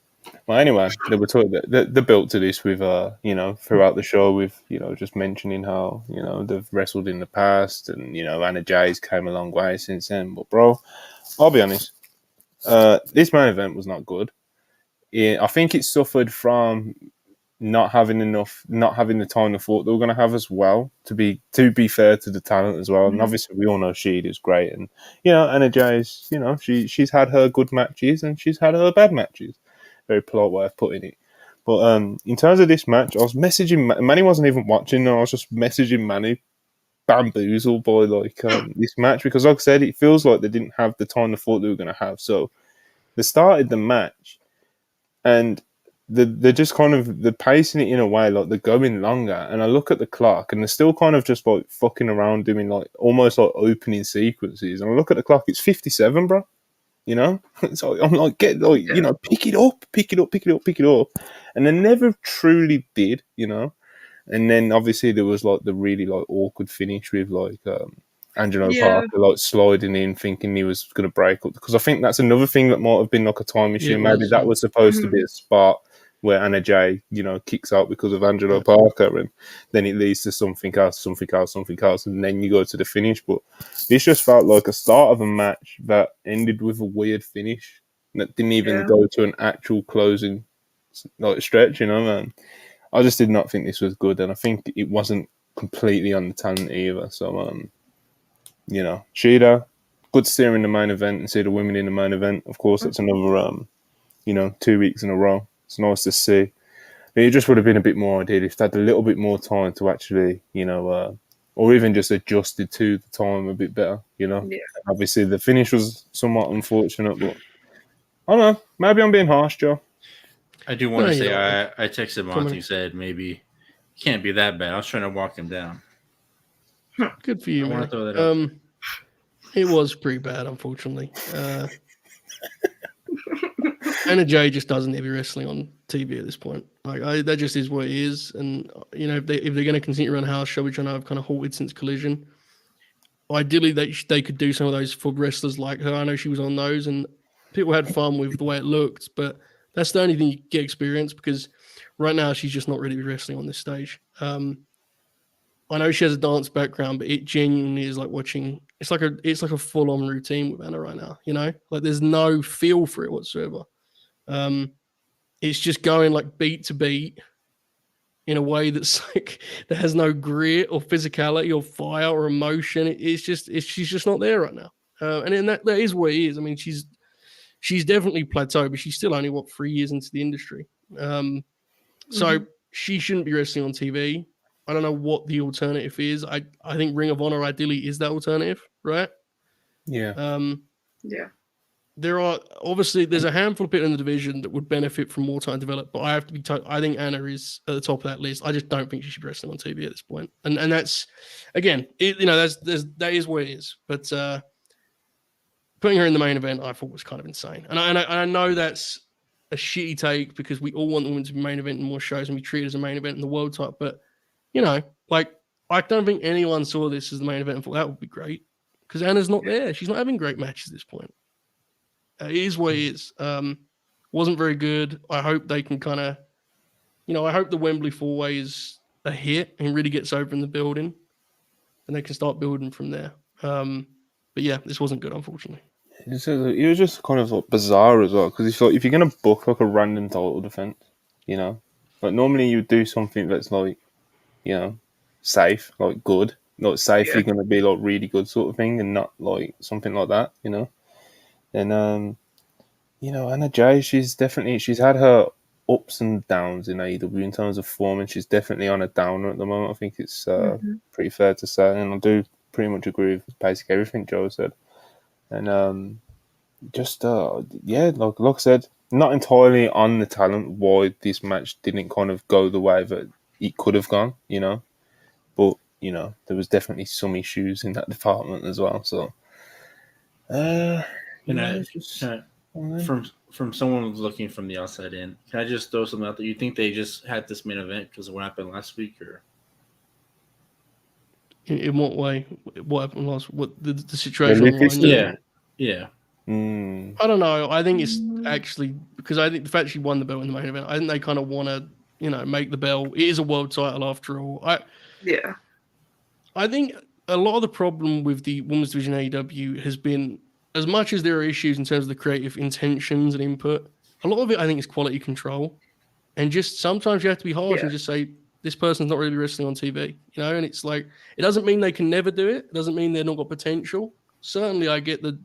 Well, anyway, they were talking the built to this with throughout the show with just mentioning how they've wrestled in the past and Anna Jay's came a long way since then. But bro, I'll be honest, this main event was not good. I think it suffered from not having the time they thought they were going to have as well. To be fair to the talent as well, and obviously we all know Sheed is great, and Anna Jay's she's had her good matches and she's had her bad matches. Very polite way of putting it. But in terms of this match, I was messaging Manny wasn't even watching. I was just messaging Manny, bamboozled by this match because, like I said, it feels like they didn't have the time they thought they were going to have. So they started the match, and they're just kind of they're pacing it in a way like they're going longer. And I look at the clock, and they're still kind of just like fucking around doing like almost like opening sequences. And I look at the clock, it's 57, bro. So I'm like, pick it up. And they never truly did, And then obviously there was like the really like awkward finish with like Angelo Parker like sliding in thinking he was going to break up. Because I think that's another thing that might have been like a time machine. Maybe that was supposed to be a spot where Anna Jay, kicks out because of Angelo Parker, and then it leads to something else, and then you go to the finish. But this just felt like a start of a match that ended with a weird finish that didn't even go to an actual closing like stretch, man. I just did not think this was good, and I think it wasn't completely on the talent either. So, Shida, good to see her in the main event and see the women in the main event. Of course, that's another, 2 weeks in a row. It's nice to see. It just would have been a bit more ideal if they had a little bit more time to actually, or even just adjusted to the time a bit better, Yeah. Obviously, the finish was somewhat unfortunate, but I don't know. Maybe I'm being harsh, Joe. I do want to say I texted Monty, said maybe it can't be that bad. I was trying to walk him down. Good for you, man. It was pretty bad, unfortunately. Anna Jay just doesn't need to be wrestling on TV at this point. That just is what it is. And if they're going to continue to run a house show, which I know I've kind of halted since Collision, ideally they could do some of those for wrestlers like her. I know she was on those, and people had fun with the way it looked. But that's the only thing you get experience because right now she's just not ready to be wrestling on this stage. I know she has a dance background, but it genuinely is like watching. It's like a full-on routine with Anna right now. Like there's no feel for it whatsoever. It's just going like beat to beat in a way that's like that has no grit or physicality or fire or emotion. She's just not there right now. And then that is what it is. I mean, she's definitely plateaued, but she's still only 3 years into the industry. So she shouldn't be wrestling on TV. I don't know what the alternative is. I think Ring of Honor ideally is that alternative, right? Yeah. Yeah. There's a handful of people in the division that would benefit from more time to develop, but I have to be I think Anna is at the top of that list. I just don't think she should be wrestling on TV at this point. And that's again, that is what it is. But putting her in the main event, I thought was kind of insane. And I know that's a shitty take because we all want the women to be main event in more shows and we treat it as a main event in the world type. But I don't think anyone saw this as the main event and thought that would be great because Anna's not there. She's not having great matches at this point. It is what it is. Wasn't very good. I hope they can kind of, I hope the Wembley 4-way is a hit and really gets over in the building and they can start building from there. But yeah, this wasn't good, unfortunately. It was just kind of like bizarre as well because if you're going to book like a random title defense, but normally you do something that's like, safe, like good, like safely going to be like really good sort of thing and not like something like that, And, Anna Jay, she's had her ups and downs in AEW in terms of form, and she's definitely on a downer at the moment. I think it's pretty fair to say, and I do pretty much agree with basically everything Joe said. And like I said, not entirely on the talent why this match didn't kind of go the way that it could have gone, But, there was definitely some issues in that department as well, so... From someone who's looking from the outside in, can I just throw something out there? You think they just had this main event because of what happened last week, or in what way? What happened last? What the situation? Yeah. I don't know. I think it's actually because I think the fact she won the belt in the main event, I think they kind of want to, make the belt. It is a world title after all. I think a lot of the problem with the women's division AEW has been, as much as there are issues in terms of the creative intentions and input, a lot of it I think is quality control. And just sometimes you have to be harsh and just say, this person's not really wrestling on TV, and it's like, it doesn't mean they can never do it. It doesn't mean they're not got potential. Certainly I get the,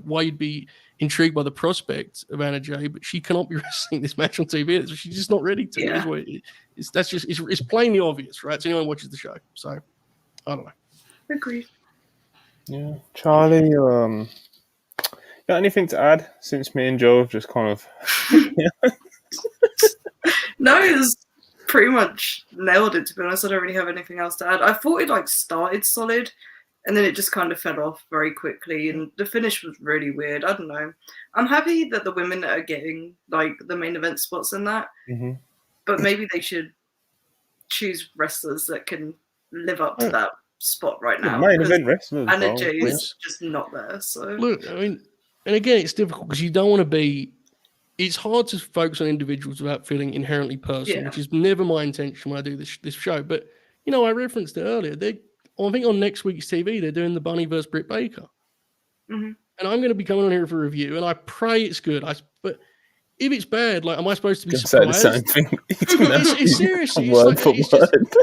why you'd be intrigued by the prospect of Anna Jay, but she cannot be wrestling this match on TV. She's just not ready to. Yeah. It's plainly obvious, right? So anyone watches the show. So I don't know. Agreed. Yeah. Charlie, got anything to add since me and Joe have just kind of... No, it's pretty much nailed it, to be honest. I don't really have anything else to add. I thought it started solid, and then it just kind of fell off very quickly, and the finish was really weird. I don't know. I'm happy that the women are getting the main event spots in that, but maybe they should choose wrestlers that can live up to that spot right now. Main event wrestlers. Anna Jay is just not there. So look, I mean, and again, it's difficult because you don't want to be. It's hard to focus on individuals without feeling inherently personal, which is never my intention when I do this show. But I referenced it earlier. I think on next week's TV, they're doing the Bunny versus Britt Baker. And I'm going to be coming on here for a review, and I pray it's good. But if it's bad, am I supposed to be surprised? Say the same thing. It's seriously. Word for word.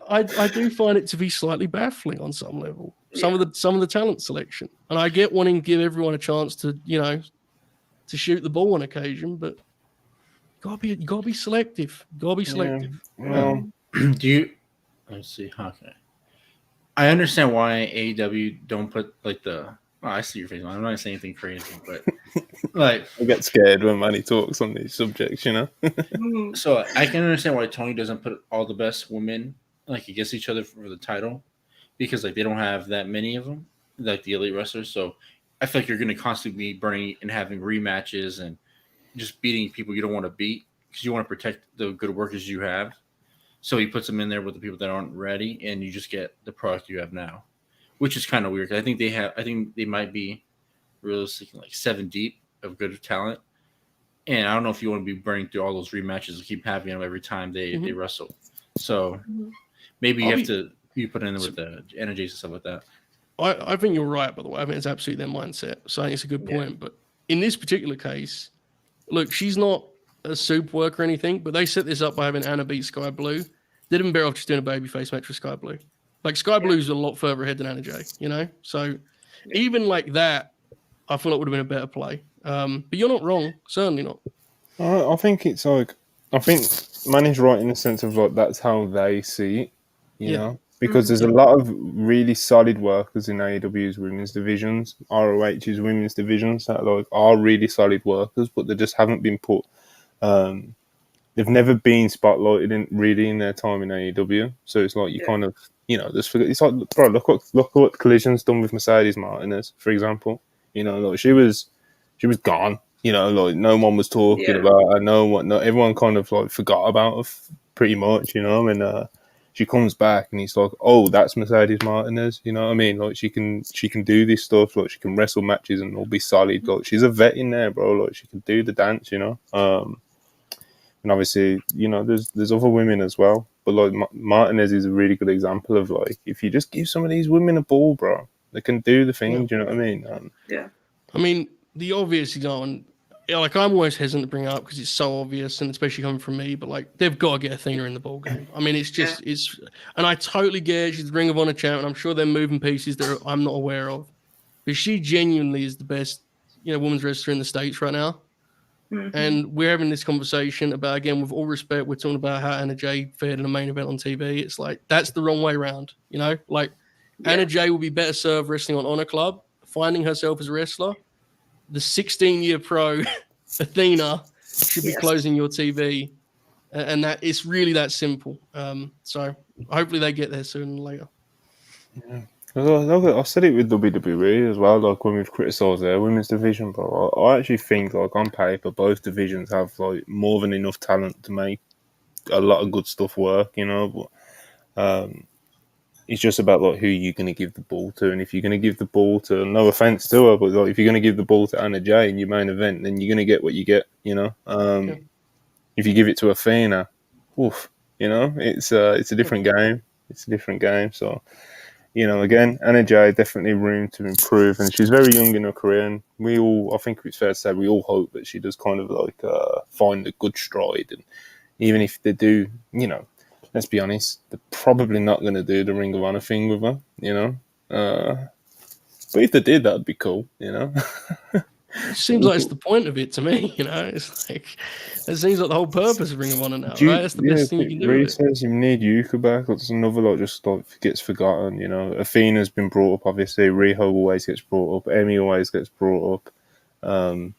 I do find it to be slightly baffling on some level. Some of the talent selection. And I get wanting to give everyone a chance to, to shoot the ball on occasion, but you gotta be selective. Well, let's see. Okay. I understand why AEW don't put I see your face. I'm not gonna say anything crazy, but I get scared when Manny talks on these subjects, So I can understand why Tony doesn't put all the best women against each other for the title, because they don't have that many of them, the elite wrestlers. So I feel like you're going to constantly be burning and having rematches and just beating people you don't want to beat because you want to protect the good workers you have. So he puts them in there with the people that aren't ready, and you just get the product you have now, which is kind of weird. I think they might be realistically 7 deep of good talent, and I don't know if you want to be burning through all those rematches and keep having them every time they wrestle. So maybe you put in there with the energies and stuff like that. I think you're right, by the way. I think it's absolutely their mindset. So I think it's a good point. But in this particular case, look, she's not a super worker or anything, but they set this up by having Anna beat Sky Blue. They'd have been better off just doing a babyface match with Sky Blue. Sky Blue's a lot further ahead than Anna Jay, So even like that, I feel like would have been a better play. But you're not wrong. Certainly not. I think it's I think Manny's right in the sense of that's how they see it, you know? Because there's a lot of really solid workers in AEW's women's divisions, ROH's women's divisions that are really solid workers, but they just haven't been put. They've never been spotlighted in their time in AEW. So it's you kind of just forget. It's bro, look what Collision's done with Mercedes Martinez, for example. She was gone. No one was talking about her. Everyone kind of forgot about her pretty much. And she comes back and he's like, oh, that's Mercedes Martinez. You know what I mean? She can do this stuff. She can wrestle matches and all be solid. She's a vet in there, bro. She can do the dance. And obviously, there's other women as well. But Martinez is a really good example of if you just give some of these women a ball, bro, they can do the thing. Do you know what I mean? I mean, the obvious example. I'm always hesitant to bring it up because it's so obvious, and especially coming from me. But they've got to get Athena in the ball game. I mean, it's just and I totally get it. She's the Ring of Honor champ, and I'm sure they're moving pieces that I'm not aware of. But she genuinely is the best, women's wrestler in the States right now. Mm-hmm. And we're having this conversation about, again, with all respect, we're talking about how Anna Jay fared in a main event on TV. It's that's the wrong way around, Anna Jay will be better served wrestling on Honor Club, finding herself as a wrestler. The 16-year pro Athena should be closing your TV, and that it's really that simple. So hopefully they get there sooner than later. Yeah. I said it with WWE as well. When we've criticised their women's division, but I actually think on paper both divisions have more than enough talent to make a lot of good stuff work. But it's just about like who you're going to give the ball to, and if you're going to give the ball to, no offense to her, but like if you're going to give the ball to Anna Jay in your main event, then you're going to get what you get, you know. If you give it to Athena, oof, you know, it's a different game. It's a different game. So, you know, again, Anna Jay definitely room to improve, and she's very young in her career. And I think it's fair to say, we all hope that she does kind of like find a good stride. And even if they do, you know, let's be honest, they're probably not going to do the Ring of Honor thing with her, you know. But if they did, that'd be cool, you know. It seems like it's the point of it to me, you know. It's like it seems like the whole purpose of Ring of Honor now, right? That's the best thing you can do. Reed says you need Yuka back. That's another like just like gets forgotten, you know. Athena's been brought up, obviously. Riho always gets brought up. Emmy always gets brought up.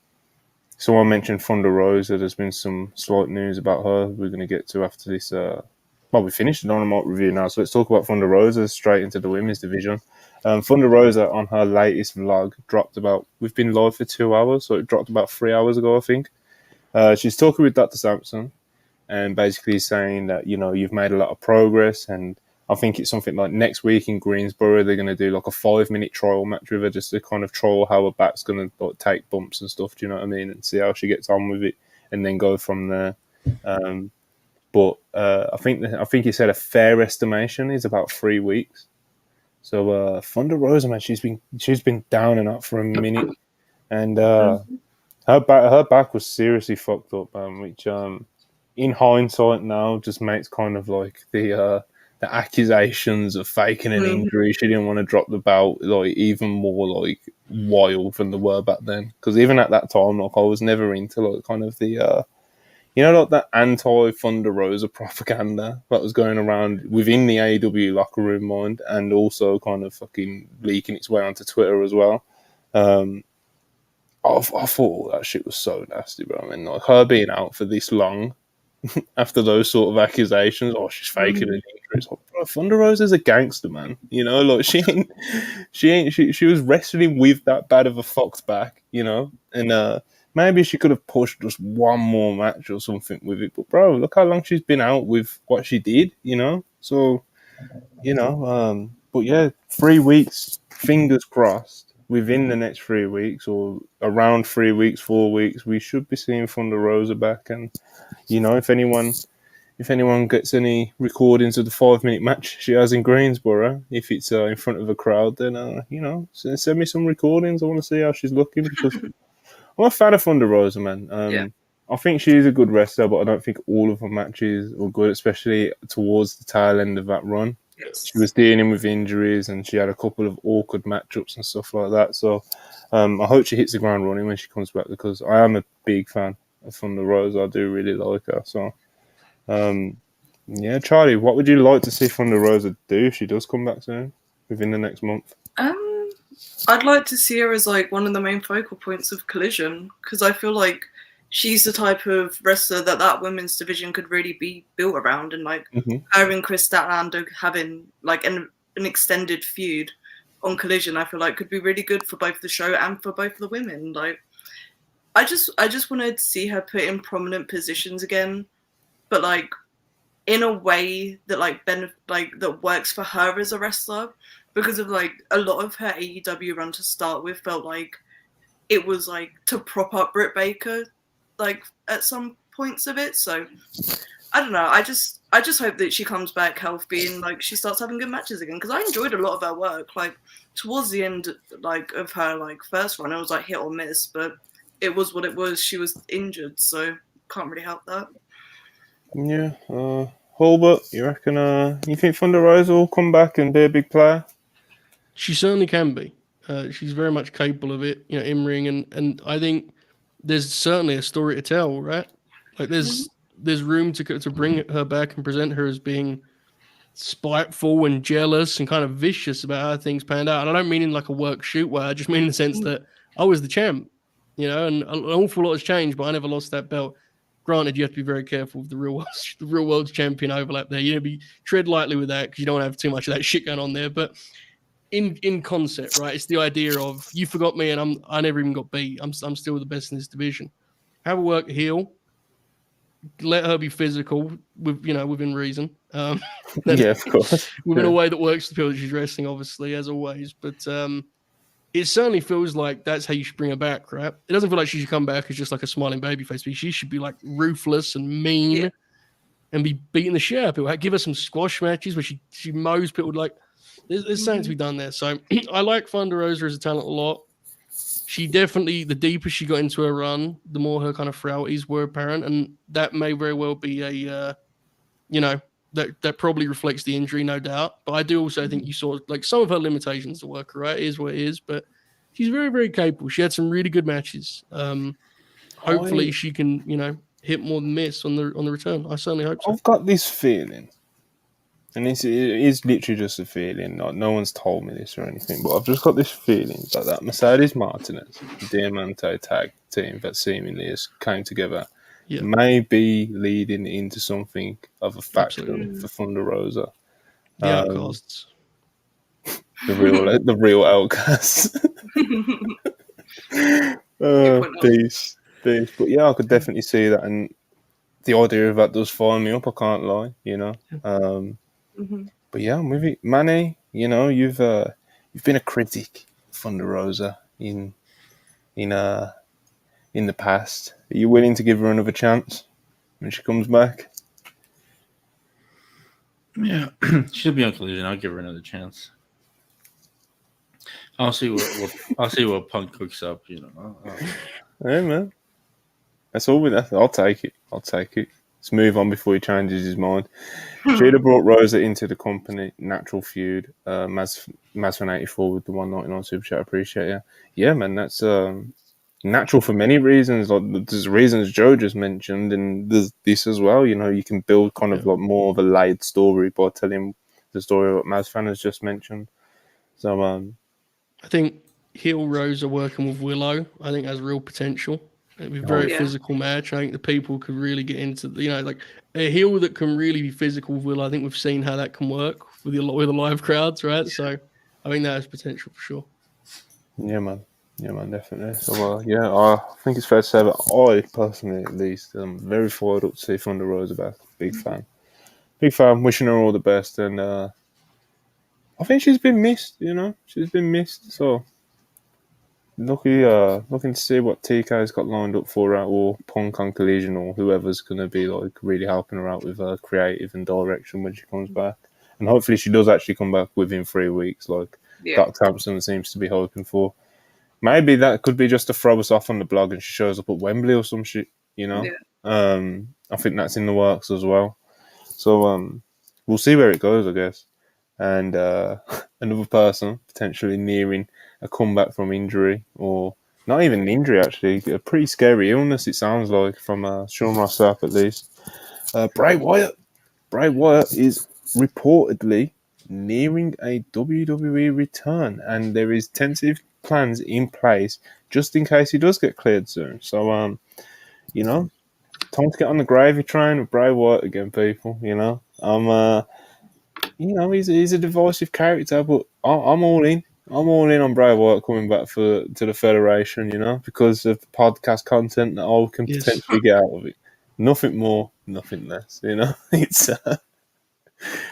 Someone mentioned Thunder Rosa. There's been some slight news about her. We're going to get to after this. Well, we finished the Dynamite review now, so let's talk about Thunder Rosa straight into the women's division. Thunder Rosa on her latest vlog dropped we've been live for 2 hours, so it dropped about 3 hours ago, I think. She's talking with Dr. Sampson and basically saying that, you know, you've made a lot of progress, and I think it's something like next week in Greensboro, they're going to do like a 5-minute trial match with her just to kind of trial how her back's going to like take bumps and stuff, do you know what I mean, and see how she gets on with it and then go from there. But I think he said a fair estimation is about 3 weeks. So Thunder Rosa, man, she's been down and up for a minute, and her back was seriously fucked up, which in hindsight now just makes kind of like the accusations of faking an injury. She didn't want to drop the belt like even more like wild than they were back then. Because even at that time, like I was never into like kind of the you know, like that anti-Thunder Rosa propaganda that was going around within the AEW locker room mind, and also kind of fucking leaking its way onto Twitter as well. I thought all that shit was so nasty, bro. I mean, like her being out for this long after those sort of accusations, she's faking an injury. It's like, bro, Thunder Rosa's a gangster, man. You know, like she was wrestling with that bad of a fucked back, you know, and maybe she could have pushed just one more match or something with it. But, bro, look how long she's been out with what she did, you know? So, you know, but yeah, 3 weeks, fingers crossed, within the next 3 weeks or around 3 weeks, 4 weeks, we should be seeing Thunder Rosa back. And, you know, if anyone gets any recordings of the 5-minute match she has in Greensboro, if it's in front of a crowd, then, you know, send me some recordings. I want to see how she's looking, because I'm a fan of Thunder Rosa, man. I think she's a good wrestler, but I don't think all of her matches were good, especially towards the tail end of that run. Yes. She was dealing with injuries, and she had a couple of awkward matchups and stuff like that. So I hope she hits the ground running when she comes back, because I am a big fan of Thunder Rosa. I do really like her. So, yeah, Charlie, what would you like to see Thunder Rosa do if she does come back soon, within the next month? I'd like to see her as like one of the main focal points of Collision, because I feel like she's the type of wrestler that women's division could really be built around, and like her and Chris Statlander having like an extended feud on Collision, I feel like could be really good for both the show and for both the women. Like, I just wanted to see her put in prominent positions again, but like in a way that that works for her as a wrestler. Because of like a lot of her AEW run to start with felt like it was like to prop up Britt Baker, like at some points of it. So I don't know. I just hope that she comes back healthy and like she starts having good matches again. Because I enjoyed a lot of her work. Like towards the end, like of her like first run, it was like hit or miss, but it was what it was. She was injured, so can't really help that. Yeah. Hulbert, you reckon? You think Thunder Rosa will come back and be a big player? She certainly can be. She's very much capable of it, you know, in ring, and I think there's certainly a story to tell, right? Like there's room to bring her back and present her as being spiteful and jealous and kind of vicious about how things panned out. And I don't mean in like a work shoot way. I just mean in the sense that I was the champ, you know, and an awful lot has changed, but I never lost that belt. Granted, you have to be very careful with the real world's champion overlap there. You know, tread lightly with that because you don't want to have too much of that shit going on there. But in concept, right? It's the idea of you forgot me and I never even got beat. I'm still the best in this division. Have a work heel, let her be physical within reason. Yeah, of course. Within a way that works for the people that she's wrestling, obviously, as always. But it certainly feels like that's how you should bring her back, right? It doesn't feel like she should come back as just like a smiling babyface, but she should be like ruthless and mean and be beating the shit out of people. Give her some squash matches where she mows people. Like, there's something to be done there. So I like Thunder Rosa as a talent a lot. She definitely, the deeper she got into her run, the more her kind of frailties were apparent, and that may very well be a, that probably reflects the injury, no doubt. But I do also think you saw like some of her limitations to work, right? It is what it is, but she's very, very capable. She had some really good matches. Hopefully she can, hit more than miss on the return. I certainly hope so. I've got this feeling, and it is literally just a feeling. Like, no one's told me this or anything, but I've just got this feeling that Mercedes Martinez, the Diamante tag team that seemingly has came together, may be leading into something of a faction for Thunder Rosa. The outcasts. The real outcasts. Peace. But yeah, I could definitely see that, and the idea of that does fire me up. I can't lie, But yeah, I'm with it, Manny. You've been a critic of Thunder Rosa in the past. Are you willing to give her another chance when she comes back? Yeah, she'll be on Collision. I'll give her another chance. I'll see what Punk cooks up. Hey man, that's all with that. I'll take it. Let's move on before he changes his mind. She'd have brought Rosa into the company. Natural feud. Maz from 84 with the 199 super chat. Appreciate you. Yeah, man, that's natural for many reasons. Like, there's reasons Joe just mentioned, and there's this as well. You can build kind of like more of a layered story by telling the story of what Mazfan has just mentioned. So, I think heel Rosa working with Willow, I think has real potential. It'd be a very physical match. I think the people could really get into, like a heel that can really be physical with Willow. I think we've seen how that can work with the live crowds, right? So I think that has potential for sure. Yeah, man, definitely. So, I think it's fair to say that I personally, at least, am very fired up to see Thunder Rosa back. Big fan. Wishing her all the best, and I think she's been missed. So. Looking to see what TK's got lined up for her, or Punk on Collision, or whoever's going to be like really helping her out with her creative and direction when she comes back. And hopefully she does actually come back within 3 weeks, like Doc Thompson seems to be hoping for. Maybe that could be just to throw us off on the blog and she shows up at Wembley or some shit, I think that's in the works as well. So we'll see where it goes, I guess. And another person potentially nearing a comeback from injury, or not even an injury, actually, a pretty scary illness, it sounds like, from Sean Ross Sapp, at least. Bray Wyatt. Bray Wyatt is reportedly nearing a WWE return, and there is tentative plans in place just in case he does get cleared soon. So, time to get on the gravy train with Bray Wyatt again, people. He's a divisive character, but I'm all in. I'm all in on Bray Wyatt coming back to the Federation, because of the podcast content that I can potentially get out of it. Nothing more, nothing less, It's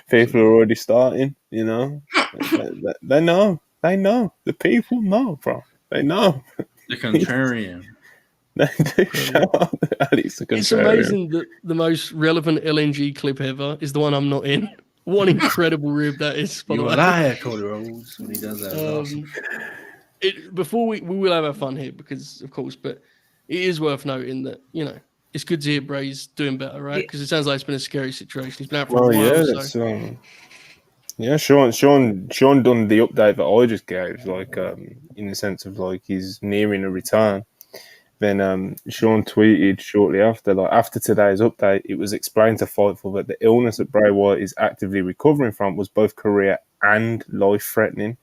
people are already starting, They know. The people know, bro. They know. The contrarian. Shut up, Alex, the contrarian. It's amazing that the most relevant LNG clip ever is the one I'm not in. What an incredible rib that is. You're a liar, Cody Rhodes, when he does that. Awesome. Before we will have our fun here, because of course, but it is worth noting that, it's good to hear Bray's doing better, right? Because it sounds like it's been a scary situation. He's been out for a while. Sean done the update that I just gave, like, in the sense of like he's nearing a return. Then Sean tweeted shortly after today's update, it was explained to Fightful that the illness that Bray Wyatt is actively recovering from was both career and life-threatening.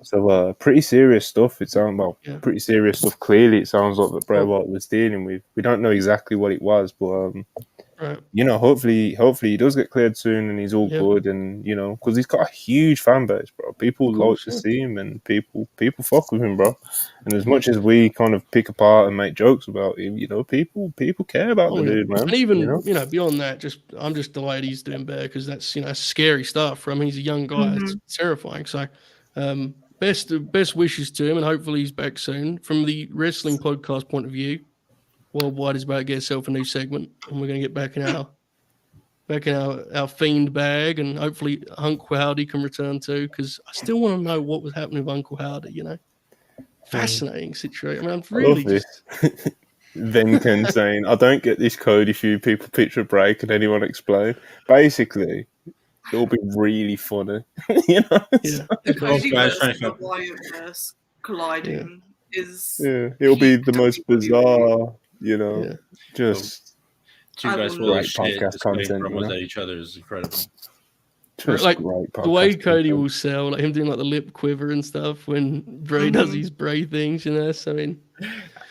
So pretty serious stuff. It sounds pretty serious stuff. Clearly, it sounds like that Bray Wyatt was dealing with. We don't know exactly what it was, but you know, hopefully he does get cleared soon and he's all good, and you know, because he's got a huge fan base, bro. People like to see him, and people fuck with him, bro. And as much as we kind of pick apart and make jokes about him, you know, people care about the dude, man. And even you know, beyond that, I'm just delighted he's doing better, because that's, you know, scary stuff. I mean, he's a young guy; it's terrifying. So, best wishes to him, and hopefully he's back soon. From the wrestling podcast point of view, Worldwide is about to get itself a new segment, and we're going to get back in our fiend bag, and hopefully Uncle Howdy can return too, because I still want to know what was happening with Uncle Howdy. You know, fascinating situation. I mean, I'm really just. Venken saying, "I don't get this Cody feud. People picture a break. Can anyone explain?" Basically, it'll be really funny. You know, Cody versus the Wyatt colliding is it'll be the most bizarre. You know, just two guys full of shit content promos at each other is incredible. Just like the way Cody will sell, like him doing like the lip quiver and stuff when Bray does these Bray things, you know. So I mean,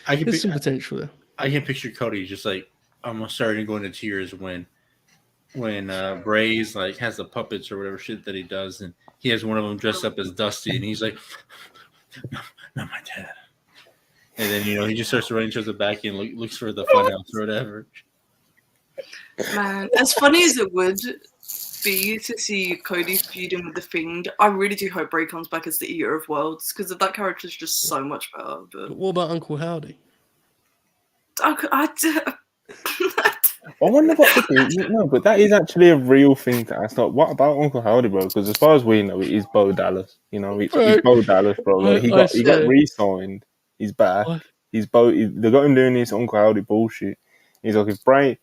there's some potential there. I can picture Cody just like almost starting to go into tears when Bray's like has the puppets or whatever shit that he does, and he has one of them dressed up as Dusty, and he's like, "No, not my dad." And then, you know, he just starts running towards the back and looks for the funhouse or whatever. Man, as funny as it would be to see Cody feuding with the Fiend, I really do hope Bray comes back as the Eater of Worlds, because that character is just so much better. But what about Uncle Howdy? I wonder what the thing. No, but that is actually a real thing to ask. Like, what about Uncle Howdy, bro? Because as far as we know, it is Bo Dallas. You know, he's Bo Dallas, bro. Like, he got re-signed. He's back. What? They got him doing this Uncle Howdy bullshit. He's like, if Bray,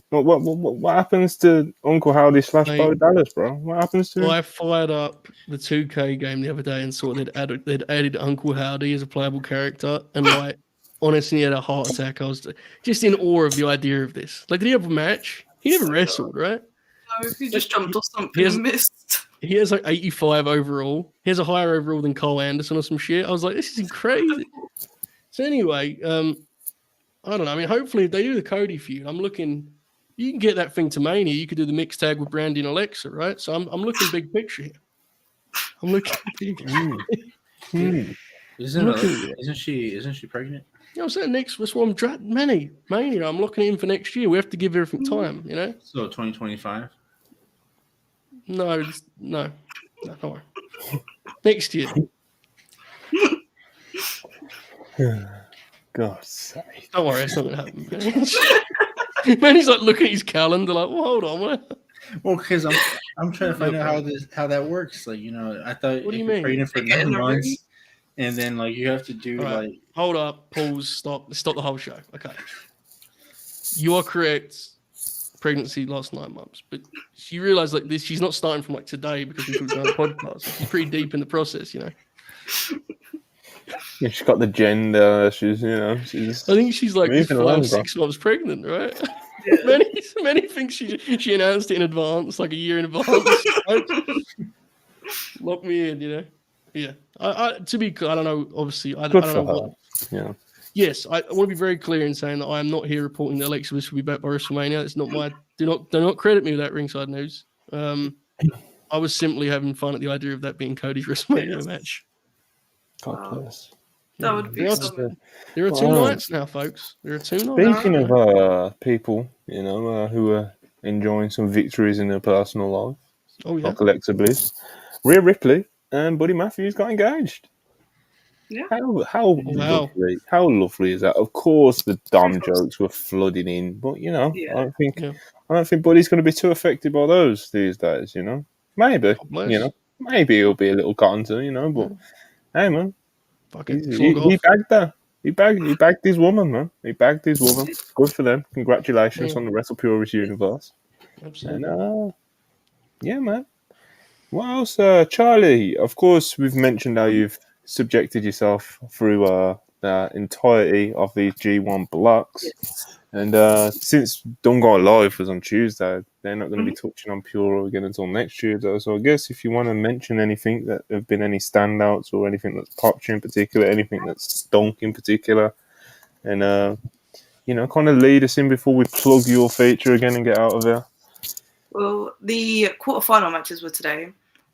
what happens to Uncle Howdy / Bo Dallas, bro? What happens to him? I fired up the 2K game the other day and saw they'd added Uncle Howdy as a playable character, and like honestly had a heart attack. I was just in awe of the idea of this. Like, did he have a match? He never wrestled, right? No, he just jumped off something and missed. He has like 85 overall. He has a higher overall than Cole Anderson or some shit. I was like, this is crazy. So anyway, I don't know. I mean, hopefully if they do the Cody feud, I'm looking. You can get that thing to Mania. You could do the mixed tag with Brandy and Alexa, right? So I'm looking big picture here. I'm looking big. Isn't she pregnant? You know, I'm saying next. That's what I'm Mania. I'm looking in for next year. We have to give everything time. You know. So 2025. No. Next year. God's sake. Don't worry, it's not going to happen. Man, he's like looking at his calendar like, well, hold on. What? Well, because I'm trying to find out how that works. Like, you know, I thought what do you mean? Pregnant for 9 months, and then like you have to do like hold up, pause, stop the whole show. Okay, you are correct. Pregnancy lasts 9 months, but she realized like this. She's not starting from like today because we talked about the podcast. She's pretty deep in the process, you know. Yeah, she's got the gender. She's, you know, I think she's like 6 months pregnant, right? Yeah. Many think she announced it in advance, like a year in advance. Lock me in, you know. Yeah. To be clear, I don't know. Obviously, I don't know what. Yeah. Yes, I want to be very clear in saying that I am not here reporting that Alexa Bliss will be back by WrestleMania. It's not my. Do not credit me with that ringside news. I was simply having fun at the idea of that being Cody's WrestleMania match. God bless. That would be something. There are 2 nights now, folks. There are 2 nights. Speaking of people, you know, who are enjoying some victories in their personal life, like Alexa Bliss, Rhea Ripley and Buddy Matthews got engaged. Yeah. How lovely is that? Of course, the dumb jokes were flooding in, but you know, I don't think Buddy's going to be too affected by those these days. You know, maybe maybe he'll be a little cotton, you know, but hey, man. He bagged her. He bagged his woman, man. He bagged his woman. Good for them. Congratulations on the WrestlePurists universe. Absolutely. And, yeah, man. What else? Charlie, of course, we've mentioned how you've subjected yourself through the entirety of these G1 blocks. Yes. And since Don't Go Live was on Tuesday, they're not going to be touching on Puro again until next year, though. So I guess if you want to mention anything that have been any standouts or anything that's popped you in particular, anything that's stunk in particular, and kind of lead us in before we plug your feature again and get out of here? Well, the quarterfinal matches were today,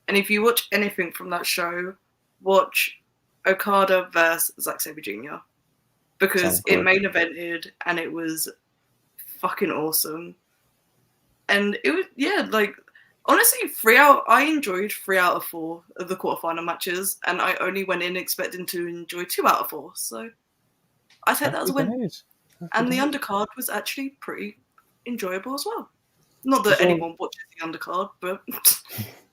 and if you watch anything from that show, watch Okada versus Zack Sabre Jr. because it main evented and it was fucking awesome. And it was, honestly, I enjoyed 3 out of 4 of the quarterfinal matches, and I only went in expecting to enjoy 2 out of 4. So I take that as a win. And the undercard was actually pretty enjoyable as well. Not that anyone watches the undercard, but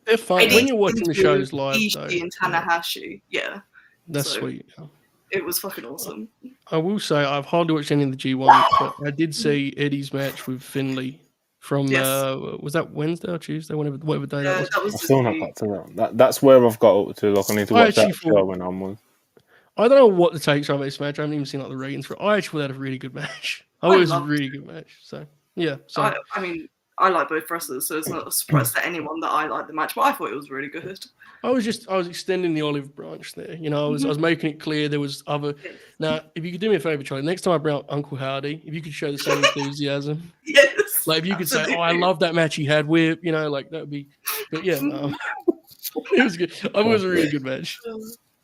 they're fun when you're watching the shows live. Ishii and Tanahashi, that's sweet. It was fucking awesome. I will say I've hardly watched any of the G1, but I did see Eddie's match with Finlay from was that Wednesday or Tuesday, whatever day that was. I'm still not back to that. That's where I've got up to. Like, I need to watch that show when I'm on. I don't know what the takes are of this match. I haven't even seen the ratings for it. I actually thought that a really good match. I thought it was a really good match. So yeah. So I mean, I like both wrestlers, so it's not a surprise to anyone that I like the match. But I thought it was really good. I was extending the olive branch there. I was making it clear there was other. Now, if you could do me a favor, Charlie, next time I bring up Uncle Hardy, if you could show the same enthusiasm. Yes. Like if you could say, "Oh, I love that match he had with," that would be. But yeah, it was good. I thought it was a really good match.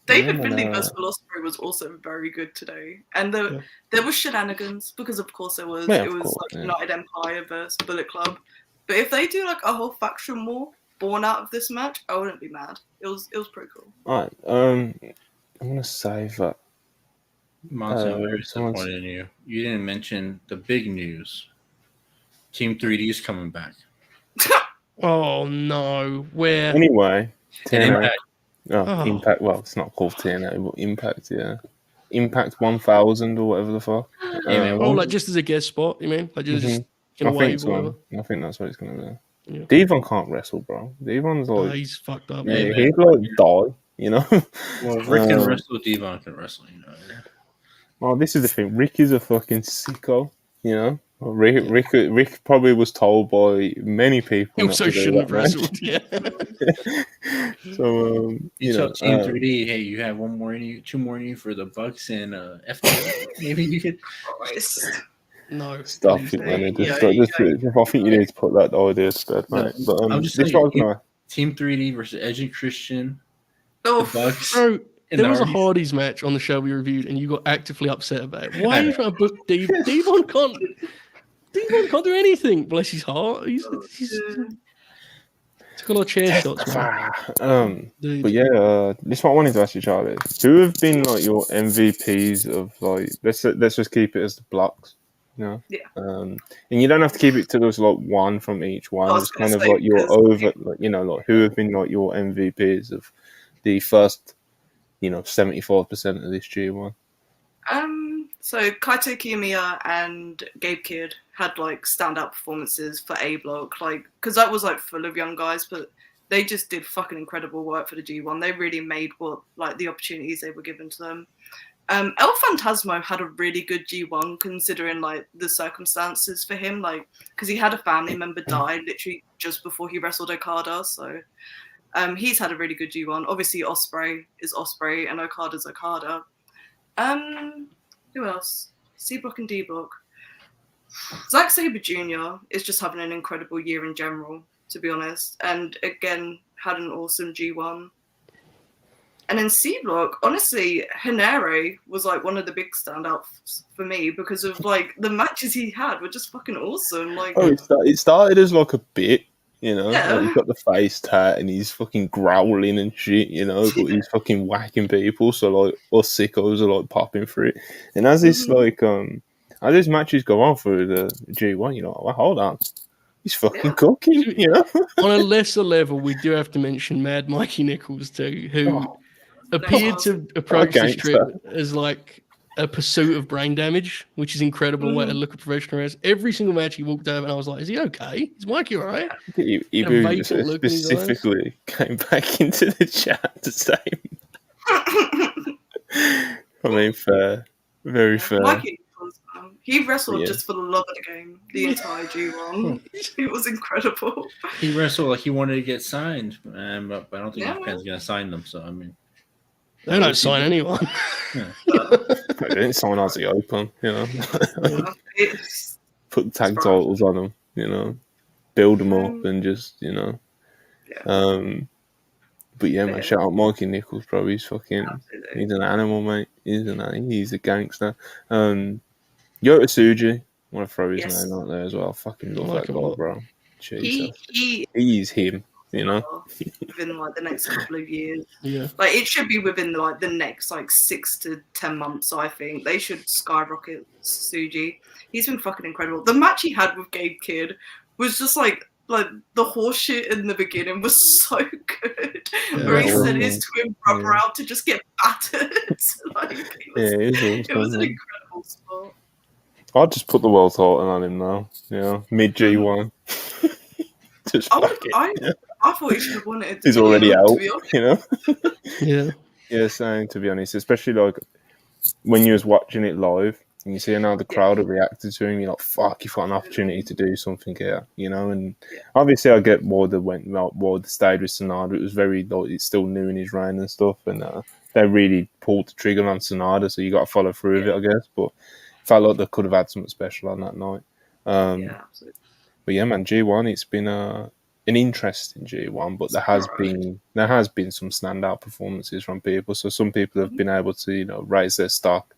David Finlay versus Will Ospreay was also very good today, and there was shenanigans because of course there was. United Empire versus Bullet Club, but if they do like a whole faction war born out of this match, I wouldn't be mad. It was pretty cool. All right, I'm gonna save that. Monty, I'm very disappointed in you. You didn't mention the big news. Team 3D is coming back. Oh no! Where? Anyway, Impact. Impact. Well, it's not called TNA, but Impact. Yeah, Impact 1000 or whatever the fuck. Just as a guest spot, you mean? Like just I think so. I think that's what it's gonna be. Yeah. Devon can't wrestle, bro. Devon's like he's fucked up. Yeah, he'd like die. Well, Rick can wrestle. Devon can wrestle. Well, this is the thing. Rick is a fucking sicko. Rick probably was told by many people. He also shouldn't have wrestled. Yeah. So you tell Team 3D, hey, you have 1 more in you, 2 more in you for the Bucks and FTW. Maybe you could. No, stop it, man. I think you need to put that idea to bed, mate. But I'm just saying, Team 3D versus Edge and Christian. The Bucks. Bro, there was a Hardys match on the show we reviewed, and you got actively upset about it. Why are you trying to book Devon? Devon can't do anything. Bless his heart. He's took a lot of chair shots, man. But yeah, this is what I wanted to ask you, Charlie. Who have been like your MVPs of like? Let's just keep it as the blocks. Yeah. And you don't have to keep it to just like one from each one. It's kind of like your who have been like your MVPs of the first, 75% of this G1. So Kaito Kiyomiya and Gabe Kidd had like standout performances for A Block, because that was like full of young guys, but they just did fucking incredible work for the G1. They really made the opportunities they were given to them. El Phantasmo had a really good G1 considering like the circumstances for him, because he had a family member die literally just before he wrestled Okada. So he's had a really good G1. Obviously, Ospreay is Ospreay and Okada's Okada. Who else? C Block and D Block. Zack Sabre Jr. is just having an incredible year in general, to be honest. And again, had an awesome G1. And in C Block, honestly, Henare was like one of the big standouts for me because of like the matches he had were just fucking awesome. It started as like a bit, like he's got the face tat and he's fucking growling and shit, but he's fucking whacking people. So like us sickos are like popping for it. And as this as these matches go on for the G1, well, hold on. He's fucking cooking, On a lesser level, we do have to mention Mad Mikey Nichols too, who appeared to approach this trip as like a pursuit of brain damage, which is incredible way to look at professional wrestling. Every single match he walked over and I was like, is he okay? Is Mikey all right? He specifically came back into the chat to say, I mean, fair. Very fair. Mikey, he wrestled just for the love of the game the entire G1. It was incredible. He wrestled like he wanted to get signed, but I don't think Japan's going to sign them. So, I mean, they don't sign anyone. They didn't sign Aussie Open, Put tag titles on them, build them up and just, Yeah. But yeah, man, shout out Mikey Nichols, bro. He's he's an animal, mate. He's a gangster. Yota Tsuji, want to throw his name out there as well. Fucking love that guy, bro. Jesus. He's him, Within the next couple of years. Yeah. It should be within the next 6 to 10 months, I think. They should skyrocket Tsuji. He's been fucking incredible. The match he had with Gabe Kidd was just the horse shit in the beginning was so good. Yeah, where he sent his twin brother out to just get battered. It was an incredible spot. I'll just put the world title on him now. Mid G1. I thought he should have won it. He's already out, Yeah. Yeah, same, to be honest. Especially when you was watching it live and you see how the crowd have reacted to him, you're like, fuck, you've got an opportunity to do something here, and obviously I get why they stayed with Sonata. It was very, it's still new in his reign and stuff, and they really pulled the trigger on Sonata, so you got to follow through with it, I guess, but it felt like they could have had something special on that night. Absolutely. But yeah, man, G1, it's been an interesting G1, but there has been some standout performances from people, so some people have been able to, raise their stock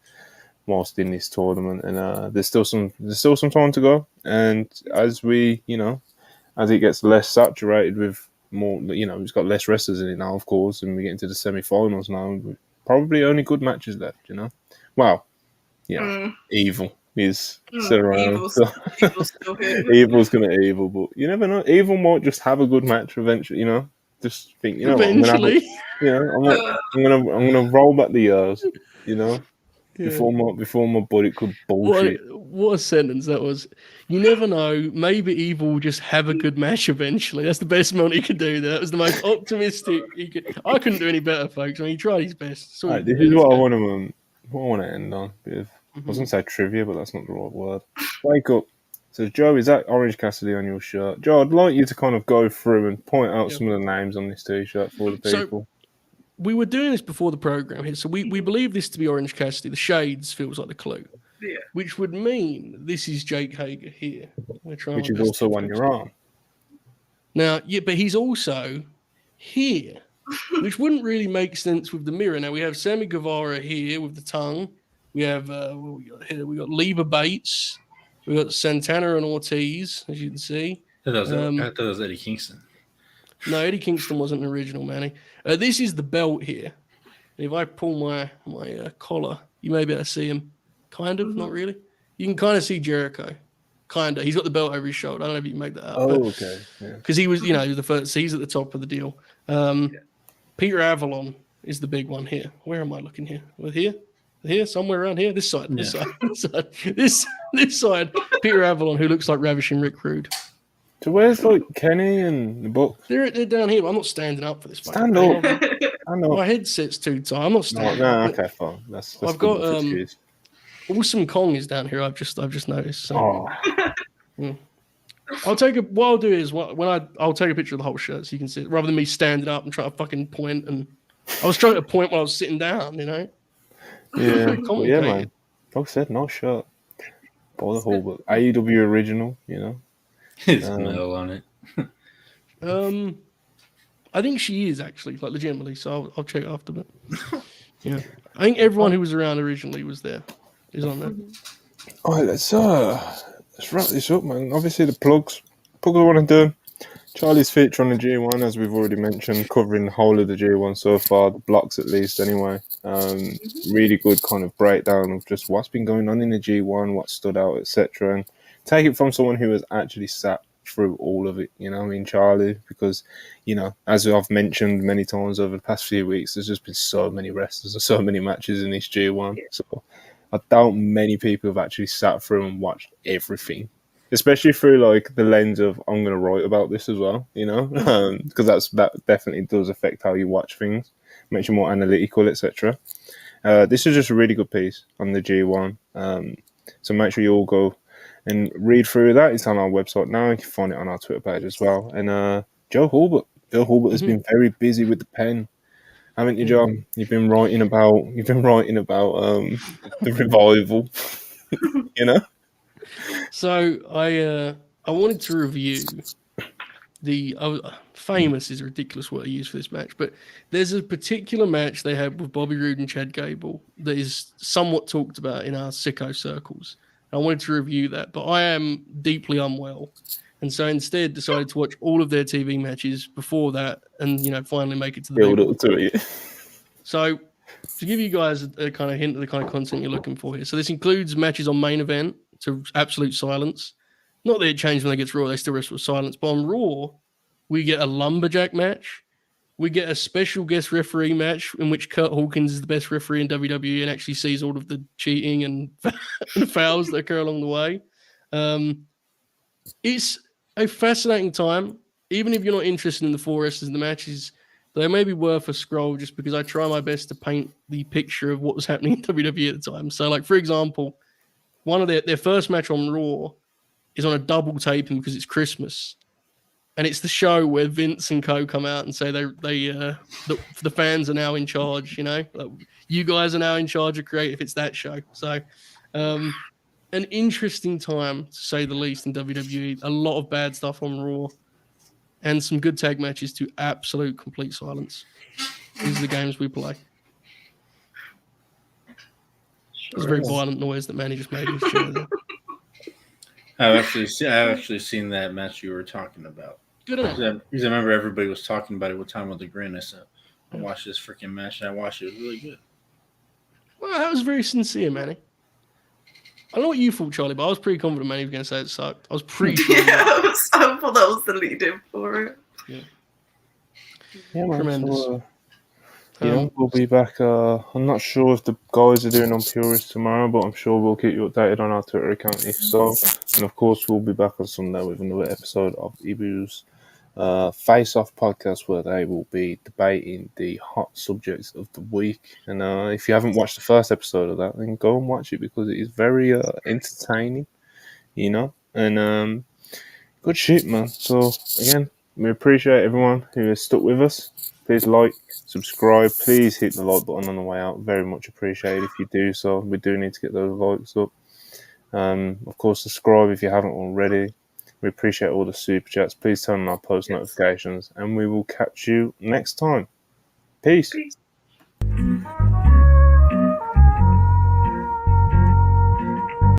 whilst in this tournament, and there's still some time to go. And as we, as it gets less saturated with more, we've got less wrestlers in it now, of course, and we get into the semi-finals now. Probably only good matches left, Well, Evil is still around. Evil's still here. Evil's gonna evil, but you never know. Evil might just have a good match eventually, Just think, eventually. I'm gonna roll back the years, Before my body could bullshit. What a sentence that was. You never know. Maybe Evil will just have a good match eventually. That's the best moment he could do. That was the most optimistic he could. I couldn't do any better, folks. I mean, he tried his best. Right, this is what I want to end on. I was going to say trivia, but that's not the right word. Wake up. So, Joe, is that Orange Cassidy on your shirt? Joe, I'd like you to kind of go through and point out some of the names on this T-shirt for the people. We were doing this before the program here, so we believe this to be Orange Cassidy. The shades feels like the clue. Yeah. Which would mean this is Jake Hager here. Which is also on your arm. Now, but he's also here, which wouldn't really make sense with the mirror. Now, we have Sammy Guevara here with the tongue. We have we got Leva Bates. We got Santana and Ortiz, as you can see. I thought it was Eddie Kingston. No, Eddie Kingston wasn't an original, Manny. This is the belt here. And if I pull my collar, you may be able to see him. Kind of, not really. You can kind of see Jericho. Kind of. He's got the belt over his shoulder. I don't know if you can make that out. Oh, okay. Because he was, the first. He's at the top of the deal. Peter Avalon is the big one here. Where am I looking here? Well, here, somewhere around here. This side. This side. Peter Avalon, who looks like Ravishing Rick Rude. So where's Kenny and the book? They're down here. But I'm not standing up for this. Stand up. My headset's too tight. I'm not standing. No, okay, fine. That's I've got Awesome Kong is down here. I've just noticed. So. I'll take what I'll do is I'll take a picture of the whole shirt so you can see it, rather than me standing up and trying to fucking point. And I was trying to point while I was sitting down, Yeah, yeah, man. Like I said, nice shirt. By the whole book, AEW original, It's Mel on it. I think she is actually, legitimately. So I'll check after, but yeah, I think everyone who was around originally was there. Is on there. All right, let's wrap this up, man. Obviously, the plugs I want to do. Charlie's feature on the G1, as we've already mentioned, covering the whole of the G1 so far, the blocks at least, anyway. Really good kind of breakdown of just what's been going on in the G1, what stood out, etc. And take it from someone who has actually sat through all of it, Charlie, because, as I've mentioned many times over the past few weeks, there's just been so many wrestlers and so many matches in this G1. So I doubt many people have actually sat through and watched everything, especially through the lens of I'm going to write about this as well, because that definitely does affect how you watch things, makes you more analytical, etc. This is just a really good piece on the G1, so make sure you all go and read through that. It's on our website now. You can find it on our Twitter page as well. And Joe Hulbert has been very busy with the pen. haven't you, John? You've been writing about the revival, you know. So I wanted to review the famous is a ridiculous word I use for this match, but there's a particular match they had with Bobby Roode and Chad Gable that is somewhat talked about in our sicko circles. I wanted to review that, but I am deeply unwell, and so instead decided to watch all of their TV matches before that, and finally make it to the build up to it. So to give you guys a kind of hint of the kind of content you're looking for here, so this includes matches on main event to absolute silence. Not that it changed when they get to Raw, they still wrestle with silence. But on Raw, we get a lumberjack match. We get a special guest referee match in which Kurt Hawkins is the best referee in WWE and actually sees all of the cheating and fouls that occur along the way. It's a fascinating time. Even if you're not interested in the 4 wrestlers in the matches, they may be worth a scroll just because I try my best to paint the picture of what was happening in WWE at the time. So, like, for example, one of their first match on Raw is on a double taping because it's Christmas. And it's the show where Vince and co come out and say the fans are now in charge, like, you guys are now in charge of creative. It's that show. So an interesting time, to say the least, in WWE. A lot of bad stuff on Raw and some good tag matches to absolute complete silence. These are the games we play. It's a very violent noise that Manny just made in his chair there. I've actually seen that match you were talking about. Good enough. Because I remember everybody was talking about it with Time with the Grin. I said, I watched this freaking match and I watched it. It was really good. Well, that was very sincere, Manny. I don't know what you thought, Charlie, but I was pretty confident Manny was going to say it sucked. I was pretty sure. Yeah, I thought that was the lead-in for it. Yeah, tremendous. We'll be back. I'm not sure if the guys are doing on Purists tomorrow, but I'm sure we'll keep you updated on our Twitter account if so. And of course, we'll be back on Sunday with another episode of EBU's Face Off podcast, where they will be debating the hot subjects of the week. And if you haven't watched the first episode of that, then go and watch it because it is very entertaining, and good shit, man. So again, we appreciate everyone who has stuck with us. Please like, subscribe. Please hit the like button on the way out. Very much appreciated if you do so. We do need to get those likes up. Of course, subscribe if you haven't already. We appreciate all the super chats. Please turn on our post notifications, and we will catch you next time. Peace.